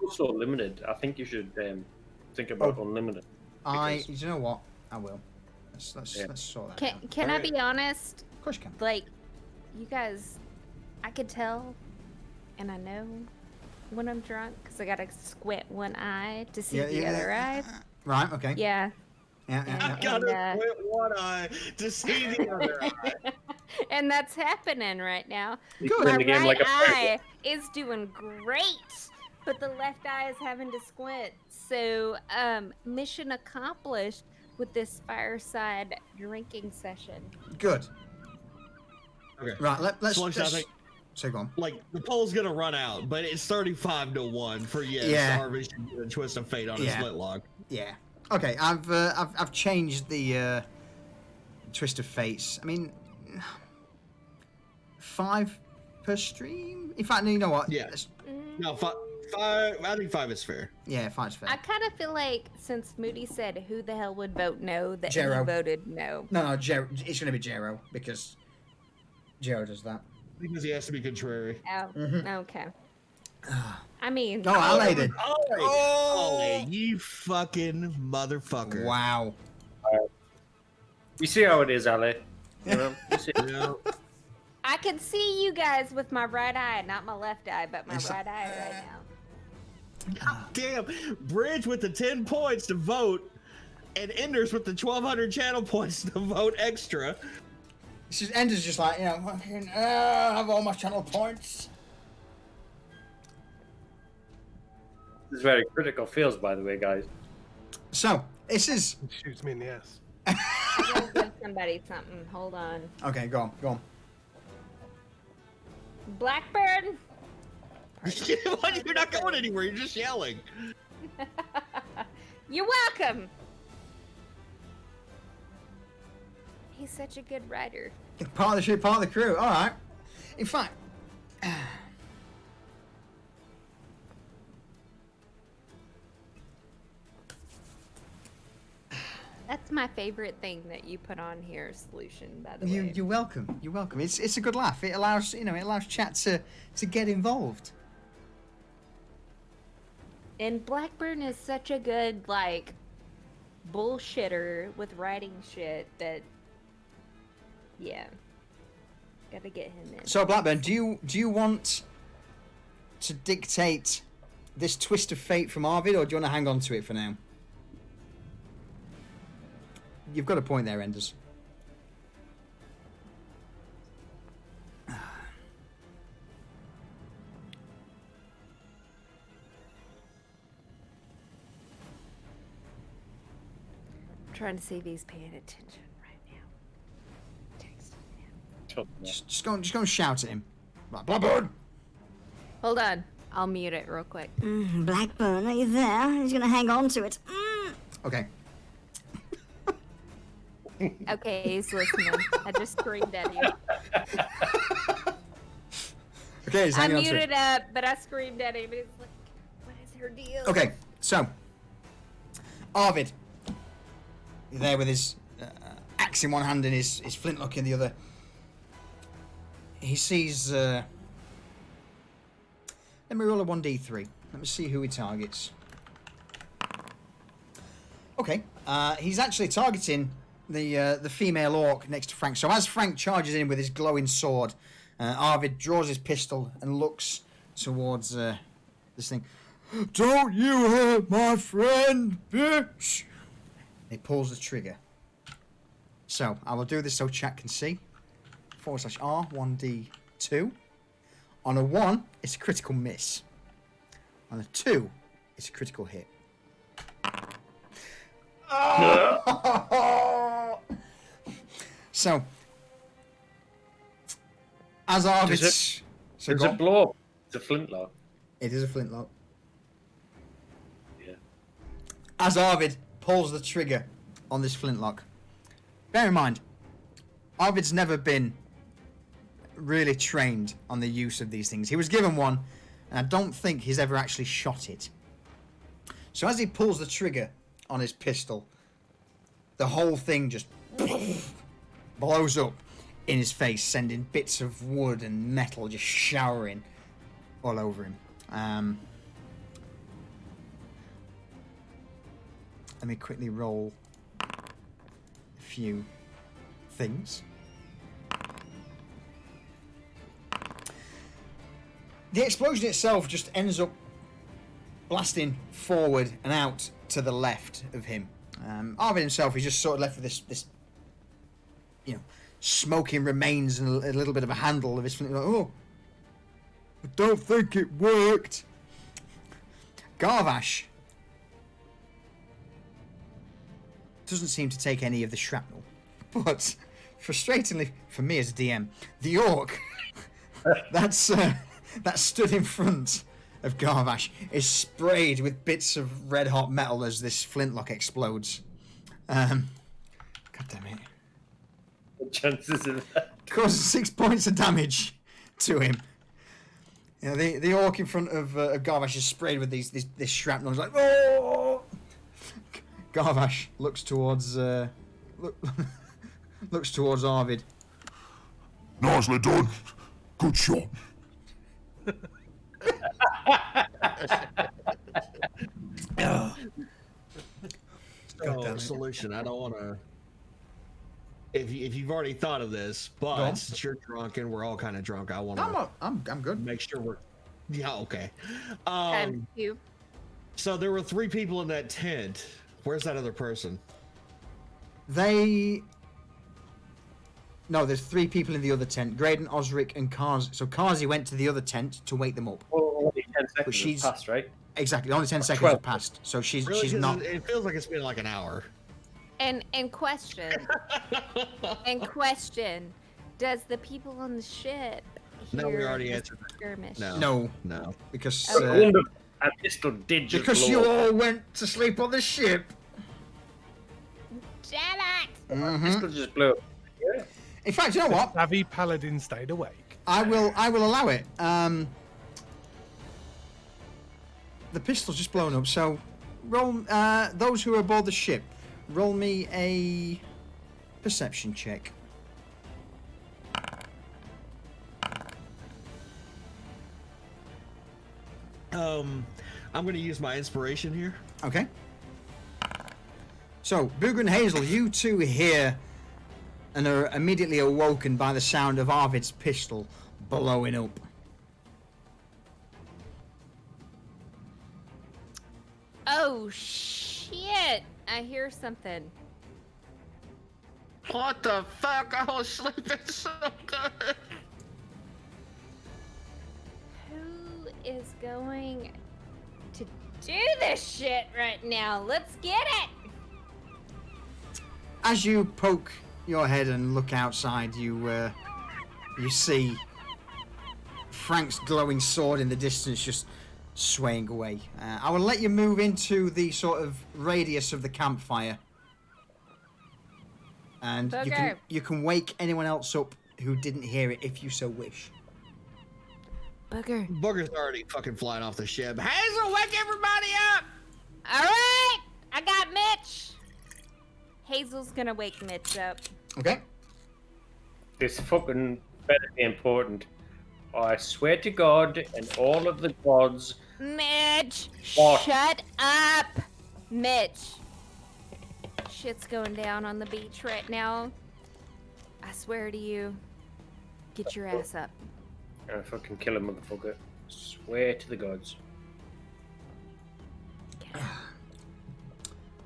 Also limited. I think you should think about unlimited.
You know what? I will. Let's sort that out.
Can I be honest?
Of course you can.
Like, you guys, I could tell, and I know when I'm drunk because I gotta squint one eye to see the other eye.
Right. Okay.
Yeah.
Yeah.
I gotta squint one eye to see the other eye.
And that's happening right now.
Good.
My
In the game
right
like a
eye is doing great, but the left eye is having to squint. So, mission accomplished with this fireside drinking session.
Good.
Okay.
Right. Let's.
Slug shot, I think,
So go on.
like, the poll's gonna run out, but it's 35-1 for yes.
Yeah.
Harvey should get a twist of fate on his
Yeah.
flintlock.
Yeah. Okay. I've changed the Twist of Fates. I mean, 5 per stream. In fact, you know what?
Yeah. No, 5. I think 5 is fair.
Yeah, 5's fair.
I kind of feel like since Moody said who the hell would vote no, that he
Jero.
voted no.
No, it's going to be Jero because Jero does that.
Because he has to be contrary.
Oh, okay. I mean,
No, Ale did.
Oh, you fucking motherfucker.
Wow.
We see how it is, Ale. You know, we see-
You know?
I can see you guys with my right eye, not my left eye, but my right eye right now.
Damn, Bridge with the 10 points to vote, and Enders with the 1,200 channel points to vote extra.
Ender's just like, fucking, I have all my channel points.
This is very critical feels, by the way, guys.
So, this is...
It shoots me in the ass.
I'm gonna give somebody something. Hold on.
Okay, go on.
Blackbird.
You're not going anywhere, you're just yelling.
You're welcome. He's such a good writer.
Part of the ship, part of the crew. All right. In fact...
That's my favorite thing that you put on here, Solution, by the way.
You're welcome. You're welcome. It's a good laugh. It allows chat to get involved.
And Blackburn is such a good, like, bullshitter with writing shit that, yeah, gotta get him in.
So Blackburn, do you want to dictate this twist of fate from Arvid, or do you want to hang on to it for now? You've got a point there, Enders.
I'm trying to see if he's paying attention right now. Texting him.
Just go and shout at him. Right, Blackburn.
Hold on. I'll mute it real quick.
Blackburn, are you there? He's gonna hang on to it.
Okay.
Okay, he's listening. I just screamed at you.
Okay, he's
I
hanging on to it.
muted up, but I screamed at him. And he's like, what is her deal?
Okay, so Arvid, there with his axe in one hand and his flintlock in the other. He sees. Let me roll a 1d3. Let me see who he targets. Okay, he's actually targeting the female orc next to Frank. So as Frank charges in with his glowing sword, Arvid draws his pistol and looks towards this thing. Don't you hurt my friend, bitch! He pulls the trigger. So I will do this so chat can see. /R 1d2. On a 1, it's a critical miss. On a 2, it's a critical hit. So, as Arvid's... So
Does
go
it
on.
blow up? It's a flintlock.
It is a flintlock.
Yeah.
As Arvid pulls the trigger on this flintlock, bear in mind, Arvid's never been really trained on the use of these things. He was given one, and I don't think he's ever actually shot it. So as he pulls the trigger on his pistol, the whole thing just blows up in his face, sending bits of wood and metal just showering all over him. Let me quickly roll a few things. The explosion itself just ends up blasting forward and out to the left of him. Arvid himself is just sort of left with this smoking remains and a little bit of a handle of his flint. Like, oh, I don't think it worked. Garvash doesn't seem to take any of the shrapnel, but frustratingly for me as a DM, the orc that stood in front of Garvash is sprayed with bits of red hot metal as this flintlock explodes. God damn it.
The chances of that.
Causes 6 points of damage to him. You know, the orc in front of Garvash is sprayed with this shrapnel. He's like, oh! Garvash looks towards looks towards Arvid.
Nicely done. Good shot.
So, solution. I don't want to. If you've already thought of this,
Go on.
but since you're drunk and we're all kind of drunk, I want to
I'm good.
make sure we're. Yeah. Okay.
You.
So there were 3 people in that tent. Where's that other person?
No, there's 3 people in the other tent. Graydon, Osric, and Kazi. So Kazi went to the other tent to wake them up.
Well, only 10 seconds
she's-
has passed, right?
Exactly, only 10 seconds
12.
have passed. So she's
Really? 'Cause
not.
It feels like it's been like an hour.
And question. Does the people on the ship
No, we
hear
already
this
answered that.
skirmish?
No,
No.
because
Okay.
I wonder if a pistol did just
because
blow
you
up.
all went to sleep on the ship.
Damn it!
Mhm.
Pistol just blew up. Yeah.
In fact, you know what?
Savvy Paladin stayed awake.
I will allow it. The pistol's just blown up, so roll those who are aboard the ship, roll me a perception check.
I'm going to use my inspiration here.
Okay. So, Booger and Hazel, you two hear and are immediately awoken by the sound of Arvid's pistol blowing up.
Oh shit! I hear something.
What the fuck? I was sleeping so good.
Who is going to do this shit right now? Let's get it!
As you poke your head and look outside, you see Frank's glowing sword in the distance just swaying away. I will let you move into the sort of radius of the campfire. And
Okay.
you can wake anyone else up who didn't hear it if you so wish.
Booger.
Booger's already fucking flying off the ship. Hazel, wake everybody up!
Alright! I got Mitch! Hazel's gonna wake Mitch up.
Okay?
This fucking better be important. I swear to God and all of the gods.
Mitch!
What?
Shut up! Mitch. Shit's going down on the beach right now. I swear to you. Get your ass up.
I fucking kill a motherfucker. Swear to the gods.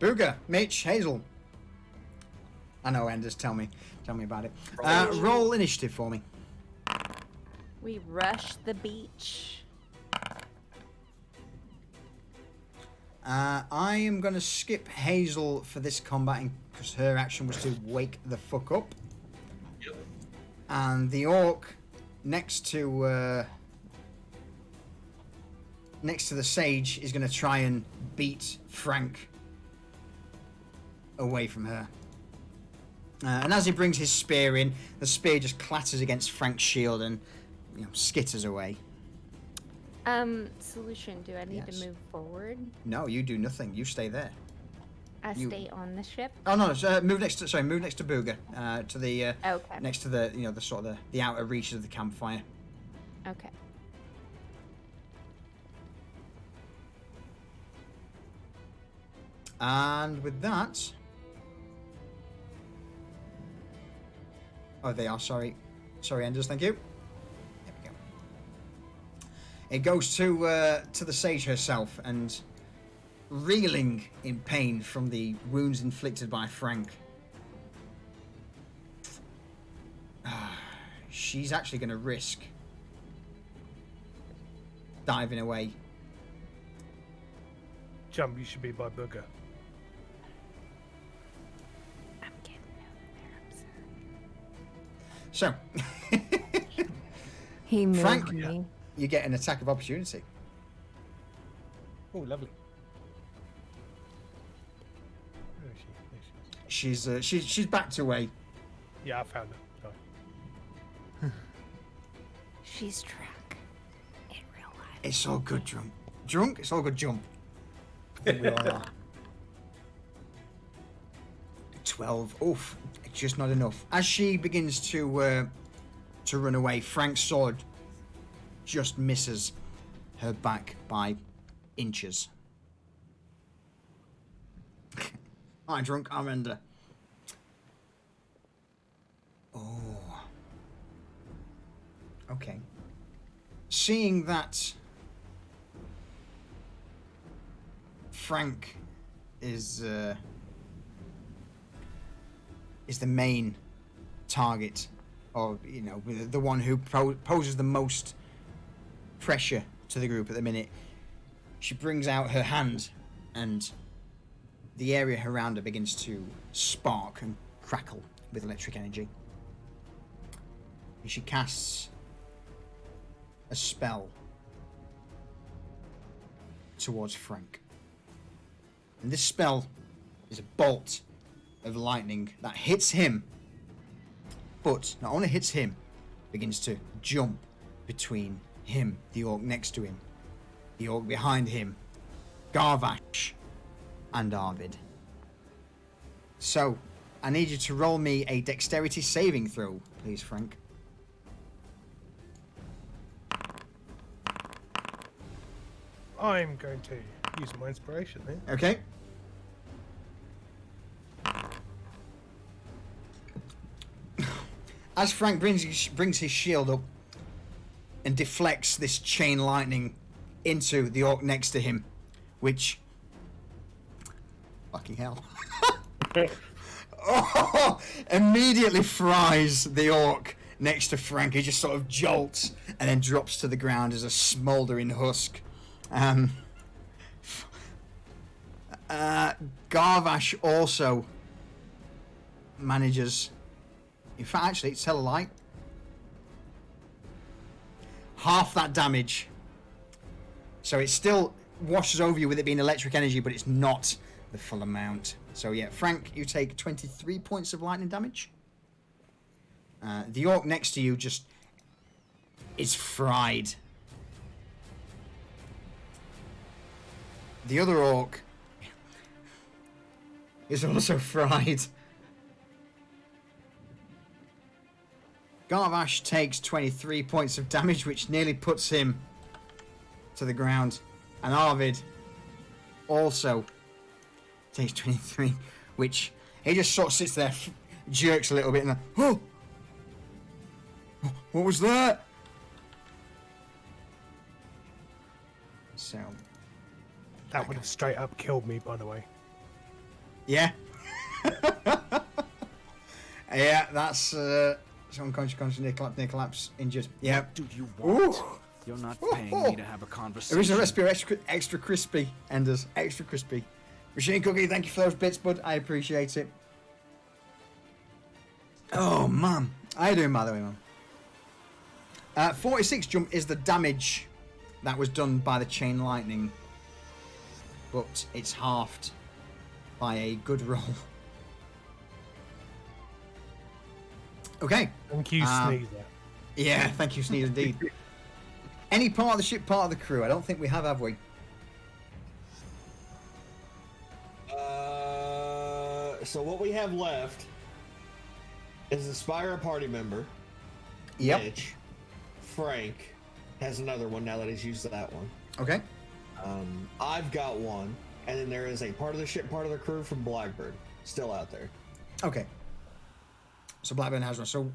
Booger, Mitch, Hazel. I know, Enders. Tell me about it. Roll initiative for me.
We rush the beach.
I am going to skip Hazel for this combat because her action was to wake the fuck up.
Yep.
And the orc next to the sage is going to try and beat Frank away from her. And as he brings his spear in, the spear just clatters against Frank's shield and skitters away.
Solution. Do I need
Yes.
to move forward?
No, you do nothing. You stay there.
I stay on the ship.
Oh no! Move next to Booger. To the
Okay.
next to the the sort of the outer reaches of the campfire.
Okay.
And with that, oh, they are sorry, Enders. Thank you. There we go. It goes to the sage herself and, reeling in pain from the wounds inflicted by Frank, she's actually going to risk diving away.
Jump, you should be by Booger.
I'm getting over there.
So,
He moved
Frank,
me.
you get an attack of opportunity.
Oh, lovely. Where is she? There she is.
She's backed away.
Yeah, I found her. Sorry.
She's drunk. In real life.
It's all good, drunk. Drunk? It's all good, jump. I think we all are. 12. Oof. It's just not enough. As she begins to run away, Frank's sword just misses her back by inches. Hi, drunk. I'm Ender. Oh. Okay. Seeing that Frank is the main target, or the one who poses the most pressure to the group at the minute, she brings out her hand, and the area around her begins to spark and crackle with electric energy. And she casts a spell towards Frank. And this spell is a bolt of lightning that hits him, but not only hits him, begins to jump between him, the orc next to him, the orc behind him, Garvash, and Arvid. So, I need you to roll me a dexterity saving throw, please, Frank.
I'm going to use my inspiration then.
Okay. As Frank brings his shield up and deflects this chain lightning into the orc next to him, which... Fucking hell. Oh, immediately fries the orc next to Frank. He just sort of jolts and then drops to the ground as a smouldering husk. Garvash also manages... In fact, actually, tell a lie. Half that damage. So it still washes over you with it being electric energy, but it's not the full amount. So yeah, Frank, you take 23 points of lightning damage. The orc next to you just is fried. The other orc is also fried. Garvash takes 23 points of damage, which nearly puts him to the ground. And Arvid also takes 23, which he just sort of sits there, jerks a little bit, and like, oh! What was that? So...
That would have straight up killed me, by the way.
Yeah. Yeah, that's unconscious near collapse, injured. Yeah.
What do you want?
Ooh.
You're not
Ooh,
paying
ooh.
me to have a conversation.
Original recipe extra crispy, Enders. Extra crispy. Machine Cookie, thank you for those bits, bud. I appreciate it. Oh, man. How you doing, by the way, man? 46 jump is the damage that was done by the chain lightning. But it's halved by a good roll. Okay.
Thank you, Sneezer.
Yeah, thank you, Sneeze, indeed. Any part of the ship, part of the crew? I don't think we have we?
So what we have left is the Spire party member.
Yep.
Mitch. Frank has another one now that he's used that one.
Okay.
I've got one, and then there is a part of the ship, part of the crew from Blackbird still out there.
Okay. So Blackburn has one. So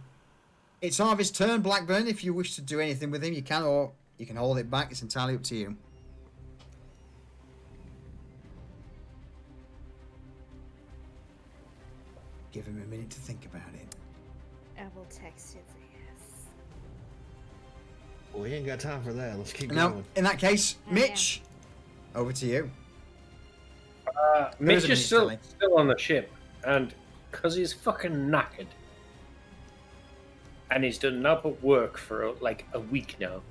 it's Harvey's turn, Blackburn. If you wish to do anything with him, you can, or you can hold it back. It's entirely up to you. Give him a minute to think about it.
I will text his ass.
Well, we ain't got time for that. Let's keep
Now,
going.
in that case,
Oh,
Mitch, over to you.
Mitch
a
is still
minute,
on the ship, and because he's fucking knackered, and he's done nothing but work for like a week now,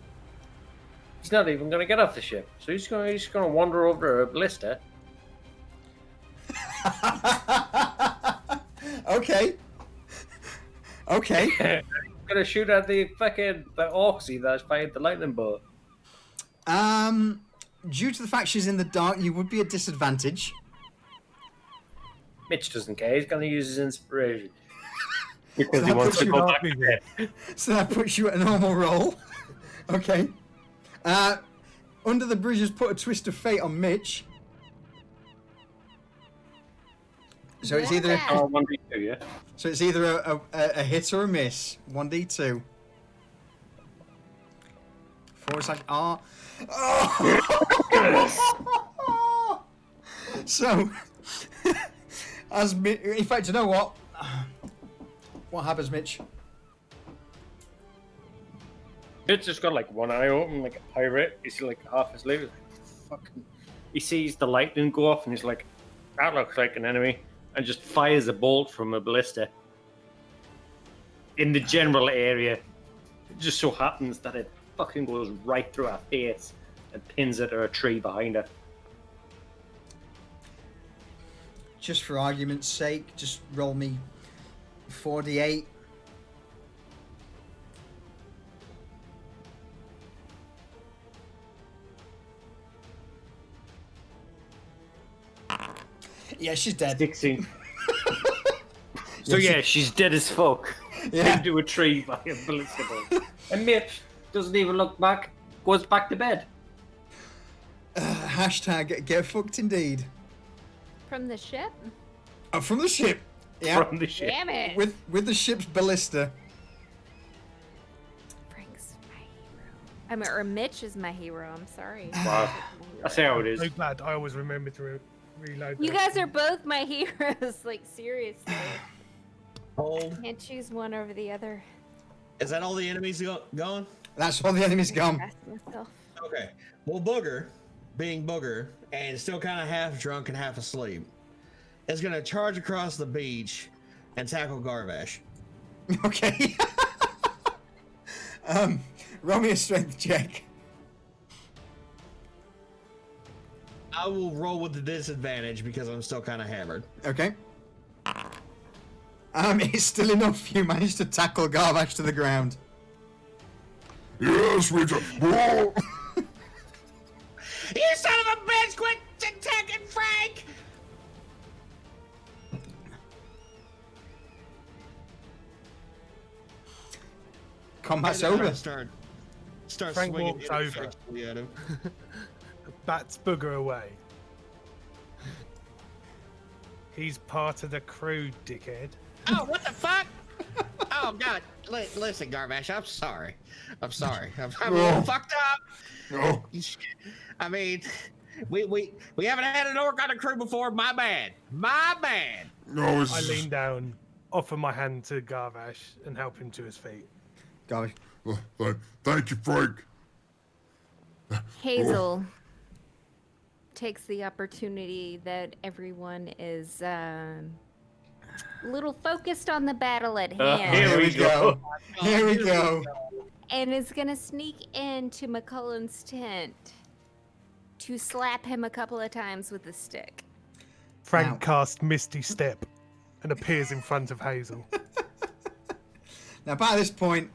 he's not even going to get off the ship. So he's going to wander over to a ballista.
Okay. Okay.
He's going to shoot at the Orcsy that's fired the lightning bolt.
Due to the fact she's in the dark, you would be at disadvantage.
Mitch doesn't care. He's going to use his inspiration. Because
So
he
that
wants
puts
to
you
go
up
back to
bigger.
bed.
So that puts you at a normal roll. Okay. Under the Bridge has put a twist of fate on Mitch. So it's either
Oh, 1d2, yeah?
so it's either a hit or a miss. 1d2. 4 is like R. Oh! So as in fact, you know what? What happens, Mitch?
Mitch just got like one eye open, like a pirate. He's like half asleep. He's like, fucking. He sees the lightning go off, and he's like, "That looks like an enemy," and just fires a bolt from a ballista in the general area. It just so happens that it fucking goes right through her face and pins it to a tree behind her.
Just for argument's sake, just roll me 4d8. Yeah, she's dead.
16. So yeah, she's dead as fuck.
Yeah.
Into a tree by a ballista bolt. And Mitch doesn't even look back. Goes back to bed.
Hashtag get fucked indeed.
From the ship?
From the ship. Yeah.
From the ship.
Damn it!
With the ship's ballista.
Frank's my hero. I mean, or Mitch is my hero. I'm sorry.
Wow. That's how it is.
So glad I always remember to reload.
You
that.
guys are both my heroes. Like, seriously.
Hold.
Can't choose one over the other.
Is that all the enemies gone?
That's all the enemy's gone.
Ask myself.
Okay. Well, Booger, being Booger, and still kind of half drunk and half asleep, is going to charge across the beach and tackle Garvash.
Okay. Roll me a strength check.
I will roll with the disadvantage because I'm still kind of hammered.
Okay. It's still enough. You managed to tackle Garvash to the ground.
Yes, Richard. Whoa!
You son of a bitch! Quit attacking Frank!
Combat's
And then
over.
I Start
Frank
swinging
walks over.
ineffectually at him.
Bats Booger away. He's part of the crew, dickhead.
Oh, what the fuck? Oh God! Listen, Garvash, I'm sorry. I'm a little fucked up.
No.
I mean, we haven't had an orc on the crew before. My bad.
No, it's
I lean down offer my hand to Garvash and help him to his feet.
Garvash.
Thank you, Frank.
Hazel takes the opportunity that everyone is a little focused on the battle at hand.
Here we go. Here we go.
And is gonna sneak into McCullen's tent to slap him a couple of times with a stick.
Frank
Now-
casts Misty Step and appears in front of Hazel.
Now, by this point,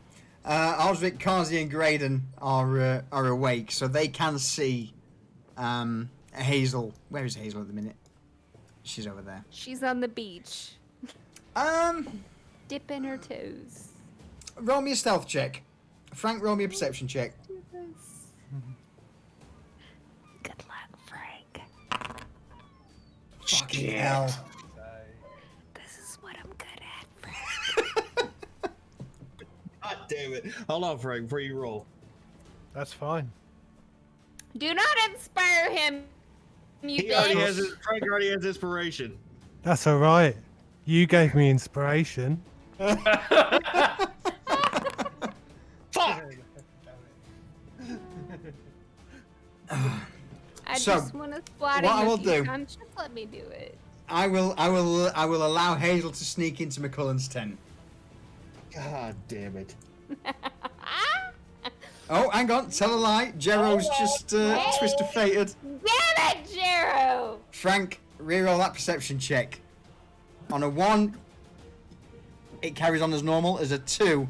Osric, Kazi, and Graydon are awake, so they can see Hazel. Where is Hazel at the minute? She's over there.
She's on the beach, dipping her toes.
Roll me a stealth check. Frank, roll me a perception check.
Good luck, Frank.
Fucking hell.
This is what I'm good at, Frank.
God damn it. Hold on, Frank, before you roll.
That's fine.
Do not inspire him, you bitch.
Frank already has inspiration.
That's all right. You gave me inspiration.
Fuck!
I
So,
just want to spot
what I
him
will
a few
do-
times. Just let me do it.
I will allow Hazel to sneak into McCullen's tent.
God damn it.
Oh, hang on, tell a lie. Jero's just twisted fated.
Damn it, Jero!
Frank, reroll that perception check. On a 1, it carries on as normal. As a 2,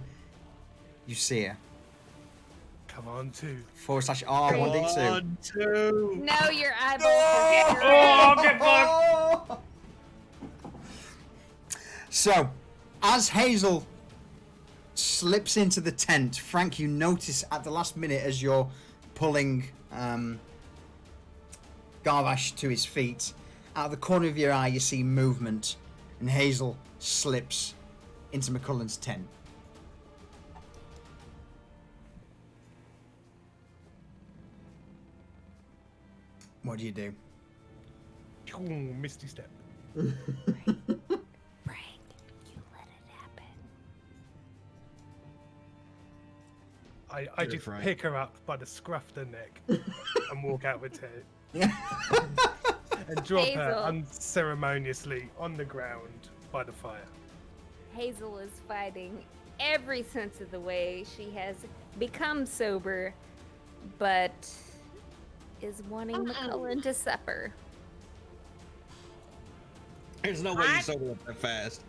you see her.
Come on, 2.
/R 1d2.
1, 2.
No, your eyeballs
Oh, get fucked!
So, as Hazel slips into the tent, Frank, you notice at the last minute as you're pulling Garvash to his feet, out of the corner of your eye you see movement, and Hazel slips into McCullen's tent. What do you do?
Misty Step.
Frank, you let it happen.
I just
Frank.
pick her up by the scruff of the neck and walk out with her. And drop her
Hazel.
unceremoniously on the ground by the fire.
Hazel is fighting every sense of the way. She has become sober, but is wanting McCullen to suffer.
There's no way you sober up that fast.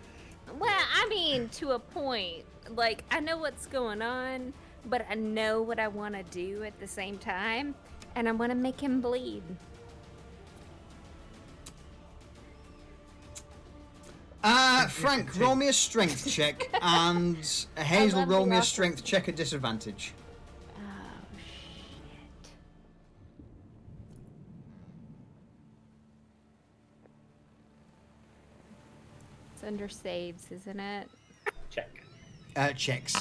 Well, I mean, to a point. Like, I know what's going on, but I know what I want to do at the same time, and I want to make him bleed.
Frank, roll me a strength check, and Hazel,
love
roll
the
me a
offer.
strength check at disadvantage.
Oh, shit. It's under saves, isn't it?
Check.
Checks.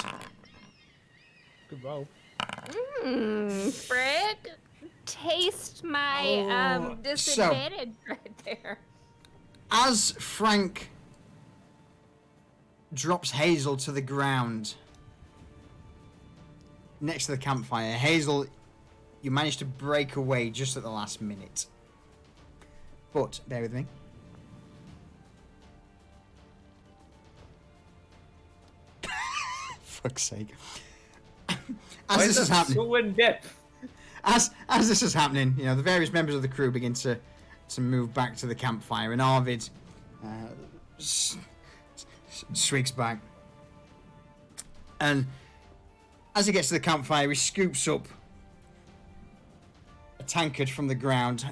Good roll.
Fred, taste my disadvantage right there.
As Frank drops Hazel to the ground next to the campfire, Hazel, you manage to break away just at the last minute. But, bear with me. Fuck's sake. As this is happening,
So in depth.
as this is happening, you know, the various members of the crew begin to move back to the campfire, and Arvid shrieks back. And as he gets to the campfire, he scoops up a tankard from the ground.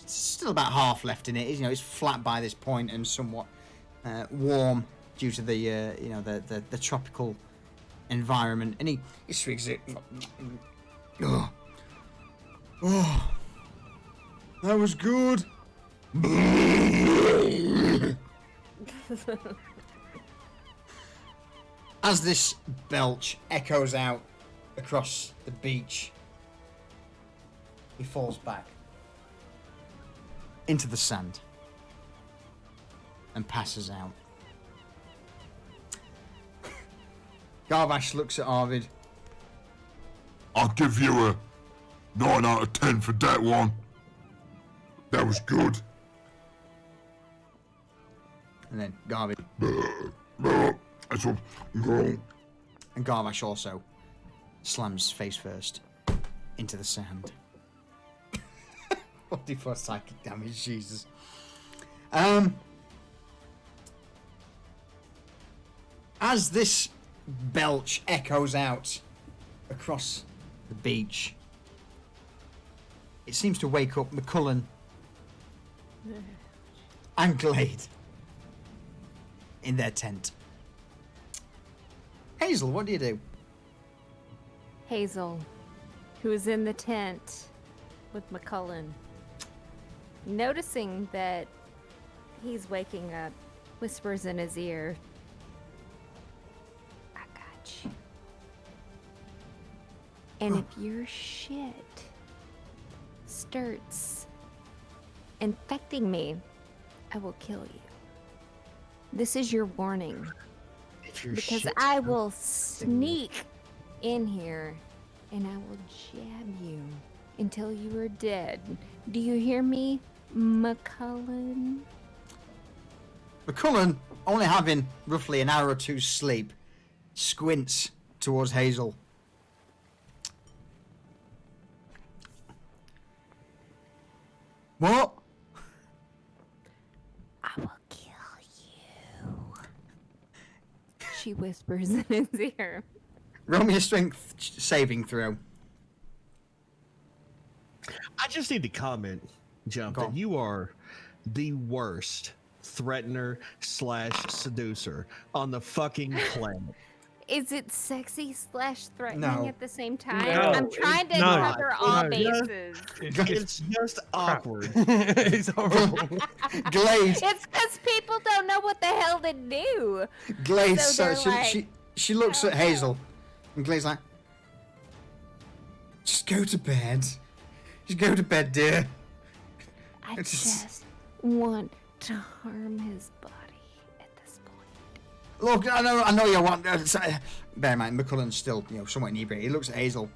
Still about half left in it. You know, it's flat by this point and somewhat warm due to the the tropical environment. And he swigs it. Oh, that was good. As this belch echoes out across the beach, he falls back into the sand and passes out. Garvash looks at Arvid.
I'll give you a 9 out of 10 for that one. That was good.
And then Garvid.
That's what.
And Garvash also slams face first into the sand. 44 psychic damage, Jesus. As this belch echoes out across the beach, it seems to wake up McCullen and Glade in their tent. Hazel, what do you do?
Hazel, who is in the tent with McCullen, noticing that he's waking up, whispers in his ear, I got you. And if your shit starts infecting me, I will kill you. This is your warning. Because I will sneak in here and I will jab you until you are dead. Do you hear me, McCullen?
McCullen, only having roughly an hour or two's sleep, squints towards Hazel. What?
I will kill you. She whispers in his ear.
Roll me a strength saving throw.
I just need to comment, Jump,
Go
that
on.
you are the worst threatener / seducer on the fucking planet.
Is it sexy / threatening
No.
at the same time?
No,
I'm trying to
no,
cover all
no.
bases.
It's just awkward.
It's horrible.
Glade,
It's because people don't know what the hell to do.
Glade,
So
so
they're
she,
like,
she looks
"Oh,
at Hazel, and Glade's like, just go to bed. Just go to bed, dear.
I
It's
just want to harm his body at this point.
Look, I know you want. Bear in mind, McCullen's still, somewhat inebriated. He looks at Hazel.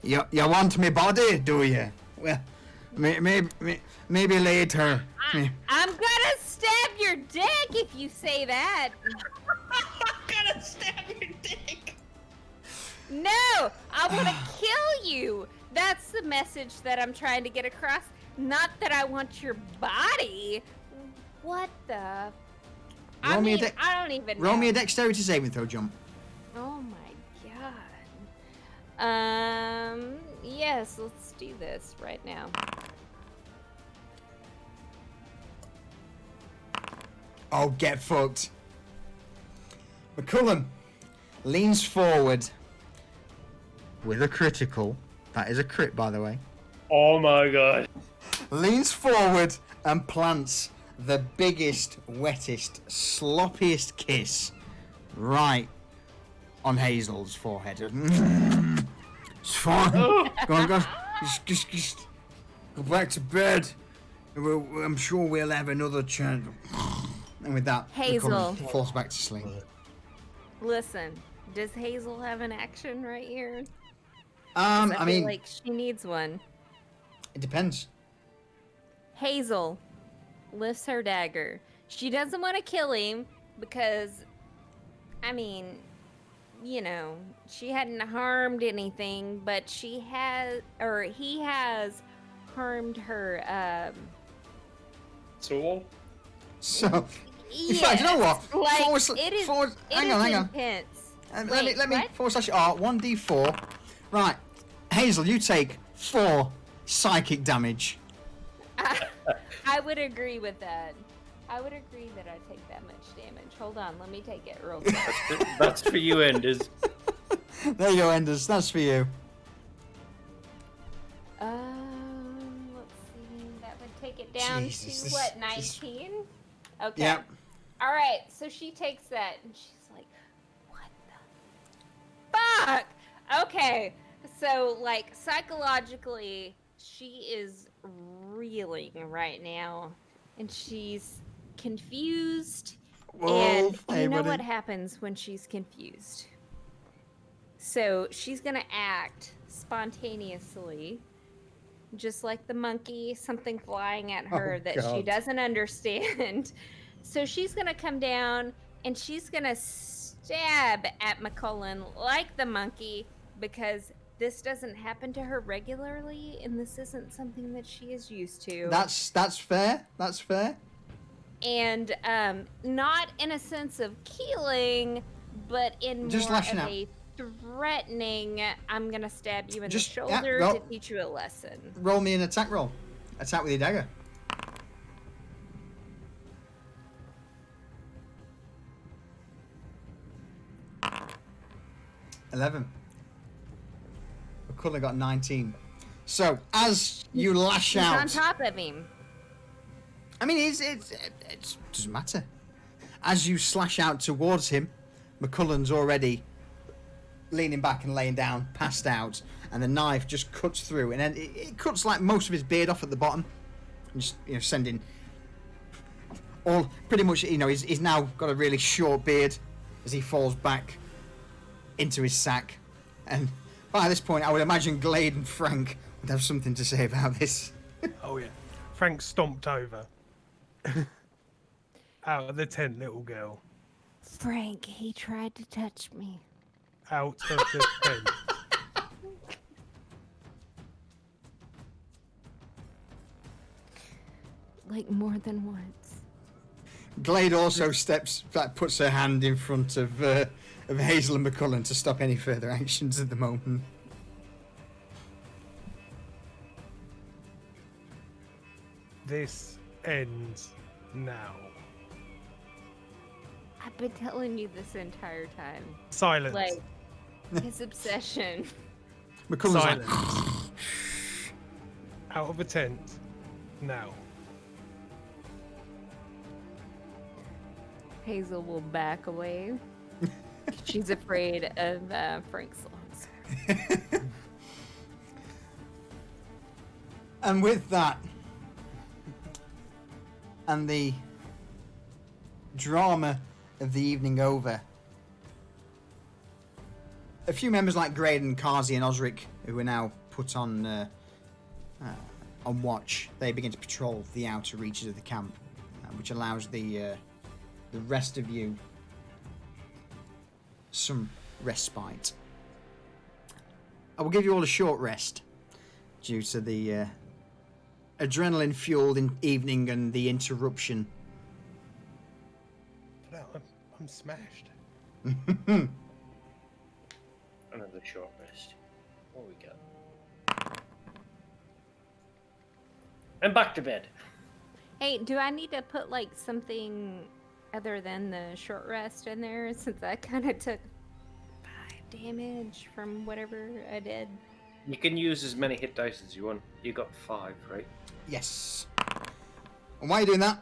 You want me body, do you? Well, maybe later.
I'm gonna stab your dick if you say that.
Gonna stab your dick.
No, I want to kill you. That's the message that I'm trying to get across. Not that I want your body. What the? I
Roll me a
mean,
de-
I don't even know.
Roll me a dexterity saving throw, Jump.
Oh my god. Yes, let's do this right now.
Oh, get fucked. McCullen leans forward with a critical. That is a crit, by the way.
Oh my god.
Leans forward and plants the biggest, wettest, sloppiest kiss right on Hazel's forehead. It's fine. Go on. Just go back to bed. I'm sure we'll have another chance. And with that,
Hazel.
McCullen falls back to sleep.
Listen, does Hazel have an action right here?
I
feel
mean,
like she needs one.
it depends.
Hazel lifts her dagger. She doesn't want to kill him because, I mean, she hadn't harmed anything, but he has harmed her.
Soul?
So, in fact, you know what?
Like, it is.
Hang on.
Intense.
Let me
what?
/R 1d4. Right, Hazel, you take 4 psychic damage.
I would agree with that. I would agree that I take that much damage. Hold on, let me take it real quick.
That's for you, Enders.
There you go, Enders. That's for you.
Let's see. That would take it down
Jesus,
to
this-
what,
this-
19? Okay.
Yep.
All right. So she takes that and she's like, "What the fuck?" Okay. So like psychologically, she is reeling right now, and she's confused.
Whoa,
And
hey,
you know
buddy.
what happens when she's confused? So she's gonna act spontaneously, just like the monkey, something flying at her that she
God.
doesn't understand. So she's gonna come down and she's gonna stab at McCullen like the monkey because this doesn't happen to her regularly and this isn't something that she is used to.
That's fair. That's fair.
And not in a sense of killing, but in
Just
more
lashing
of
out.
a threatening, I'm gonna stab you in
Just-
the
yeah,
shoulder
roll.
to teach you a lesson.
Roll me an attack roll. Attack with your dagger. 11. McCullough got 19. So as you lash
He's
out,
on top of him.
I mean, it doesn't matter. As you slash out towards him, McCullen's already leaning back and laying down, passed out, and the knife just cuts through, and then it cuts like most of his beard off at the bottom, just sending all pretty much. He's now got a really short beard as he falls back into his sack, and by this point, I would imagine Glade and Frank would have something to say about this.
Oh yeah. Frank stomped over. Out of the tent, little girl.
Frank, he tried to touch me.
Out of the tent.
Like more than once.
Glade also puts her hand in front of Hazel and McCullen to stop any further actions at the moment.
This ends now.
I've been telling you this entire time.
Silence.
Like, his obsession.
McCullen's like,
Silence. Out of a tent. Now.
Hazel will back away. She's afraid of Frank's long sword.
and with that, and the drama of the evening over, a few members like Graydon, Kazi, and Osric, who are now put on watch, they begin to patrol the outer reaches of the camp, which allows the rest of you some respite. I will give you all a short rest due to the adrenaline-fueled evening and the interruption.
No, I'm smashed.
Another short rest. What we got? And back to bed.
Hey, do I need to put like something other than the short rest in there since I kind of took 5 damage from whatever I did?
You can use as many hit dice as you want. You got 5, right?
Yes. And while you're doing that,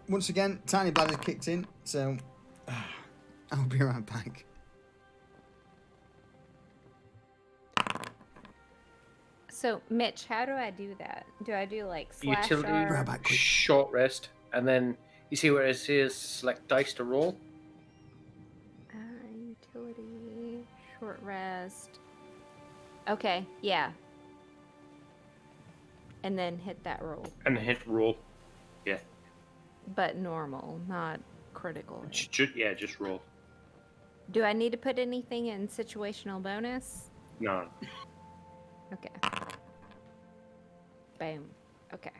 once again, Tiny Bladder kicked in, so I'll be right back.
So, Mitch, how do I do that? Do I do like slash
Utility,
R?
Right back quick.
short rest, and then you see where it says select dice to roll?
Utility, short rest. Okay, yeah. And then hit that roll.
And hit roll. Yeah.
But normal, not critical.
Yeah, just roll.
Do I need to put anything in situational bonus?
No.
Okay. Boom. Okay.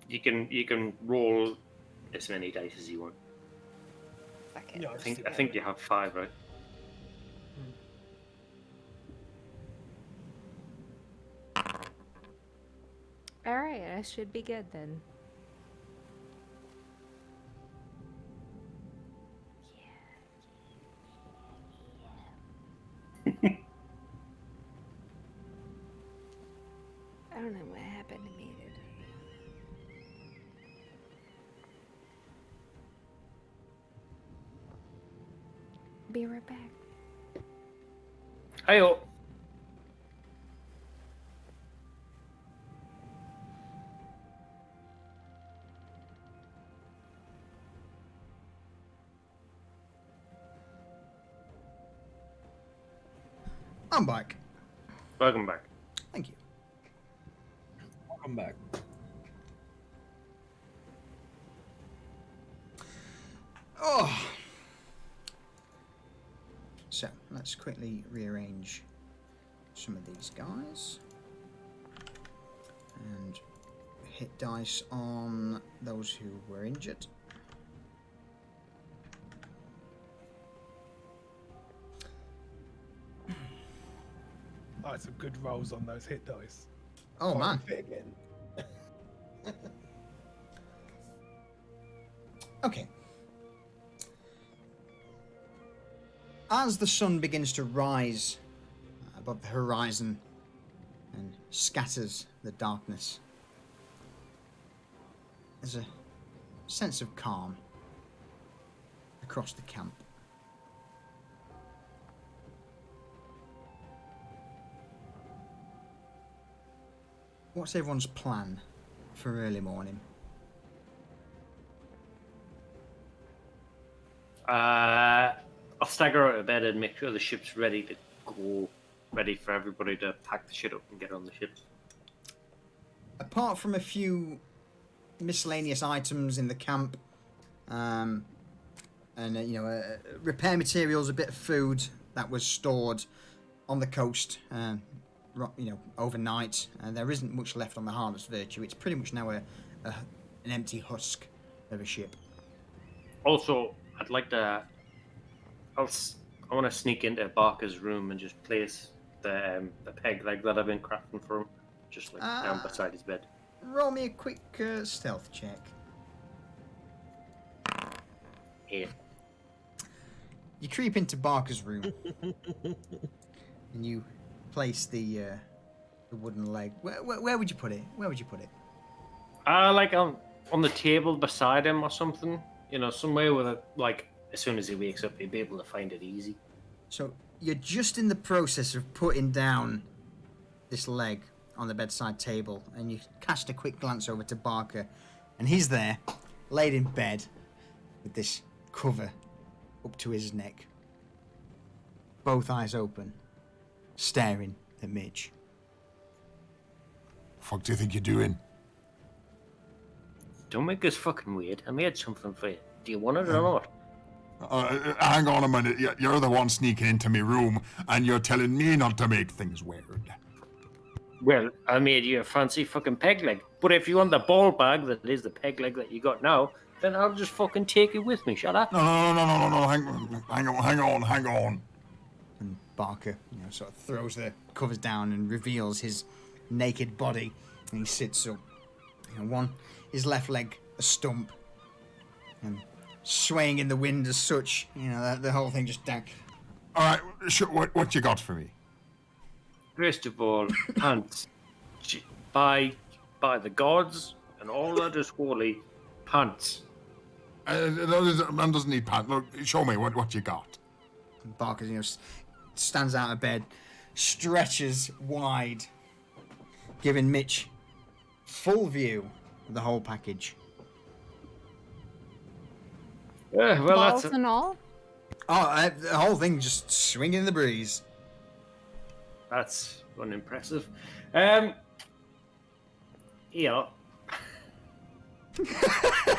You can roll as many dice as you want.
Fuck it.
Yeah,
I think you have 5, right?
Alright, I should be good then. I don't know what happened to me today. Be right back.
Hi-yo.
I'm back.
Welcome back.
Thank you.
Welcome back.
Oh. So let's quickly rearrange some of these guys and hit dice on those who were injured.
Oh, some good rolls on those hit dice.
Oh man.
Fit again.
Okay. As the sun begins to rise above the horizon and scatters the darkness, there's a sense of calm across the camp. What's everyone's plan for early morning?
I'll stagger out of bed and make sure the ship's ready to go, ready for everybody to pack the shit up and get on the ship.
Apart from a few miscellaneous items in the camp, and repair materials, a bit of food that was stored on the coast, overnight, and there isn't much left on the Harness Virtue. It's pretty much now an empty husk of a ship.
Also, I'd like to. I want to sneak into Barker's room and just place the peg leg that I've been crafting for him, just like down beside his bed.
Roll me a quick stealth check.
8.
You creep into Barker's room, and you place the wooden leg. Where would you put it? Where would you put it?
Like on the table beside him or something. You know, somewhere with it, like as soon as he wakes up, he'll be able to find it easy.
So you're just in the process of putting down this leg on the bedside table, and you cast a quick glance over to Barker, and he's there, laid in bed, with this cover up to his neck, both eyes open, staring at Midge.
Fuck do you think you're doing?
Don't make us fucking weird. I made something for you. Do you want it or not?
Hang on a minute. You're the one sneaking into my room, and you're telling me not to make things weird.
Well, I made you a fancy fucking peg leg. But if you want the ball bag that is the peg leg that you got now, then I'll just fucking take it with me, shut up?
No. Hang on.
And Barker, sort of throws the covers down and reveals his naked body, and he sits up. His left leg a stump, and swaying in the wind as such. The whole thing just down.
All right, sure. What you got for me?
First of all, pants. By the gods and all that is holy, pants.
Man doesn't need pants. Look, show me what you got.
And Barker, stands out of bed, stretches wide, giving Mitch full view of the whole package.
Well,
Balls
that's
and all?
Oh, the whole thing just swinging in the breeze.
That's unimpressive. Yeah.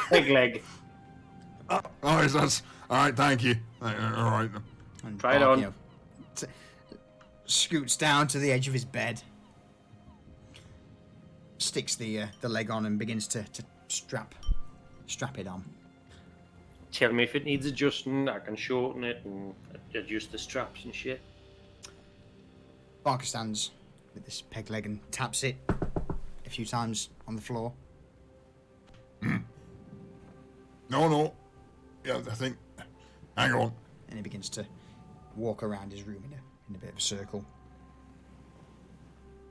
Peg leg.
Oh, that's all right. Thank you. All right.
And
Try it on.
Scoots down to the edge of his bed, sticks the leg on, and begins to strap it on.
Tell me if it needs adjusting. I can shorten it and adjust the straps and shit.
Barker stands with this peg leg and taps it a few times on the floor.
No. Yeah, I think. Hang on.
And he begins to walk around his room in a bit of a circle.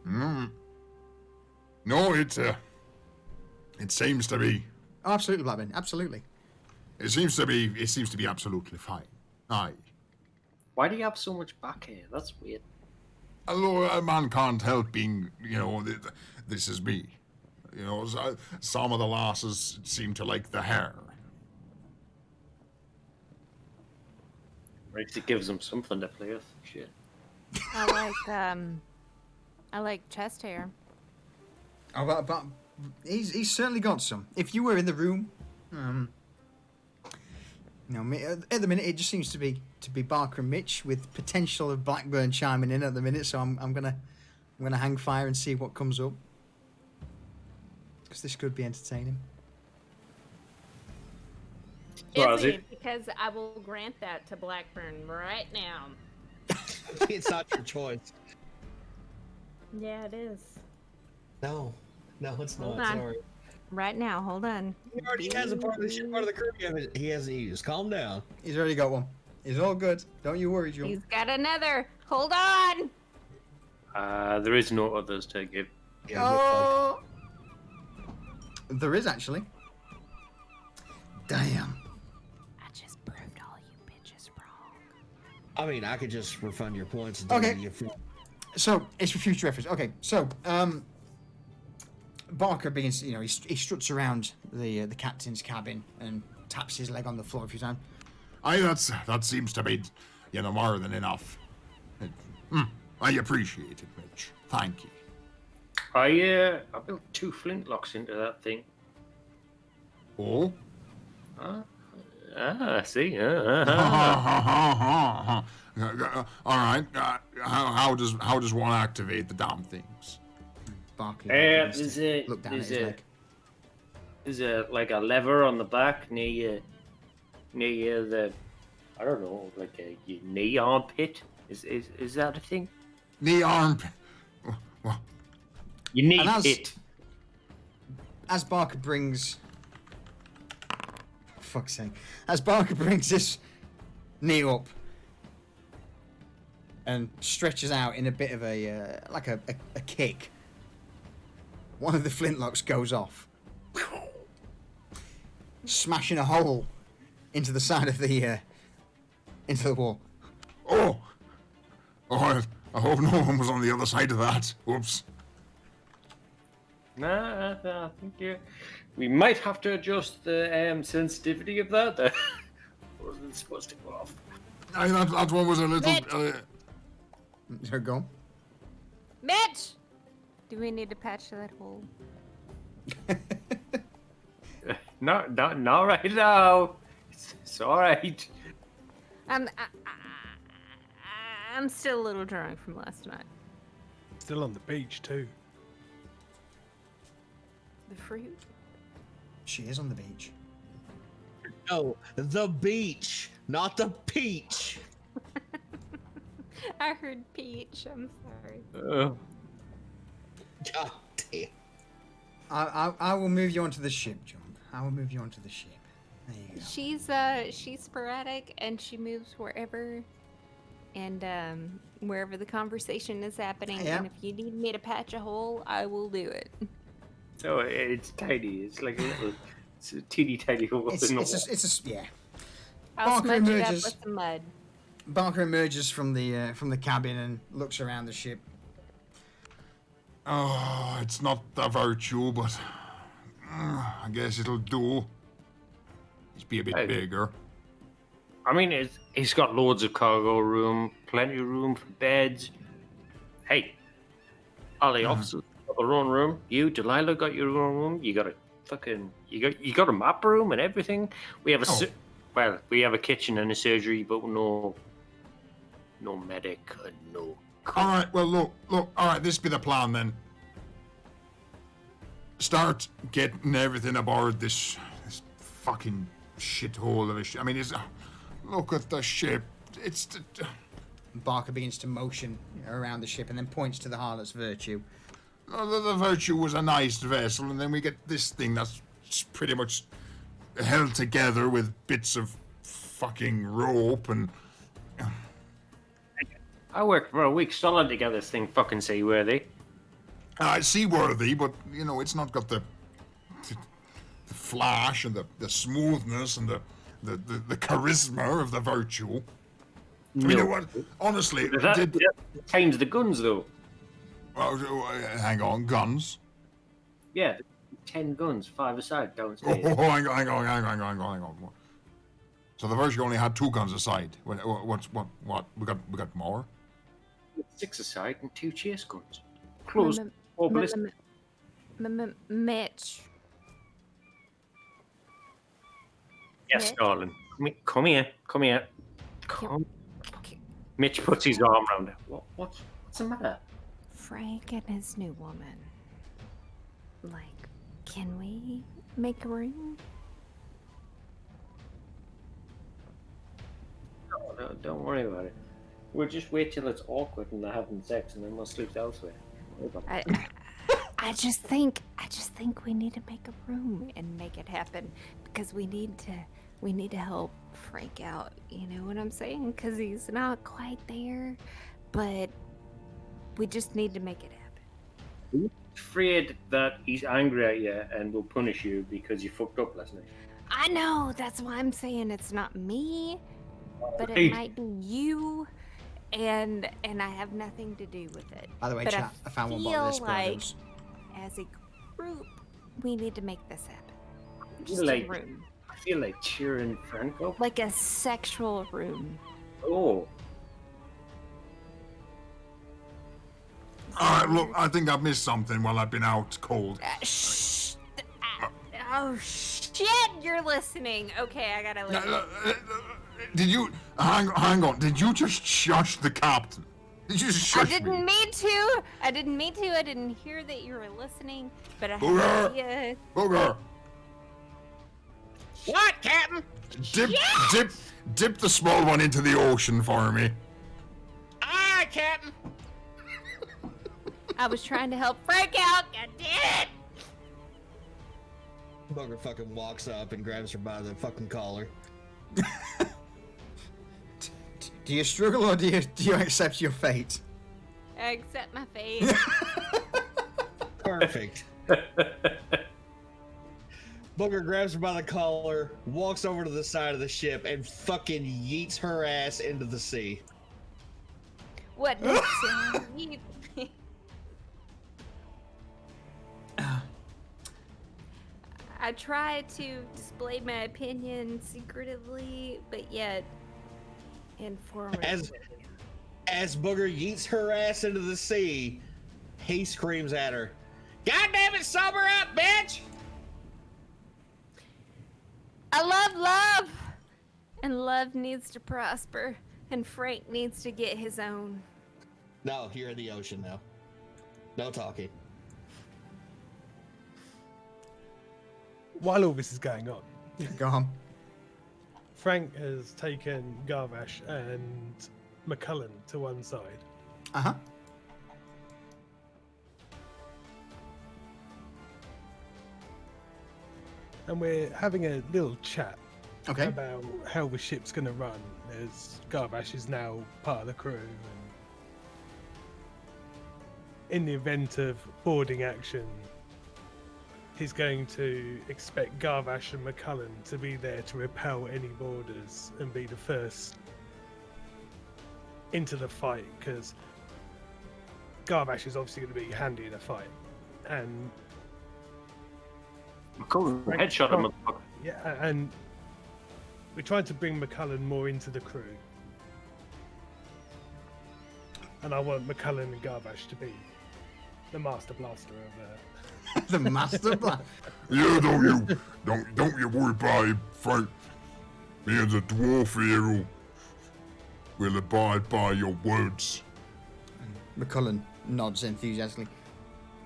No, it seems to be.
Oh, absolutely, Blackburn. Absolutely.
It seems to be absolutely fine. Aye.
Why do you have so much back hair? That's weird.
Although a man can't help being, this is me. Some of the lasses seem to like the hair.
Right, it gives them something to play with. Shit.
I like chest hair.
Oh, but he's certainly got some. If you were in the room, at the minute it just seems to be Barker and Mitch with potential of Blackburn chiming in at the minute. So I'm gonna hang fire and see what comes up, because this could be entertaining.
Is it? Because I will grant that to Blackburn right now.
It's not your choice.
Yeah, it is.
No, it's
Hold
not.
on.
Sorry.
Right now, hold on.
He already has a part of the crew. He hasn't used. Calm down.
He's already got one. It's all good. Don't you worry, Joe.
He's got another. Hold on.
There is no others to give.
Oh, there is actually. Damn.
I just proved all you bitches wrong.
I mean, I could just refund your points. And
Okay.
You
So it's for future reference. Okay, so Barker being, he struts around the captain's cabin and taps his leg on the floor a few times.
Aye, that seems to be, more than enough. I appreciate it, Mitch. Thank you.
I built 2 flintlocks into that thing.
Oh?
See.
All right. How does one activate the damn things?
Barker
There's a
look down at his leg.
there's a like a lever on the back near the, I don't know, like your knee armpit. Is that a thing?
Knee armpit. What?
Your knee
And
pit.
As Barker brings, fuck's sake, as Barker brings this knee up and stretches out in a bit of a like a kick, one of the flintlocks goes off, smashing a hole into the side of the into the wall.
Oh, I hope no one was on the other side of that. Oops.
Nah, I think we might have to adjust the sensitivity of that. That wasn't supposed to go off.
Aye, that one was a little.
Is her gone?
Mitch! Do we need to patch that hole?
Not right now. It's all right.
I'm still a little drunk from last night.
Still on the beach too.
The fruit?
She is on the beach.
No, the beach, not the peach.
I heard peach. I'm sorry.
God damn.
I will move you onto the ship, John. I will move you onto the ship. There you go.
She's sporadic and she moves wherever and wherever the conversation is happening.
Yeah.
And if you need me to patch a hole, I will do it.
No, it's tiny. It's like it's a teeny tiny hole.
Yeah.
I'll
Barker
smudge it up
emerges.
with some mud.
Barker emerges from the cabin and looks around the ship.
Oh, it's not the virtue, but I guess it'll do. Just be a bit bigger.
I mean, it's got loads of cargo room, plenty of room for beds. Hey, all the officers got their own room. You, Delilah, got your own room. You got a fucking you got a map room and everything. We have we have a kitchen and a surgery, but no medic and no.
All right. Well, look. All right. This be the plan then. Start getting everything aboard this fucking shithole of a ship. I mean, look at the ship. It's.
Barker begins to motion around the ship and then points to the Harlot's Virtue.
The Virtue was a nice vessel, and then we get this thing that's pretty much held together with bits of fucking rope and.
I worked for a week solid to get this thing fucking seaworthy.
Seaworthy, but it's not got the flash and the smoothness and the charisma of the Virtue. I mean, what? Honestly,
Change the guns though.
Hang on, guns.
Yeah, 10 guns, 5 aside downstairs.
Hang on. So the Virtue only had 2 guns aside. What? We got more?
6 aside and 2 chase guns. Plus, four ballistic.
Mitch.
Yes,
Mitch?
darling. Come here. Come. Mitch puts his arm around her. What's the matter?
Frank and his new woman. Like, can we make room?
No, don't worry about it. We'll just wait till it's awkward and they're having sex, and then we'll sleep elsewhere. Don't worry about it.
I just think we need to make a room and make it happen because we need to help Frank out. You know what I'm saying? Because he's not quite there, but we just need to make it happen.
Afraid that he's angry at you and will punish you because you fucked up last night.
I know. That's why I'm saying it's not me, but
Hey.
it might be you, and I have nothing to do with it.
By the way,
But
chat, I found one bottle of
feel like
Desperados.
as a group, we need to make this happen.
I
Just
feel
a
like,
room.
I feel like cheering Frank up.
Like a sexual room.
Oh,
Look, I think I've missed something while I've been out cold.
Shh. Oh, shit, you're listening. Okay, I gotta leave.
Did you hang on? Did you just shush the captain? Did you just shush
I didn't
me?
mean to. I didn't hear that you were listening, but I had
Booger!
an idea.
Booger,
What, Captain?
dip the small one into the ocean for me.
Aye, Captain.
I was trying to help Frank out. God damn it!
Booger fucking walks up and grabs her by the fucking collar.
Do you struggle or do you accept your fate?
I accept my fate.
Perfect. Booger grabs her by the collar, walks over to the side of the ship, and fucking yeets her ass into the sea.
What next? You- I try to display my opinion secretively, but yet informatively.
As Booger yeets her ass into the sea, he screams at her, "God damn it, sober up, bitch!"
I love love, and love needs to prosper, and Frank needs to get his own.
No, you're in the ocean now. No talking.
While all this is going on,
Go on.
Frank has taken Garvash and McCullen to one side.
Uh-huh.
And we're having a little chat
Okay.
about how the ship's going to run, as Garvash is now part of the crew. And in the event of boarding action, he's going to expect Garvash and McCullen to be there to repel any boarders and be the first into the fight, because Garvash is obviously going to be handy in a fight. And
McCullen headshot him, motherfucker.
yeah, and we're trying to bring McCullen more into the crew. And I want McCullen and Garvash to be the master blaster of
The master plan.
Yeah, don't you worry about it, Frank. Me and the dwarf here will abide by your words.
McCullen nods enthusiastically.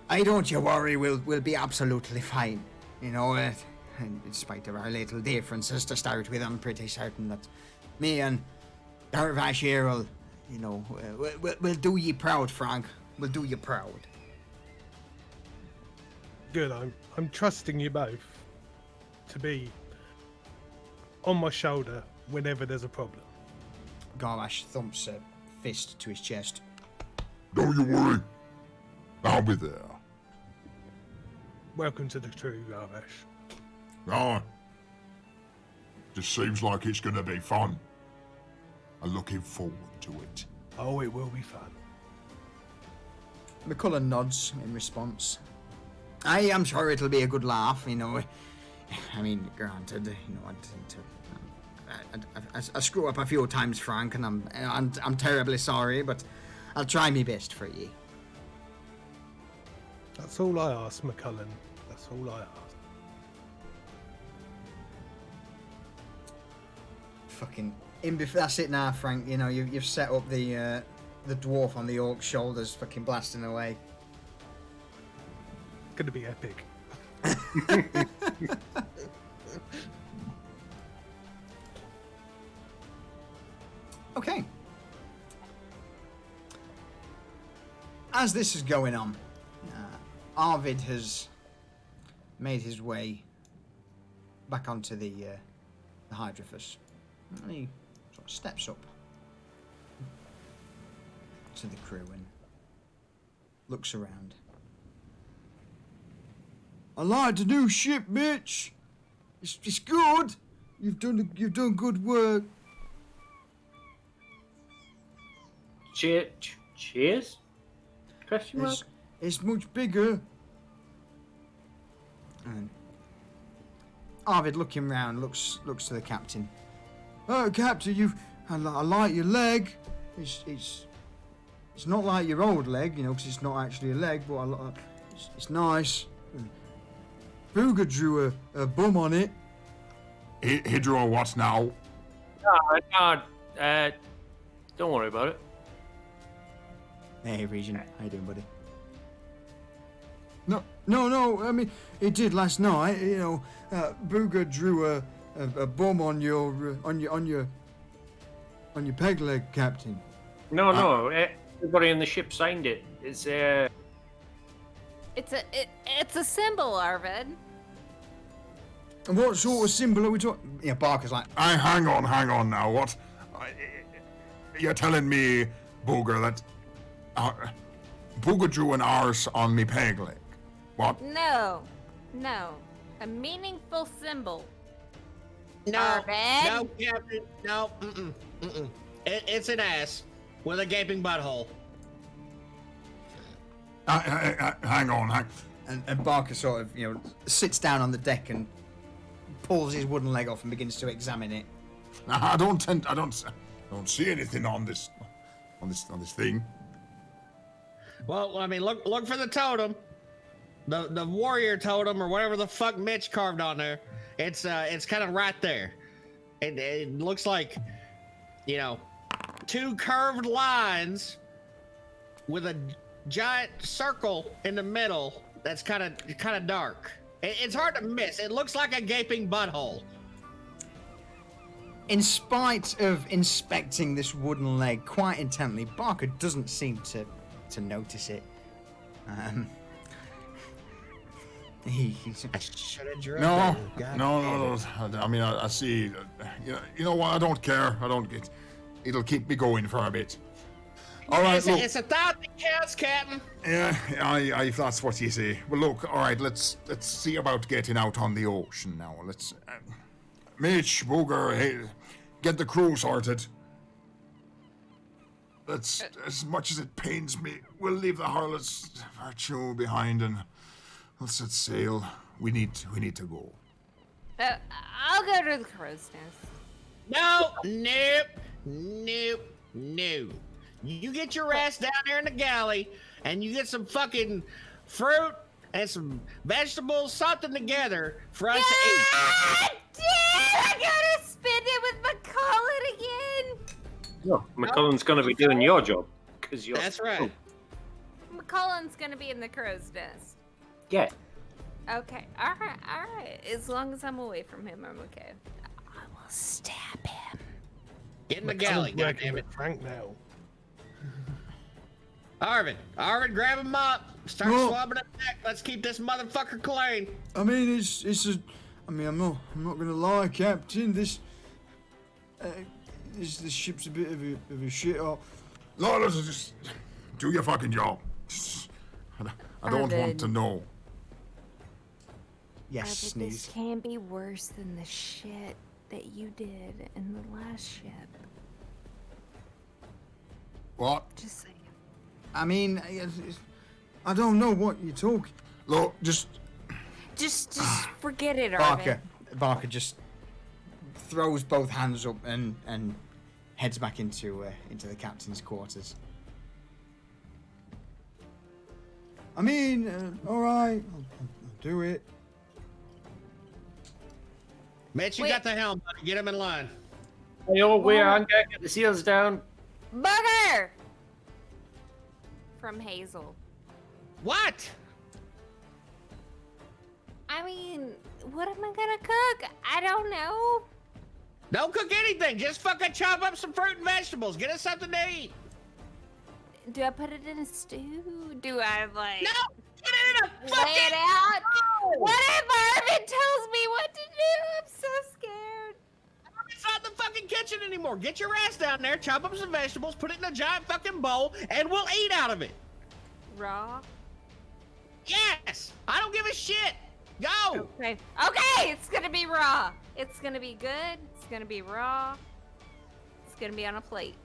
I don't you worry, we'll be absolutely fine. You know, and in spite of our little differences to start with, I'm pretty certain that me and Garvash here will, you know, we'll do ye proud, Frank. We'll do you proud.
good. I'm trusting you both to be on my shoulder whenever there's a problem.
Garvash thumps a fist to his chest.
Don't you worry. I'll be there.
Welcome to the crew, Garvash.
Ah. Just seems like it's gonna be fun. I'm looking forward to it.
Oh, it will be fun.
McCullen nods in response. I'm sure it'll be a good laugh, you know. I mean, granted, you know, I screw up a few times, Frank, and I'm terribly sorry, but I'll try my best for ye.
That's all I ask, McCullen. That's all I ask.
Fucking that's it now, Frank. You know you've set up the dwarf on the orc's shoulders, fucking blasting away.
It's gonna be epic.
Okay. As this is going on, Arvid has made his way back onto the Hydrophus, and he sort of steps up to the crew and looks around. I like the new ship, Mitch. It's good. You've done good work.
Cheers? Question mark?
It's much bigger. And Arvid, looking round, looks to the captain. Oh, Captain, I like your leg. It's not like your old leg, you know, because it's not actually a leg, but it's nice. And Booger drew a bum on it.
He drew a what now?
Don't worry about it.
Hey, Regent, how you doing, buddy? No. I mean, he did last night. You know, Booger drew a bum on your peg leg, Captain.
No. Everybody in the ship signed it. It's
It's a symbol, Arvid.
And what sort of symbol are we talking? Yeah, Barker's like,
Hang on now. What? You're telling me, Booger, that Booger drew an arse on me peg leg? What?
No. A meaningful symbol.
No,
Arvid?
no, Captain, no, It's an ass with a gaping butthole.
Hang on.
and Barker sort of, you know, sits down on the deck and pulls his wooden leg off and begins to examine it.
I don't see anything on this thing.
Well, I mean, look for the totem, the warrior totem or whatever the fuck Mitch carved on there. It's kind of right there. It looks like, you know, two curved lines with a giant circle in the middle. That's kind of dark. It's hard to miss. It looks like a gaping butthole.
In spite of inspecting this wooden leg quite intently, Barker doesn't seem to notice it. He's
I should have drew.
No. I mean, I see. You know what? I don't care. It'll keep me going for a bit. All right, look.
It's a thought that counts, Captain.
Yeah, if that's what you say. Well, look. All right, let's see about getting out on the ocean now. Let's, Mitch, Booger, hey, get the crew sorted. That's as much as it pains me. We'll leave the harlots virtue behind and we'll set sail. We need to go.
I'll go to the crow's nest.
No. You get your ass down there in the galley and you get some fucking fruit and some vegetables, something together for us to eat.
God damn! I gotta spend it with McCullen again.
No, McCullen's going to be doing your job because you're.
That's right.
McCullen's gonna be in the crow's nest.
Yeah.
Okay. All right. As long as I'm away from him, I'm okay. I will stab him.
Get in the galley,
Working
goddammit.
with Frank now.
Arvid, grab him up. Start
No.
swabbing it back. Let's keep this motherfucker clean.
I mean, I'm not gonna lie, Captain. This ship's a bit of a shit hole.
No, let's just do your fucking job. I don't want to know.
Yes,
This
sneeze.
can be worse than the shit that you did in the last ship.
What?
Just saying.
I mean, I don't know what you're talking.
Look, just
Just forget it, Arvid.
Barker just throws both hands up and heads back into the captain's quarters. I mean, all right, I'll do it.
Mitch, you
Wait.
got the helm, buddy. Get him in line.
Hey, oh, we're on deck. Get the seals down.
Burger! From Hazel.
What?
I mean, what am I gonna cook? I don't know.
Don't cook anything. Just fucking chop up some fruit and vegetables. Get us something to eat.
Do I put it in a stew? Do I like
No! Put it in a
lay
fucking...
it out? What if Marvin tells me what to do? I'm so scared.
It's not the fucking kitchen anymore. Get your ass down there, chop up some vegetables, put it in a giant fucking bowl, and we'll eat out of it.
Raw?
Yes! I don't give a shit. Go!
Okay. Okay, it's gonna be raw. It's gonna be good. It's gonna be raw. It's gonna be on a plate.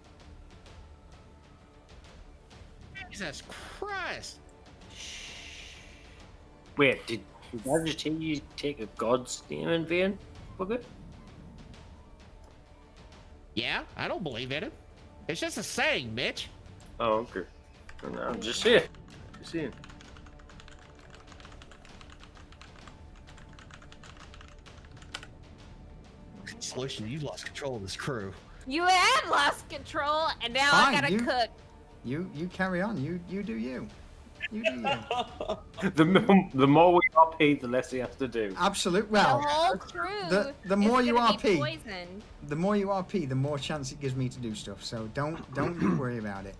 Jesus Christ.
Wait, did I just hear you take a god's name in vain? Bugger?
Yeah, I don't believe in it. It's just a saying, Mitch.
Oh, okay. No, I'm just saying. Just saying.
Solution, you lost control of this crew.
You have lost control, and now I
Fine,
gotta
you-
cook.
You carry on. You do you. You do you.
The more we RP, the less he has to do.
Absolute.
The
Well,
whole crew.
the more
is
you
gonna be
RP.
poisoned.
the more you RP, the more chance it gives me to do stuff. So don't you worry about it.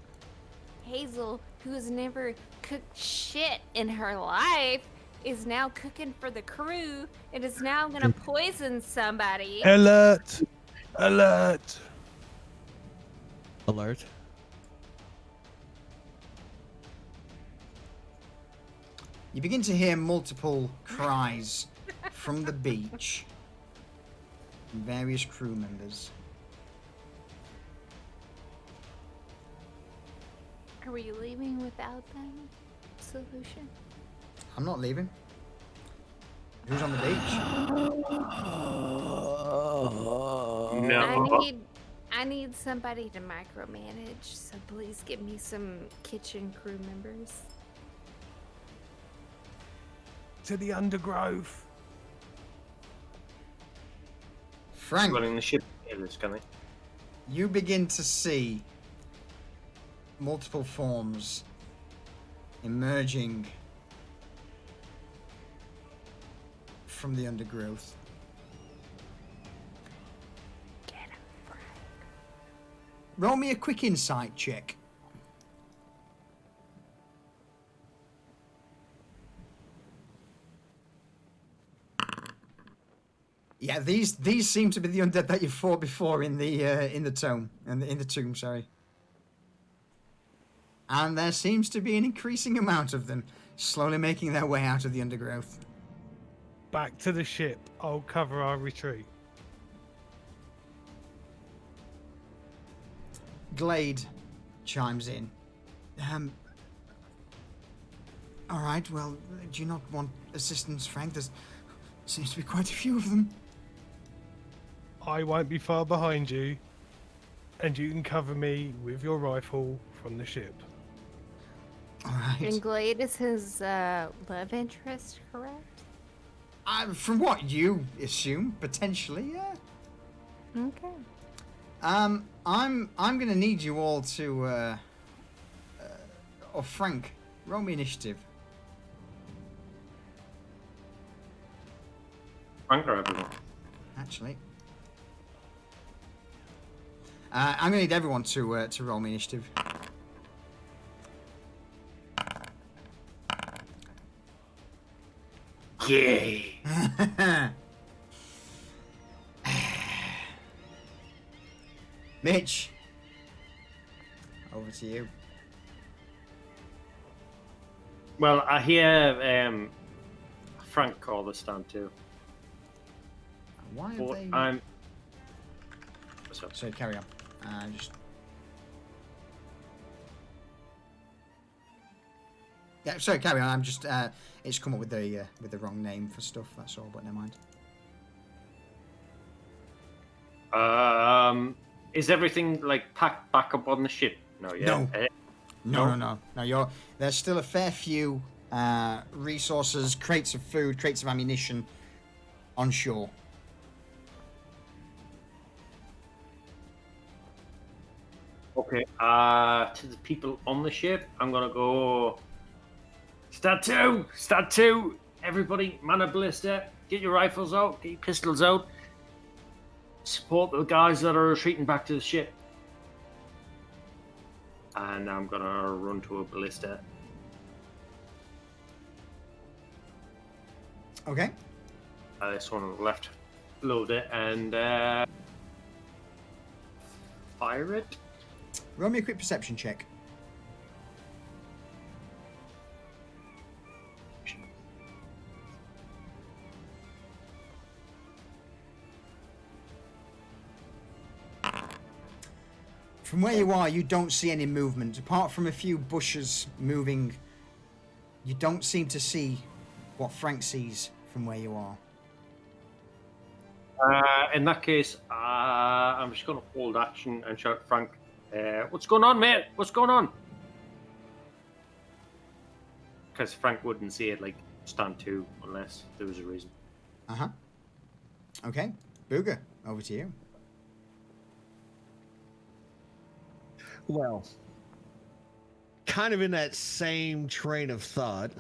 Hazel, who has never cooked shit in her life, is now cooking for the crew. It is now gonna poison somebody.
Alert! Alert!
Alert.
You begin to hear multiple cries from the beach from various crew members.
Are we leaving without them? Solution.
I'm not leaving. Who's on the beach?
No.
I need somebody to micromanage, so please give me some kitchen crew members.
To the undergrowth.
Frank,
Running the ship in this, can they?
you begin to see multiple forms emerging from the undergrowth. Roll me a quick insight check. Yeah, these seem to be the undead that you fought before in the tomb, in the tomb, sorry. And there seems to be an increasing amount of them, slowly making their way out of the undergrowth.
Back to the ship. I'll cover our retreat.
Glade chimes in. All right, well, do you not want assistance, Frank? There seems to be quite a few of them.
I won't be far behind you, and you can cover me with your rifle from the ship.
All right.
And Glade is his love interest, correct?
From what you assume, potentially, yeah.
Okay.
I'm gonna need you all to, or Frank, roll me initiative.
Frank or everyone?
Actually, I'm gonna need everyone to roll me initiative.
Yay!
Mitch, over to you.
Well, I hear Frank call this down too.
Why have
But
they?
I'm. What's up?
Sorry, carry on. Just. Yeah, sorry, carry on. I'm just. It's come up with the wrong name for stuff. That's all. But never mind.
Is everything like packed back up on the ship? No, yeah.
No. No. No. There's still a fair few resources, crates of food, crates of ammunition on shore.
Okay. To the people on the ship, I'm gonna go. Stat two. Everybody, man a ballista. Get your rifles out. Get your pistols out. Support the guys that are retreating back to the ship. And I'm gonna run to a ballista.
Okay.
This one on the left. Load it and fire it.
Roll me a quick perception check. From where you are, you don't see any movement. Apart from a few bushes moving, you don't seem to see what Frank sees from where you are.
In that case, I'm just gonna hold action and shout, Frank, what's going on, mate? What's going on? Because Frank wouldn't see it like stand two unless there was a reason.
Uh-huh. Okay. Booger, over to you.
Well, kind of in that same train of thought.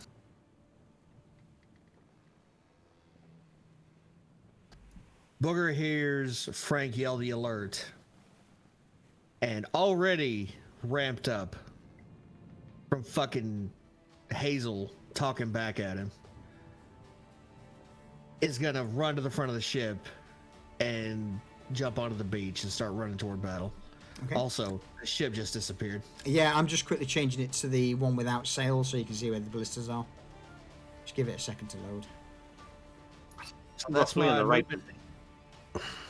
Booger hears Frank yell the alert and already ramped up from fucking Hazel talking back at him is gonna run to the front of the ship and jump onto the beach and start running toward battle.
Okay.
Also, the ship just disappeared.
Yeah, I'm just quickly changing it to the one without sail so you can see where the ballistas are. Just give it a second to load.
So that's my
the right.
movement.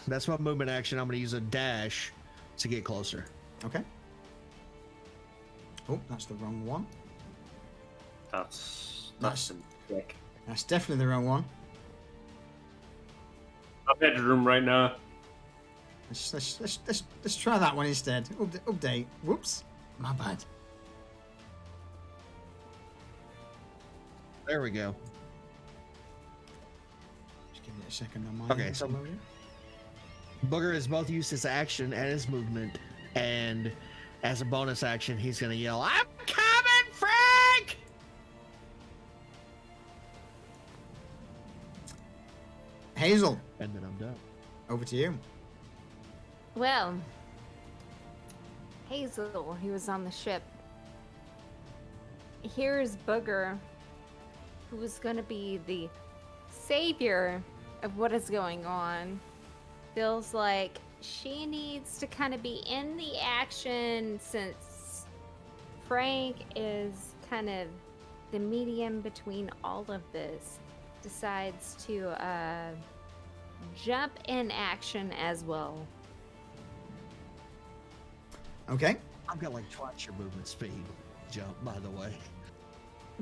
That's my movement action. I'm going to use a dash to get closer.
Okay. Oh, that's the wrong one.
That's
That's-
a trick.
That's definitely the wrong one.
I'm bedroom right now.
Let's try that one instead. Update. Whoops. My bad.
There we go.
Just give it a second on my
Okay,
end
so-
to load it.
Booger has both used his action and his movement, and as a bonus action, he's going to yell, "I'm coming, Frank!"
Hazel,
And then I'm done.
over to you.
Well, Hazel, he was on the ship. Here's Booger, who is going to be the savior of what is going on. Feels like she needs to kind of be in the action since Frank is kind of the medium between all of this. Decides to jump in action as well.
Okay.
I've got like twice your movement speed jump, by the way.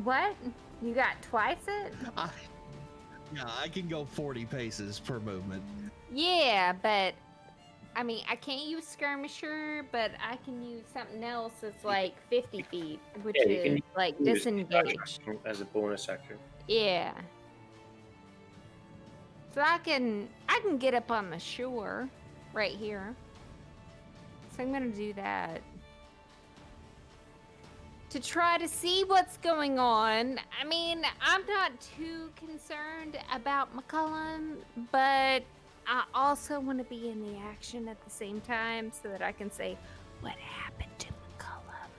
What? You got twice it?
I can go 40 paces per movement.
Yeah, but I mean, I can't use skirmisher, but I can use something else that's like 50 feet, which
Yeah, you can
is like
use
disengage.
as a bonus action.
Yeah. So I can get up on the shore right here. So I'm gonna do that. To try to see what's going on. I mean, I'm not too concerned about McCullum, but I also want to be in the action at the same time so that I can say, what happened to McCullum?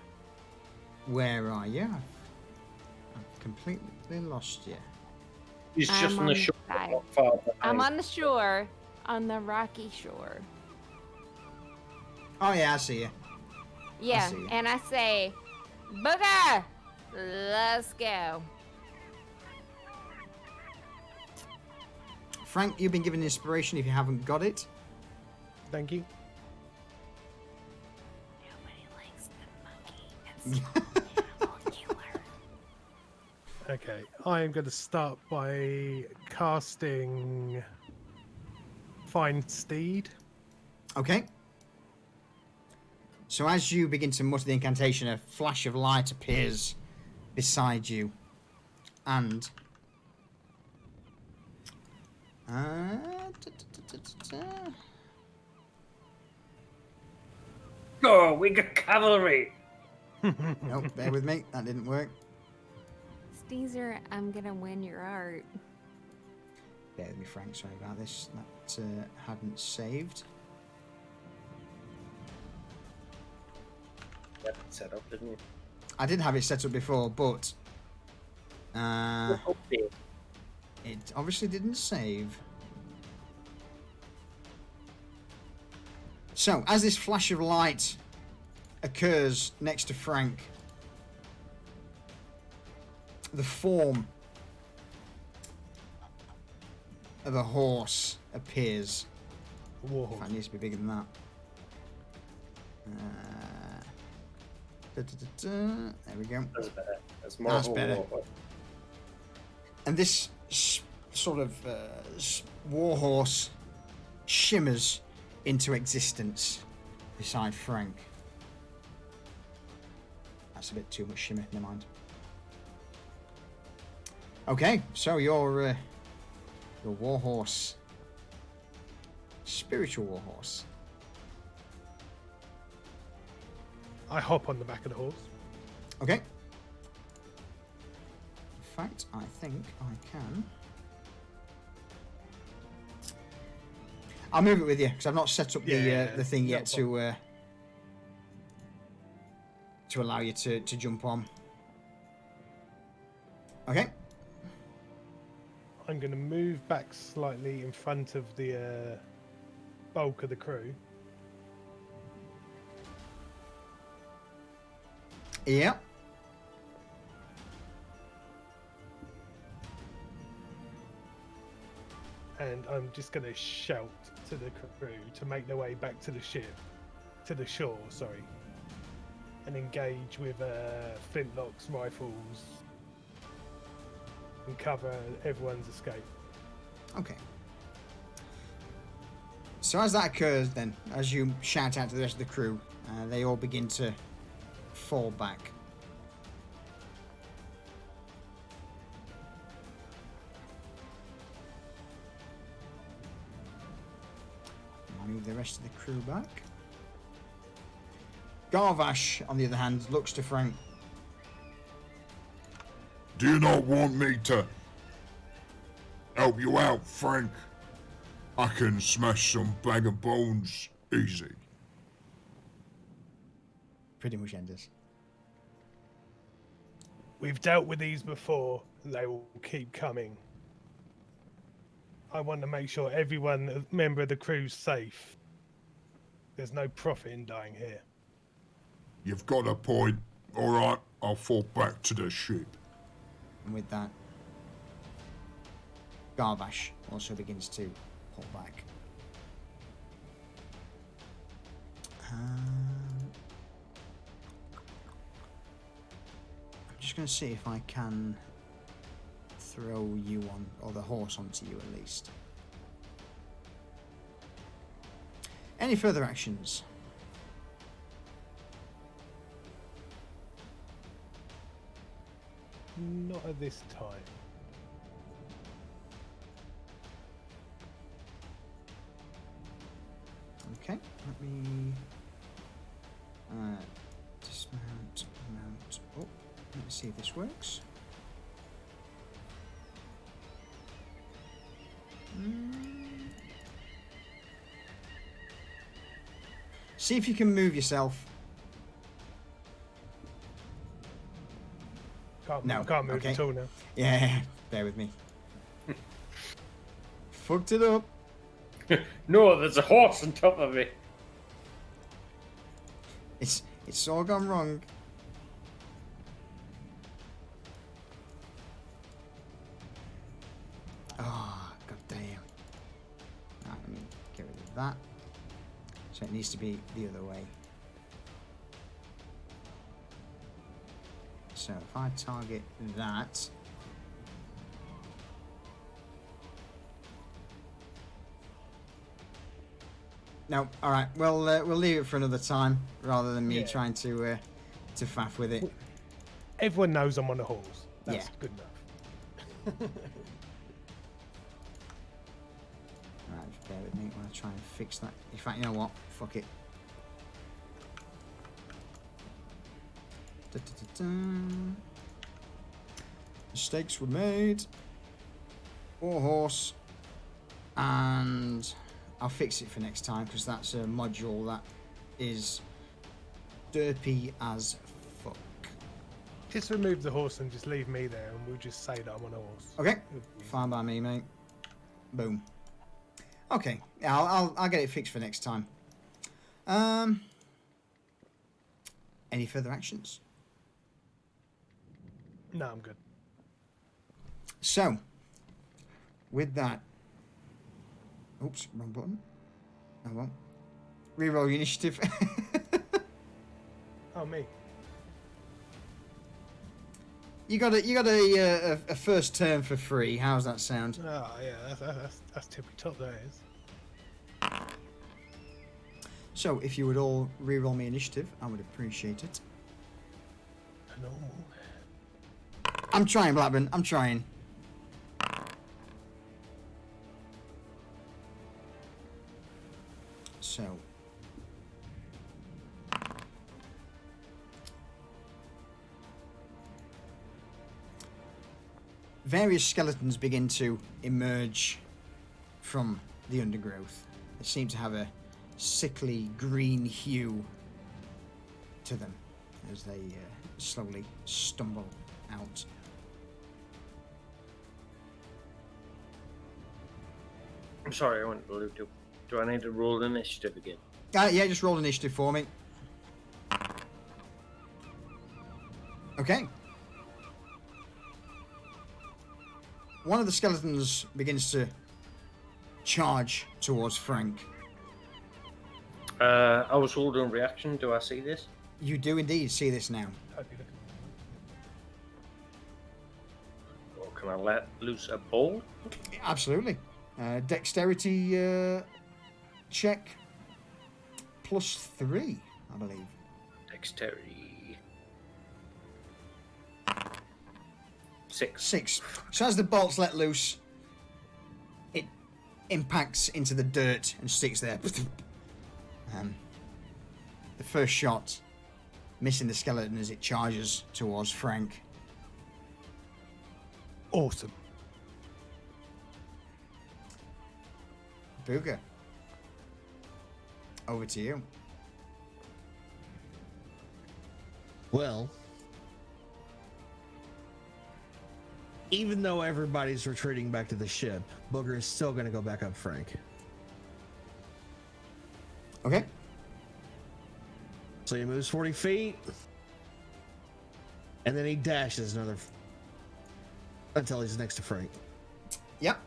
Where are you? I've completely lost you.
He's
I'm
just on
on
the
the
shore.
side.
not far
I'm
behind.
on the shore, on the rocky shore.
Oh yeah, I see you.
Yeah,
see.
and I say, Booger, let's go.
Frank, you've been given inspiration if you haven't got it.
Thank you.
Nobody likes the monkey. It's animal killer.
Okay, I am going to start by casting Find Steed.
Okay. So as you begin to mutter the incantation, a flash of light appears beside you. and
Oh, we got cavalry.
nope, bear with me, that didn't work.
Sneezer, I'm gonna win your art.
Bear with me, Frank, sorry about this. That hadn't saved.
Yeah, set up, didn't you?
I did have it set up before, but
Okay.
it obviously didn't save. So, as this flash of light occurs next to Frank, the form of a horse appears.
Warhorse.
That needs to be bigger than that. There we go.
That's better. That's more
That's
of a
better.
war.
And this sort of warhorse shimmers into existence beside Frank. That's a bit too much shimmer, never mind. Okay, so your warhorse, spiritual warhorse.
I hop on the back of the horse.
Okay. In fact, I think I can. I'll move it with you because I've not set up the thing
no
yet to allow you to jump on. Okay.
I'm going to move back slightly in front of the bulk of the crew.
Yeah.
And I'm just going to shout to the crew to make their way back to the ship, to the shore, sorry, and engage with flintlocks, rifles, and cover everyone's escape.
Okay. So as that occurs, then, as you shout out to the rest of the crew, they all begin to fall back. Move the rest of the crew back. Garvash, on the other hand, looks to Frank.
Do you not want me to help you out, Frank? I can smash some bag of bones easy.
Pretty much Enders.
We've dealt with these before, and they will keep coming. I want to make sure everyone, member of the crew's safe. There's no profit in dying here.
You've got a point. All right, I'll fall back to the ship.
And with that, Garvash also begins to pull back. I'm just going to see if I can throw you on, or the horse onto you at least. Any further actions?
Not at this time.
Okay, let me dismount, mount. Oh, let me see if this works. See if you can move yourself.
Can't move
okay.
at all now.
Yeah, bear with me. Fucked it up.
No, there's a horse on top of me.
It's all gone wrong. Oh, god damn. Right, let me get rid of that. So it needs to be the other way. So if I target that. No, all right. Well, we'll leave it for another time rather than me trying to faff with it.
Everyone knows I'm on a horse. That's
Yeah.
good enough.
Right, just bear with me while I try and fix that. In fact, you know what? Fuck it. Mistakes were made. War horse. And I'll fix it for next time because that's a module that is derpy as fuck.
Just remove the horse and just leave me there, and we'll just say that I'm on a horse.
Okay, fine by me, mate. Boom. Okay, yeah, I'll get it fixed for next time. Any further actions?
No, I'm good.
So, with that, oops, wrong button. Oh well. Reroll your initiative.
Oh, me.
You got a first turn for free. How's that sound?
Oh, yeah, that's tippy top, that is.
So, if you would all reroll me initiative, I would appreciate it.
Normal.
I'm trying, Blackburn. I'm trying. So. Various skeletons begin to emerge from the undergrowth. They seem to have a sickly green hue to them as they slowly stumble out.
I'm sorry, I went to loot. Do I need to roll initiative again?
Yeah, just roll initiative for me. Okay. One of the skeletons begins to charge towards Frank.
I was holding reaction. Do I see this?
You do indeed see this now.
Or can I let loose a ball?
Absolutely. Dexterity check +3, I believe.
Dexterity. 6.
6. So as the bolt's let loose, it impacts into the dirt and sticks there. The first shot missing the skeleton as it charges towards Frank.
Awesome.
Booger. Over to you.
Well, even though everybody's retreating back to the ship, Booger is still going to go back up Frank.
Okay.
So he moves 40 feet, and then he dashes another until he's next to Frank.
Yep.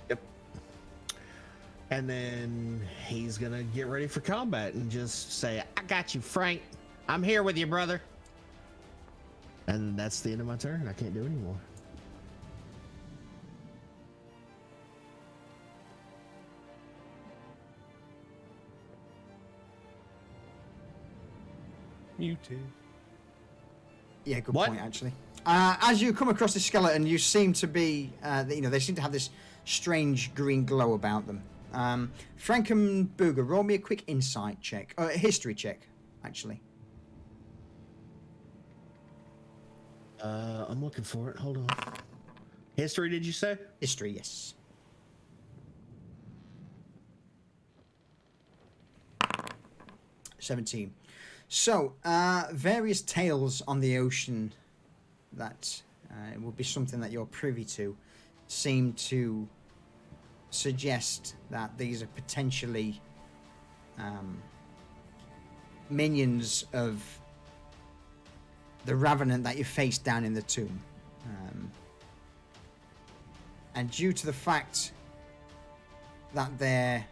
Yep. And then he's going to get ready for combat and just say, I got you, Frank. I'm here with you, brother. And that's the end of my turn. I can't do anymore.
Muted.
Yeah, good
What?
point, actually. As you come across the skeleton, you seem to be, they seem to have this strange green glow about them. Frank and Booger, roll me a quick insight check. A history check, actually.
I'm looking for it. Hold on. History, did you say?
History, yes. $17. So, various tales on the ocean that would be something that you're privy to seem to suggest that these are potentially minions of the Revenant that you faced down in the tomb. And due to the fact that they're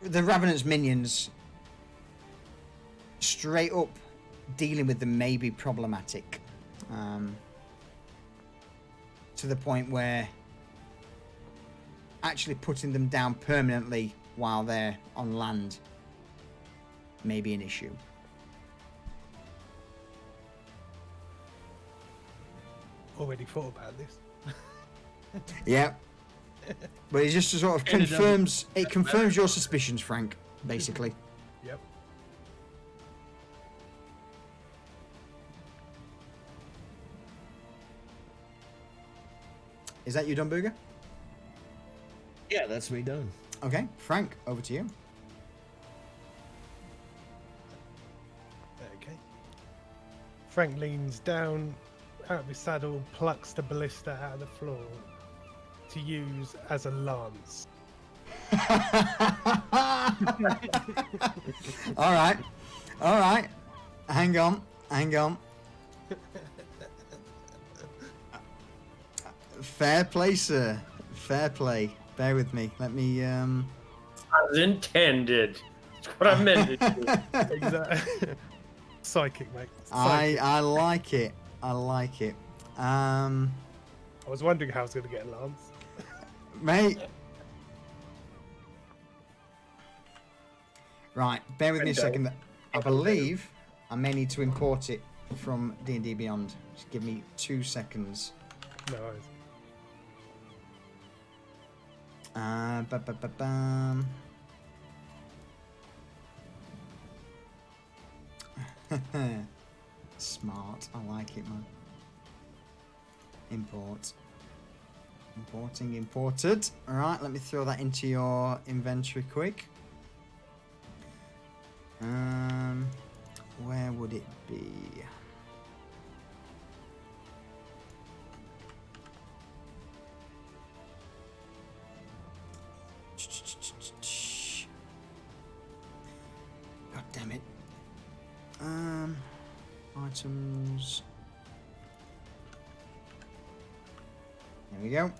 the Revenant's minions, straight up dealing with them may be problematic. To the point where actually putting them down permanently while they're on land may be an issue.
Already thought about this.
Yeah. But it just sort of
And it
confirms your suspicions, Frank, basically.
Yep.
Is that you done, Booger?
Yeah, that's me done.
Okay, Frank, over to you.
Okay. Frank leans down out of his saddle, plucks the ballista out of the floor to use as a lance.
All right. Hang on. Fair play, sir. Fair play. Bear with me. Let me.
As intended. That's what I meant to do.
Exactly. Psychic, mate.
I like it. I like it.
I was wondering how I was going to get a lance.
Mate. Right. Bear with me a second. I believe I may need to import it from D&D Beyond. Just give me 2 seconds.
No worries.
Ba-ba-ba-bam. Smart. I like it, man. Import. Imported. Alright, let me throw that into your inventory quick. Where would it be? God damn it. Items. There we go.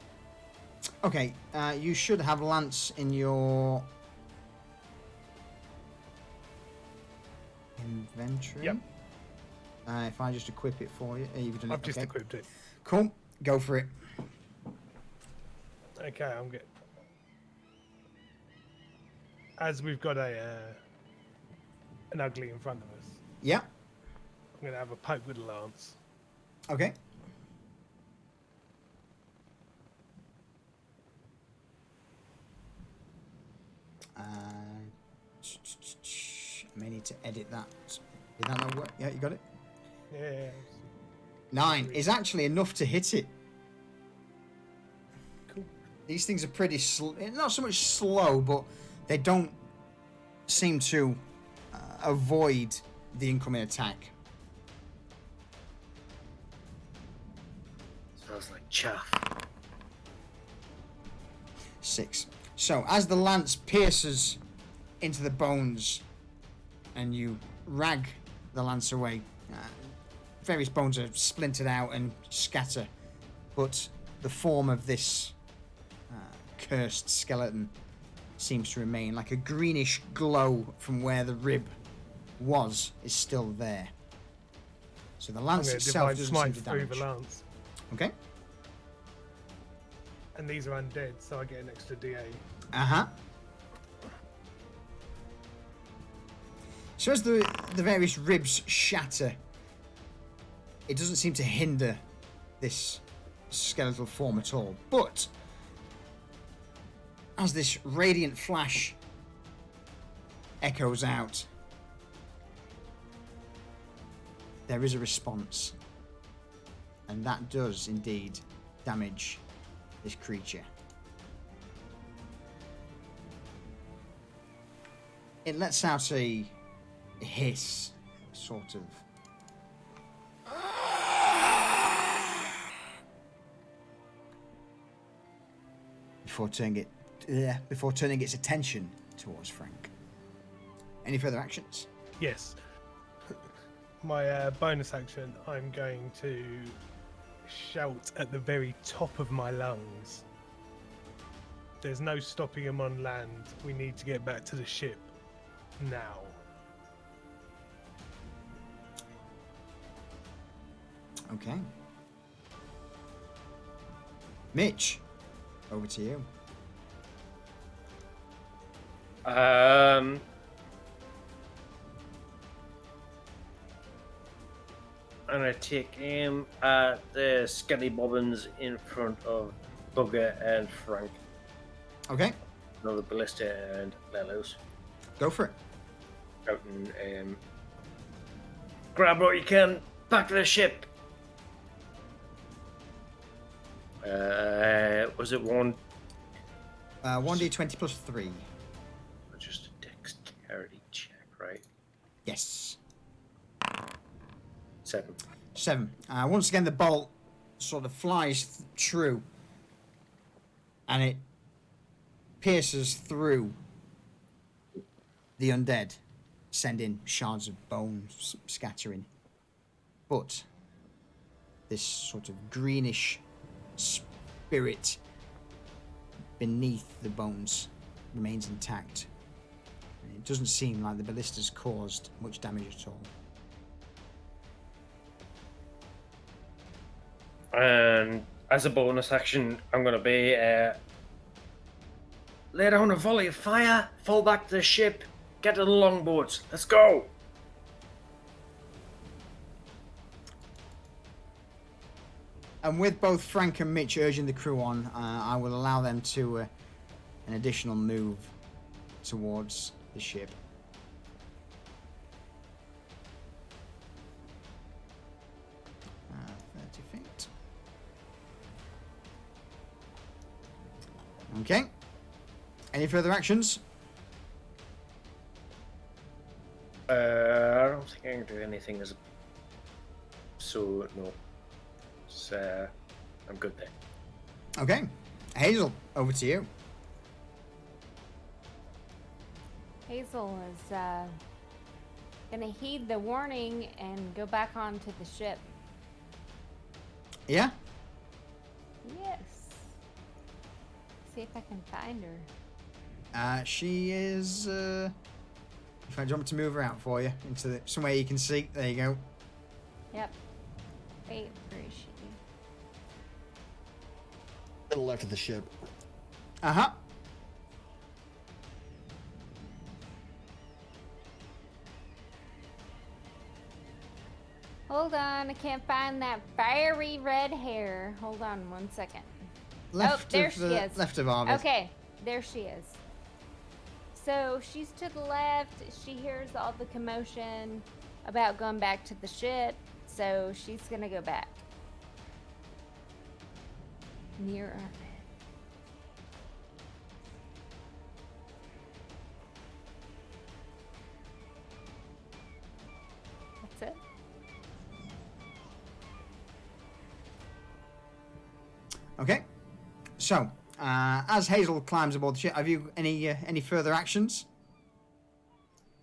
Okay, you should have Lance in your inventory.
Yep.
If I just equip it for you. You've done it.
I've just
Okay.
equipped it.
Cool. Go for it.
Okay, I'm good. As we've got an ugly in front of us,
Yeah.
I'm going to have a poke with a lance.
Okay. I may need to edit that. Did that not work? Yeah, you got it?
Yeah.
9 is actually enough to hit it.
Cool.
These things are pretty not so much slow, but they don't seem to avoid the incoming attack.
Smells like chaff.
6. So as the lance pierces into the bones and you rag the lance away, various bones are splintered out and scatter, but the form of this cursed skeleton seems to remain. Like a greenish glow from where the rib was is still there. So the
I'm
lance
going to
itself
divine
doesn't
smite
seem to
through
damage.
the lance.
Okay.
And these are undead, so I get an extra D8.
Uh-huh. So as the various ribs shatter, it doesn't seem to hinder this skeletal form at all. But as this radiant flash echoes out, there is a response. And that does indeed damage this creature. It lets out a hiss, sort of. Before turning its attention towards Frank. Any further actions?
Yes. My bonus action, I'm going to shout at the very top of my lungs. There's no stopping him on land. We need to get back to the ship now.
Okay. Mitch, over to you.
I'm gonna take aim at the skelly bobbins in front of Bugger and Frank.
Okay,
Another ballista and let loose.
go for it.
Out and grab what you can. Back to the ship. Was it one?
1d20 plus 3.
Just a dexterity check, right?
Yes.
7.
7. Once again, the bolt sort of flies through, and it pierces through the undead, sending shards of bone scattering. But this sort of greenish spirit beneath the bones remains intact. And it doesn't seem like the ballista's caused much damage at all.
And as a bonus action, I'm going to be lay down a volley of fire, fall back to the ship, get to the longboats. Let's go!
And with both Frank and Mitch urging the crew on, I will allow them to an additional move towards the ship. Uh, 30 feet. Okay. Any further actions?
I don't think I can do anything as a... So, no. So, I'm good there.
Okay. Hazel, over to you.
Hazel is gonna heed the warning and go back onto the ship.
Yeah?
Yes. See if I can find her.
She is... If I want me to move her out for you into somewhere you can see. There you go.
Yep. Wait, where is she?
To the left of the ship.
Uh-huh.
Hold on, I can't find that fiery red hair. Hold on 1 second.
Left
there
of
she
the
is.
left of Arvid.
Okay, there she is. So she's to the left. She hears all the commotion about going back to the ship. So she's gonna go back. Near Arvid. That's it.
Okay. So, as Hazel climbs aboard the ship, have you any further actions?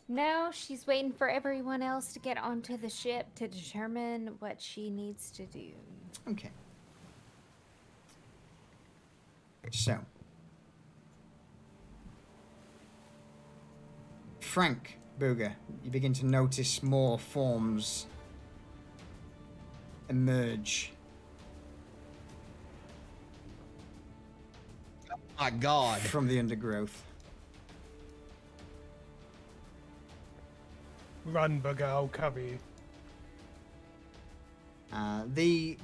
No, she's waiting for everyone else to get onto the ship to determine what she needs to do.
Okay. So, Frank Booger, you begin to notice more forms emerge.
My God.
From the undergrowth.
Run, bugger, I'll cover you.
The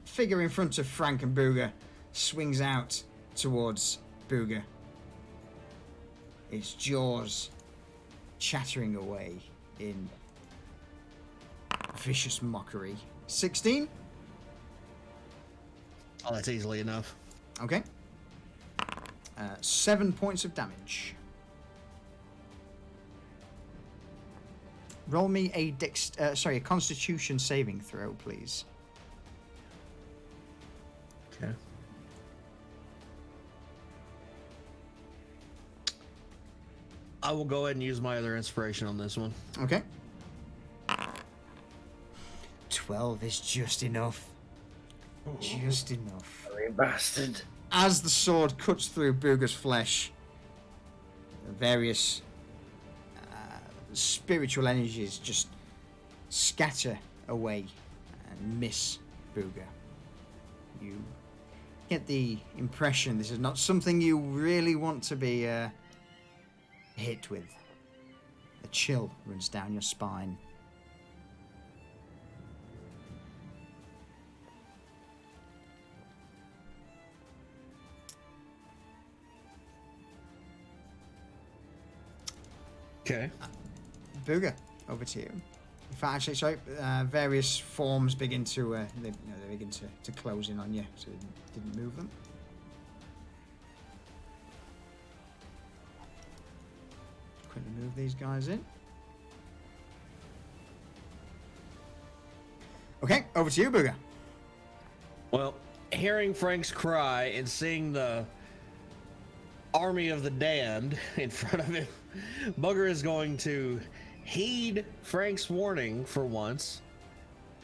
figure in front of Frank and Booger swings out towards Booger. Its jaws chattering away in vicious mockery. 16?
Oh, that's easily enough.
Okay. 7 points of damage. Roll me a a Constitution saving throw, please.
Okay. I will go ahead and use my other inspiration on this one.
Okay. 12 is just enough. Just enough.
You bastard.
As the sword cuts through Booger's flesh, various spiritual energies just scatter away and miss Booger. You get the impression this is not something you really want to be hit with. A chill runs down your spine.
Okay.
Booger, over to you. In fact, actually, sorry, various forms begin to they begin to close in on you, so you didn't move them. Quickly move these guys in. Okay, over to you, Booger.
Well, hearing Frank's cry and seeing the army of the damned in front of him, Booger is going to heed Frank's warning for once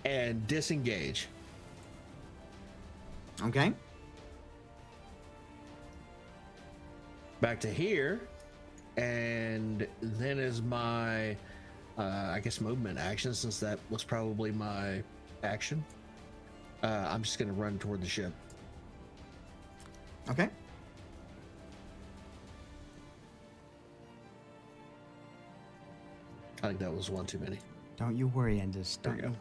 and disengage.
Okay.
Back to here, and then is my, I guess, movement action, since that was probably my action. I'm just going to run toward the ship.
Okay.
I think that was one too many.
Don't you worry, Enders.
There
Don't
we
you
go.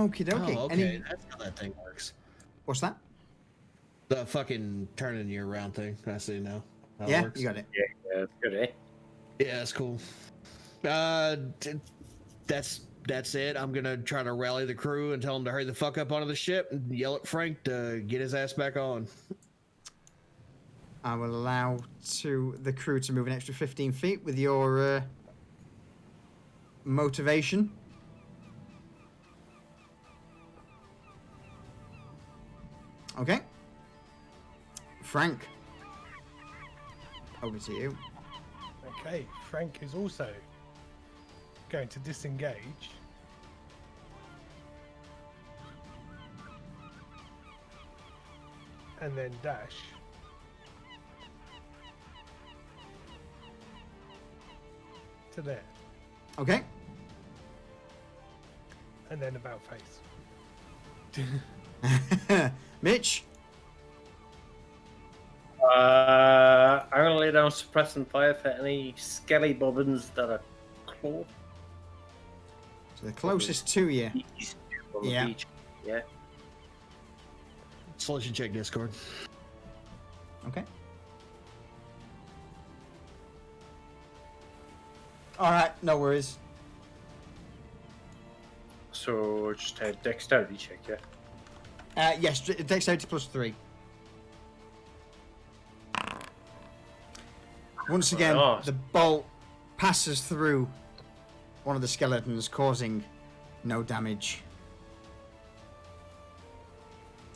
worry. Okie dokie.
Oh, okay. That's how that thing works.
What's that?
The fucking turning you around thing. I see now. How it
Yeah,
works.
you got it.
Yeah, it's good, eh?
Yeah, that's cool. That's it. I'm gonna try to rally the crew and tell them to hurry the fuck up onto the ship and yell at Frank to get his ass back on.
I will allow the crew to move an extra 15 feet with your motivation. Okay. Frank. Over to you.
Okay, Frank is also going to disengage. And then dash. To there.
Okay.
And then about face.
Mitch.
I'm gonna lay down suppressing fire for any skelly bobbins that are close.
So the closest to you.
On the
Yeah.
beach. Yeah.
Solution check Discord.
Okay. All right, no worries.
So just a dexterity check, yeah.
Yes, dexterity +3. Once again,
Oh.
the bolt passes through one of the skeletons, causing no damage.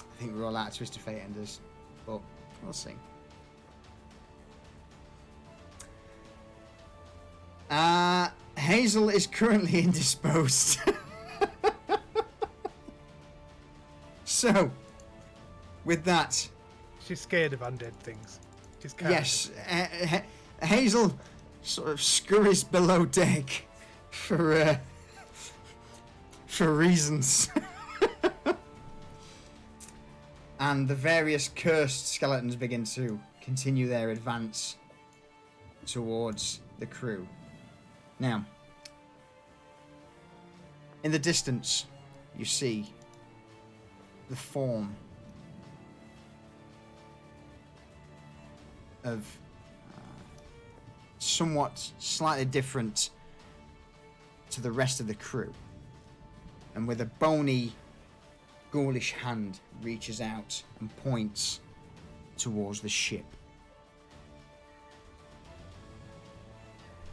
I think we're all out of Twisted Fate Enders, but we'll see. Hazel is currently indisposed. So, with that,
She's scared of undead things. She's
yes, Hazel sort of scurries below deck for reasons. And the various cursed skeletons begin to continue their advance towards the crew. Now, in the distance, you see the form of somewhat slightly different to the rest of the crew, and with a bony, ghoulish hand reaches out and points towards the ship.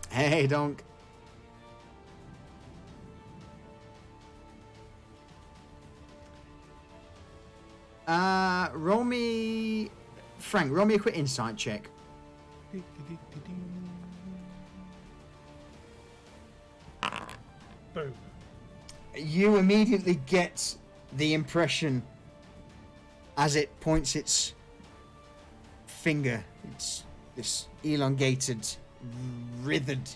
Hey, Donk. Roll me... Frank, roll me a quick insight check.
Boom.
You immediately get the impression as it points its finger, it's this elongated, withered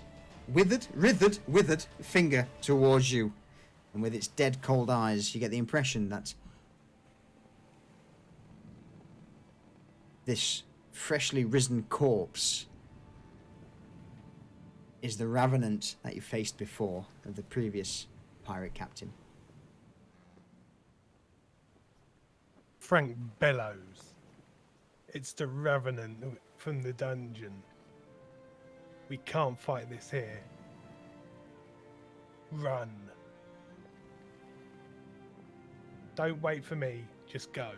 finger towards you, and with its dead cold eyes, you get the impression that this freshly risen corpse is the Revenant that you faced before of the previous pirate captain.
Frank bellows. It's the Revenant from the dungeon. We can't fight this here. Run. Don't wait for me, just go.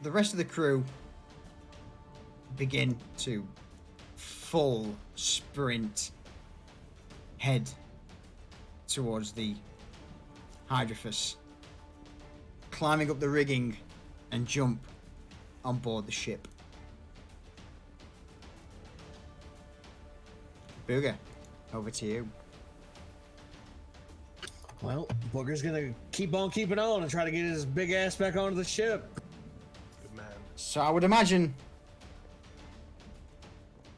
The rest of the crew begin to full sprint head towards the Hydrophus, climbing up the rigging and jump on board the ship. Booger, over to you.
Well, Booger's gonna keep on keeping on and try to get his big ass back onto the ship.
Good man.
So I would imagine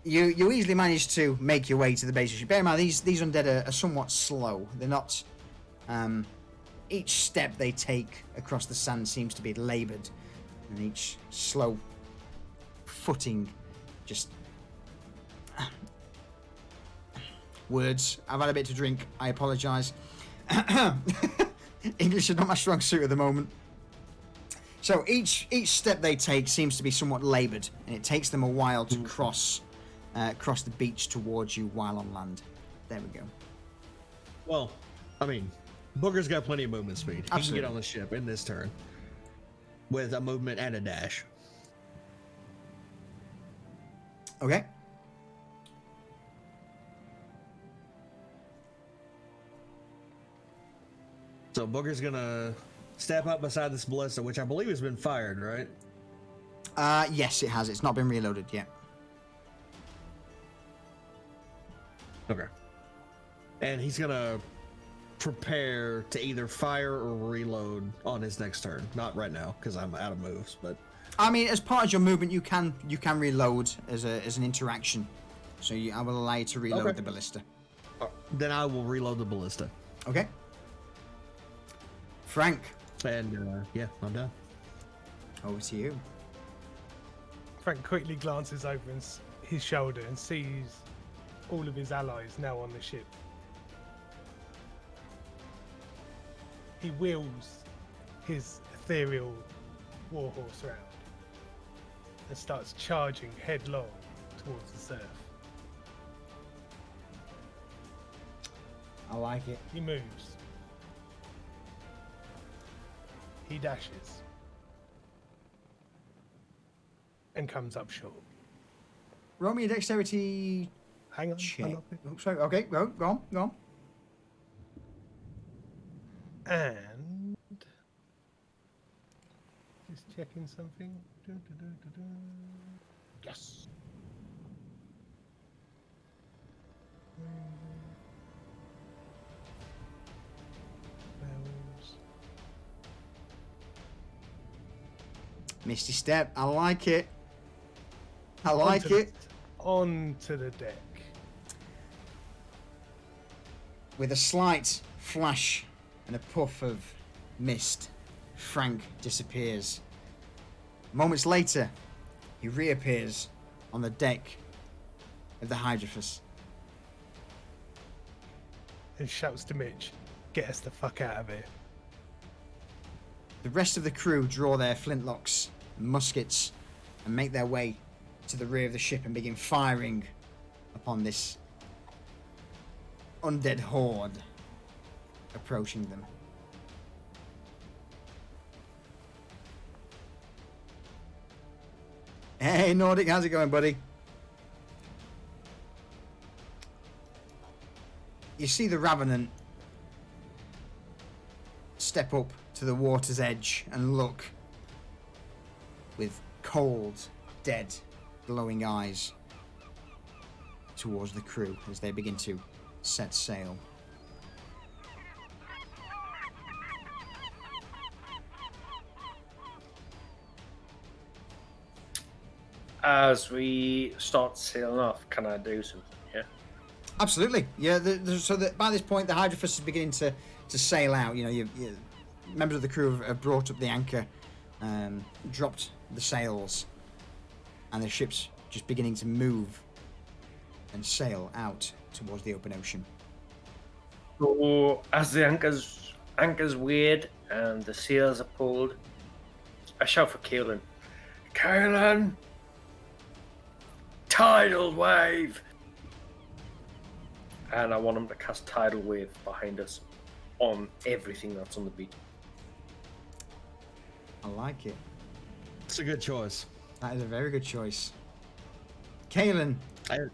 you easily manage to make your way to the base of the ship. Bear in mind, these undead are somewhat slow. They're not... each step they take across the sand seems to be laboured, and each slow footing just... Words. I've had a bit to drink. I apologise. English is not my strong suit at the moment. So each step they take seems to be somewhat laboured, and it takes them a while to cross the beach towards you while on land. There we go.
Well, I mean, Booger's got plenty of movement speed. He can
Absolutely.
get on the ship in this turn with a movement and a dash.
Okay.
So Booger's gonna step up beside this ballista, which I believe has been fired, right?
Yes, it has. It's not been reloaded yet.
Okay. And he's gonna prepare to either fire or reload on his next turn. Not right now, because I'm out of moves, but
I mean, as part of your movement, you can reload as an interaction. So I will allow you to reload
Okay.
the ballista.
then I will reload the ballista.
Okay. Frank,
And yeah, I'm done.
over to you.
Frank quickly glances over his shoulder and sees all of his allies now on the ship. He wheels his ethereal warhorse round and starts charging headlong towards the surf.
I like it.
He moves. He dashes. And comes up short.
Roll me a dexterity
Hang on.
check.
I'm not-
Oh, sorry. Okay, go on.
And just checking something. Dun, dun, dun, dun, dun. Yes. Bells.
Misty Step. I like it. I like
Onto
it.
Onto the deck.
With a slight flash and a puff of mist, Frank disappears. Moments later, he reappears on the deck of the Hydrophus.
And shouts to Mitch, "Get us the fuck out of here."
The rest of the crew draw their flintlocks and muskets and make their way to the rear of the ship and begin firing upon this undead horde approaching them. Hey Nordic, how's it going, buddy? You see the Revenant step up to the water's edge and look with cold, dead, glowing eyes towards the crew as they begin to set sail.
As we start sailing off, can I do something? Yeah.
Absolutely, yeah. So that by this point, the Hydrophus is beginning to sail out. You know, you members of the crew have brought up the anchor, dropped the sails, and the ship's just beginning to move and sail out towards the open ocean.
So as the anchor's anchor's weird and the sails are pulled, I shout for Kaelin. Kaelin! Tidal wave! And I want him to cast tidal wave behind us on everything that's on the beach.
I like it.
It's a good choice.
That is a very good choice. Kaelin.
Go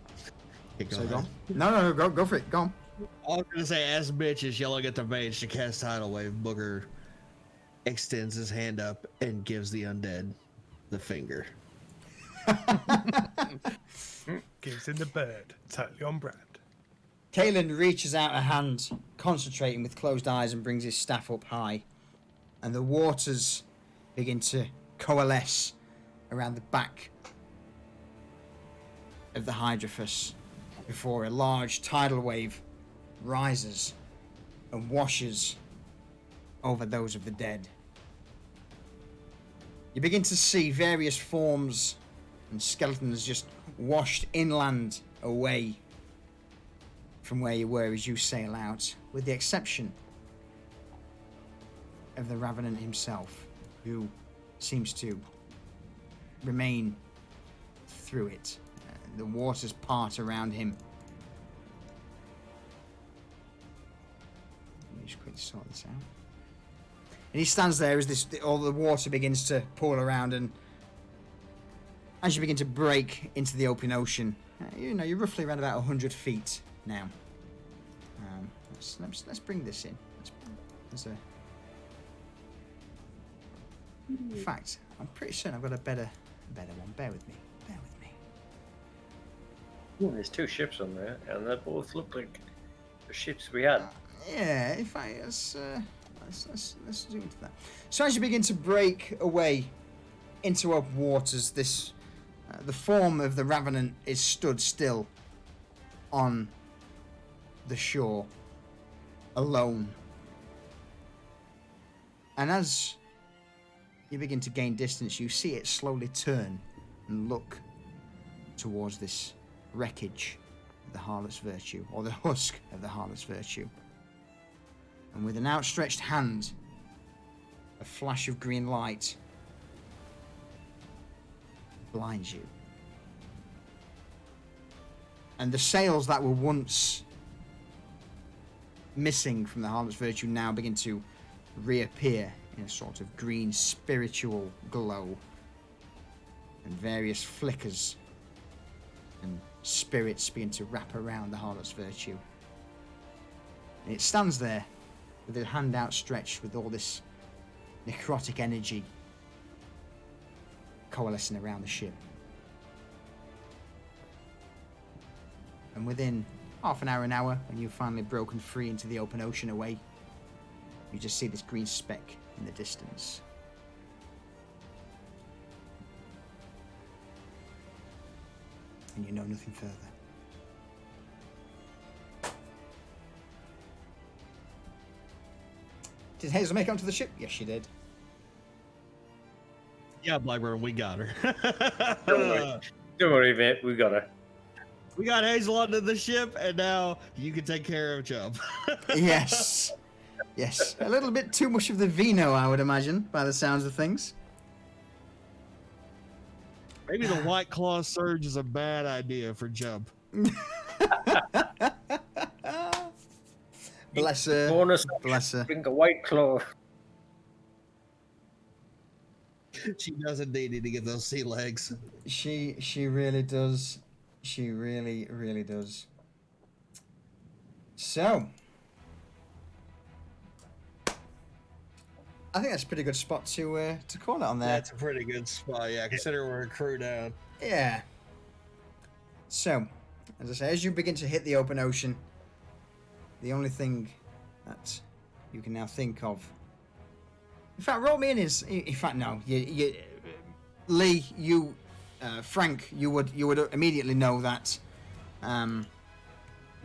So
ahead.
go on. No, go for it. Go on.
I was gonna say, as Mitch is yelling at the mage to cast tidal wave, Booger extends his hand up and gives the undead the finger.
Gives him the bird. Totally on brand.
Kaelin reaches out a hand, concentrating with closed eyes, and brings his staff up high. And the waters begin to coalesce around the back of the Hydrophus before a large tidal wave rises and washes over those of the dead. You begin to see various forms and skeletons just washed inland away from where you were as you sail out, with the exception of the Revenant himself, who seems to remain through it. The waters part around him. Let me just quickly sort this out. And he stands there as all the water begins to pour around, and as you begin to break into the open ocean, you're roughly around about 100 feet now. Let's bring this in. In fact, I'm pretty certain I've got a better one. Bear with me.
There's two ships on there, and they both look like the ships we had.
Yeah, in fact, let's zoom into that. So as you begin to break away into open waters, the form of the Revenant is stood still on the shore, alone. And as you begin to gain distance, you see it slowly turn and look towards this wreckage of the Harlot's Virtue, or the husk of the Harlot's Virtue. And with an outstretched hand, a flash of green light blinds you. And the sails that were once missing from the Harlot's Virtue now begin to reappear in a sort of green spiritual glow. And various flickers and spirits begin to wrap around the Harlot's Virtue. And it stands there with a hand outstretched with all this necrotic energy coalescing around the ship. And within half an hour, when you've finally broken free into the open ocean away, you just see this green speck in the distance. And you know nothing further. Did Hazel make it onto the ship? Yes, she did.
Yeah, Blackburn, we got her.
Don't worry, mate. We got her.
We got Hazel onto the ship, and now you can take care of Chubb.
Yes. Yes. A little bit too much of the vino, I would imagine, by the sounds of things.
Maybe the White Claw Surge is a bad idea for Chubb.
Bless her.
Bonus.
Bless her.
Drink a White Claw.
She doesn't need it to get those sea legs.
She really does. She really, really does. So, I think that's a pretty good spot to call it on there.
That's a pretty good spot, yeah. Consider we're a crew down.
Yeah. So, as I say, as you begin to hit the open ocean, the only thing that you can now think of. In fact, roll me in is. In fact, no. Lee, you, Frank, you would immediately know that the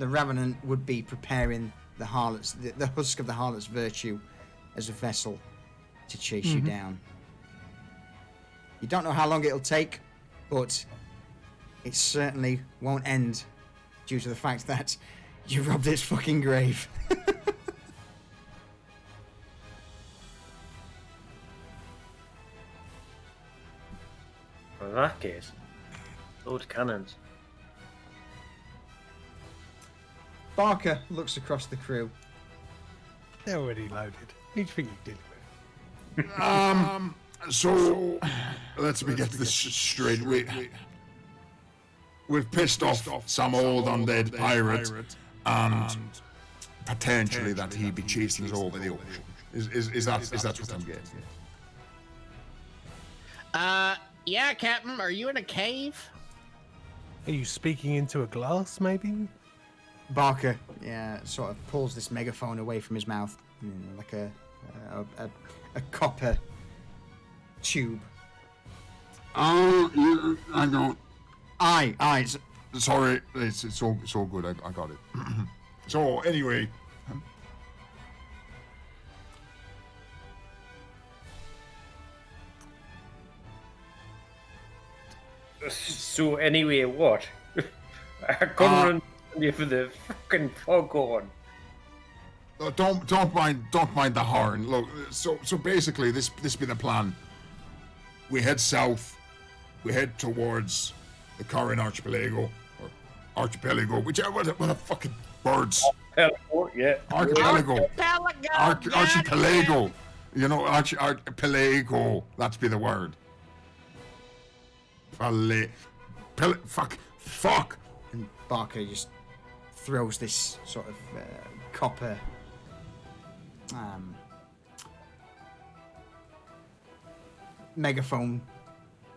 Revenant would be preparing the Harlot's, the husk of the Harlot's Virtue, as a vessel to chase you down. You don't know how long it'll take, but it certainly won't end due to the fact that you robbed its fucking grave.
that case, load cannons.
Barker looks across the crew.
They're already loaded. Who do you think you're dealing with?
So, let me get this straight. We've pissed off some old undead pirate, and potentially that he'd be chasing us over the ocean. Is that what I'm getting?
Yeah, Captain. Are you in a cave?
Are you speaking into a glass, maybe?
Barker, yeah, sort of pulls this megaphone away from his mouth, like a copper tube.
Oh, I don't.
Aye.
Sorry, it's so good. I got it. So anyway.
So anyway, what? I couldn't run you for the fucking foghorn.
Don't mind the horn. Look, so basically this be the plan. We head south. We head towards the Corin Archipelago, or Archipelago, whichever. What the fucking birds?
Yeah.
Archipelago.
Archipelago.
Archipelago. You know, archipelago. That's be the word. Fuck.
And Barker just throws this sort of copper megaphone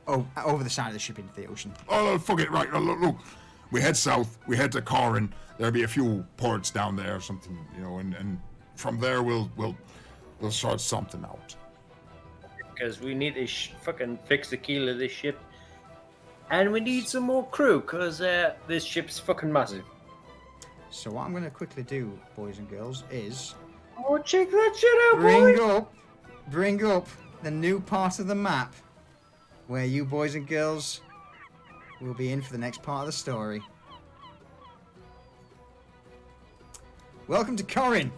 over the side of the ship into the ocean.
Oh, fuck it. Right. Look. We head south. We head to Corin. There'll be a few ports down there or something, you know, and from there we'll sort something out.
Because we need to fucking fix the keel of this ship. And we need some more crew, because this ship's fucking massive.
So what I'm going to quickly do, boys and girls, is
Oh, check that shit out, boys!
bring up the new part of the map where you boys and girls will be in for the next part of the story. Welcome to Corin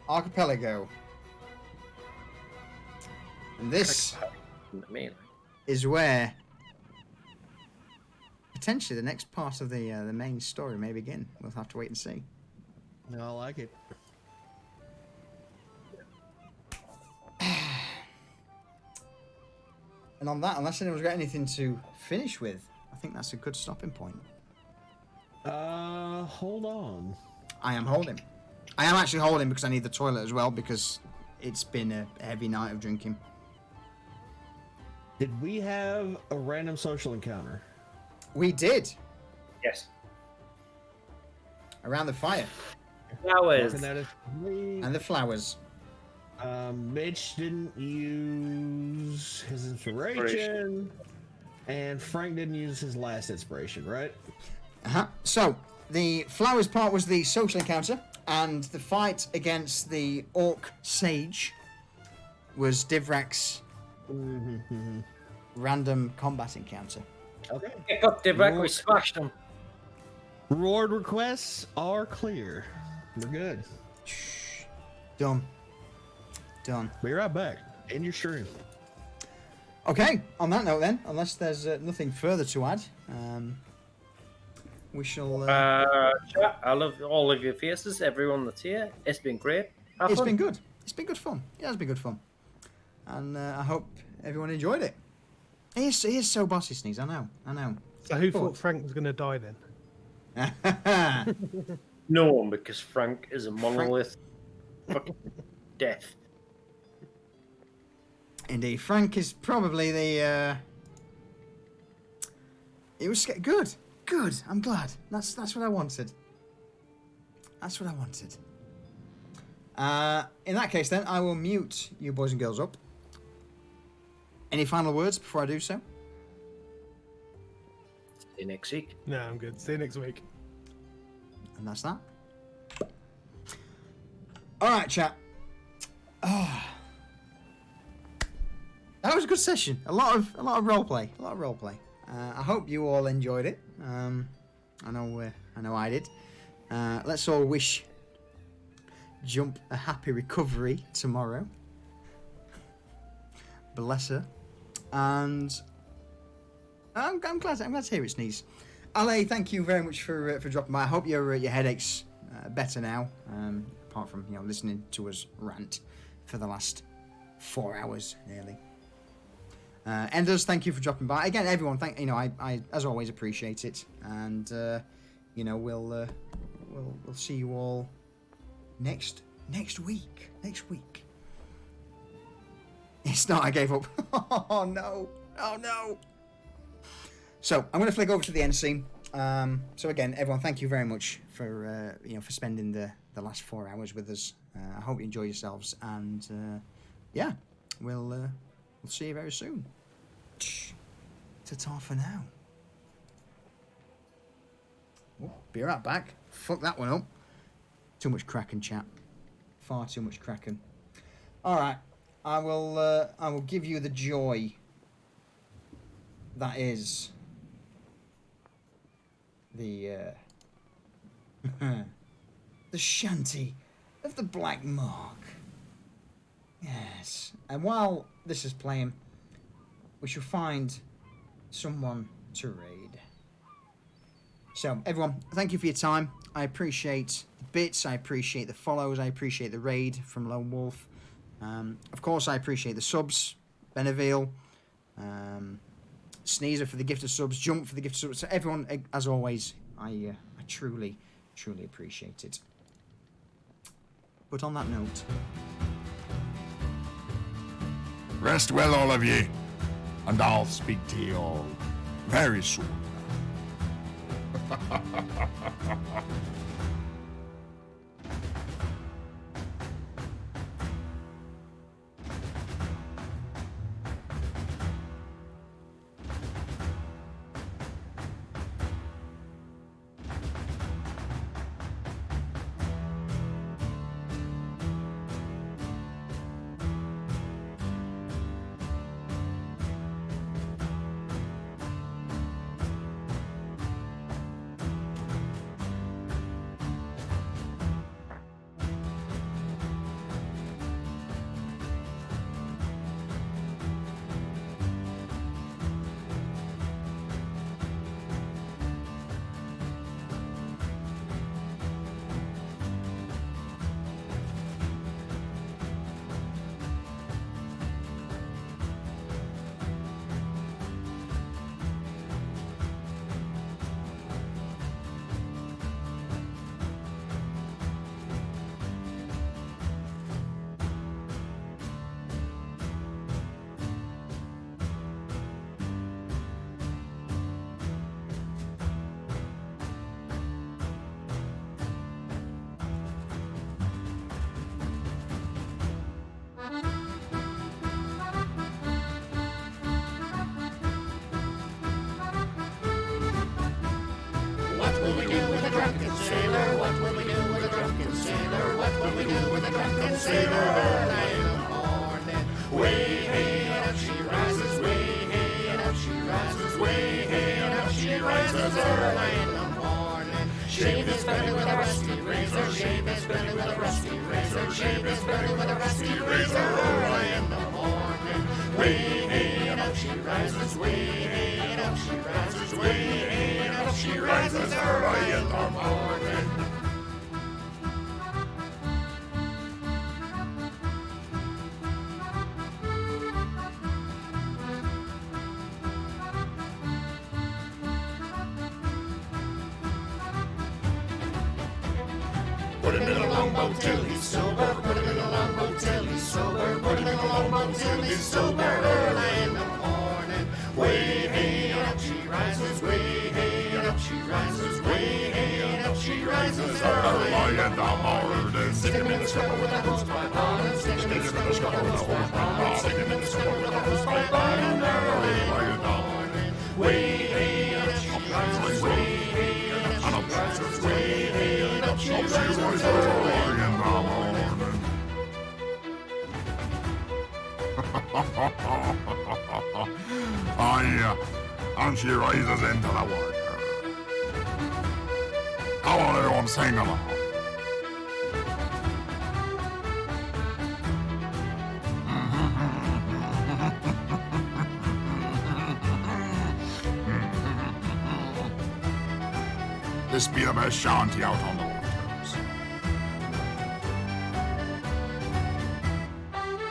Archipelago. And this is where potentially the next part of the main story may begin. We'll have to wait and see.
No, I like it.
And on that, unless anyone's got anything to finish with, I think that's a good stopping point.
Hold on.
I am holding. I am actually holding because I need the toilet as well, because it's been a heavy night of drinking.
Did we have a random social encounter?
We did.
Yes.
Around the fire.
Flowers.
And the flowers.
Mitch didn't use his inspiration, and Frank didn't use his last inspiration, right?
Uh-huh. So, the flowers part was the social encounter, and the fight against the orc sage was Divrak's random combat encounter.
Okay.
Pick up Divrak, we smashed him.
Reward requests are clear. We're good.
Done.
Be right back. In your stream.
Okay, on that note then, unless there's nothing further to add, we shall...
Chat, I love all of your faces, everyone that's here. It's been great.
It's been good. It's been good fun. It has been good fun. And I hope everyone enjoyed it. He is so bossy, Sneeze, I know.
So who thought Frank was going to die then?
No one, because Frank is a monolith. Fucking death.
Indeed, Frank is probably the. It was good. I'm glad. That's what I wanted. That's what I wanted. In that case, then I will mute you boys and girls up. Any final words before I do so?
See you next week.
No, I'm good. See you next week.
And that's that. All right, chat. Oh. That was a good session. A lot of roleplay. I hope you all enjoyed it. I know I did. Let's all wish Jump a happy recovery tomorrow. Bless her. And I'm glad to hear it, Sneeze. Ale, thank you very much for dropping by. I hope your headache's better now. Apart from listening to us rant for the last 4 hours nearly. Enders, thank you for dropping by again. Everyone, I as always appreciate it, and we'll see you all next week. It's not. I gave up. Oh no! Oh no! So I'm going to flick over to the end scene. So again, everyone, thank you very much for for spending the last 4 hours with us. I hope you enjoy yourselves, and we'll see you very soon. Ta-ta for now. Oh, be right back. Fuck that one up. Too much cracking, chat. Far too much cracking. All right, I will give you the joy that is the the shanty of the Black Mark. Yes, and while this is playing, we shall find someone to raid. So, everyone, thank you for your time. I appreciate the bits, I appreciate the follows, I appreciate the raid from Lone Wolf. Of course, I appreciate the subs, Beneville, Sneezer for the gifted subs, Jump for the gifted subs. So everyone, as always, I truly, truly appreciate it. But on that note,
Rest well, all of ye, and I'll speak to you all very soon.
What will we do with a drunken sailor? What will we do with a drunken sailor? What will we do with a drunken sailor? Early in the morning, way hey and up she rises, way hey and up she rises, way hey and up she rises. Early in the morning, shave his belly with a rusty razor, shave his belly with a rusty razor, shave his belly with a rusty razor. Early in the morning, way hey and up she rises, way hey and up she rises, way hey and up she rises early in the morning. Put him in a longboat till he's sober. Put him in a longboat till he's sober. Put him in a longboat till he's sober. Early in the morning, way hey and up she rises, way hey and up she rises, way hey and up she rises. Early in the morning, stick him in the scupper with a hosepipe on him. Stick him in the scupper with a hosepipe on him. Stick him in the scupper with a hosepipe on him. Early in the morning, way hey and up she rises, way hey and up she rises, way hey and up she rises. Early in the morning. And she rises into the water. Come on, everyone, sing along.
this be the best shanty out on the waters.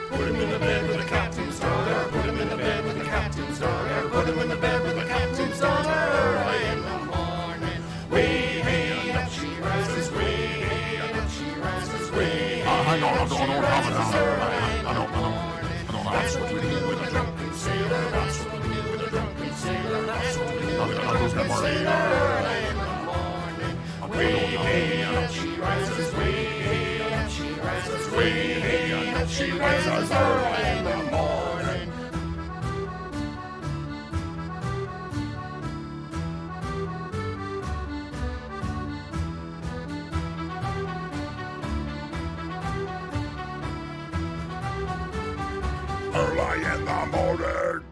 Put him in the bed with the captain's daughter. Put him in the bed with the captain's daughter. Put him in the bed with the captain's daughter. Early in the morning, way hey up she rises. Way hey up she rises. Way
Hang on, I don't have it now. I don't have
That's what we do with a drunken sailor. That's what we do with a drunken sailor. That's what we do with a drunken sailor. Early in the morning, way hey up she rises. Way hey up she rises. Way hey up she rises. Early in the morning.
Early in the morning.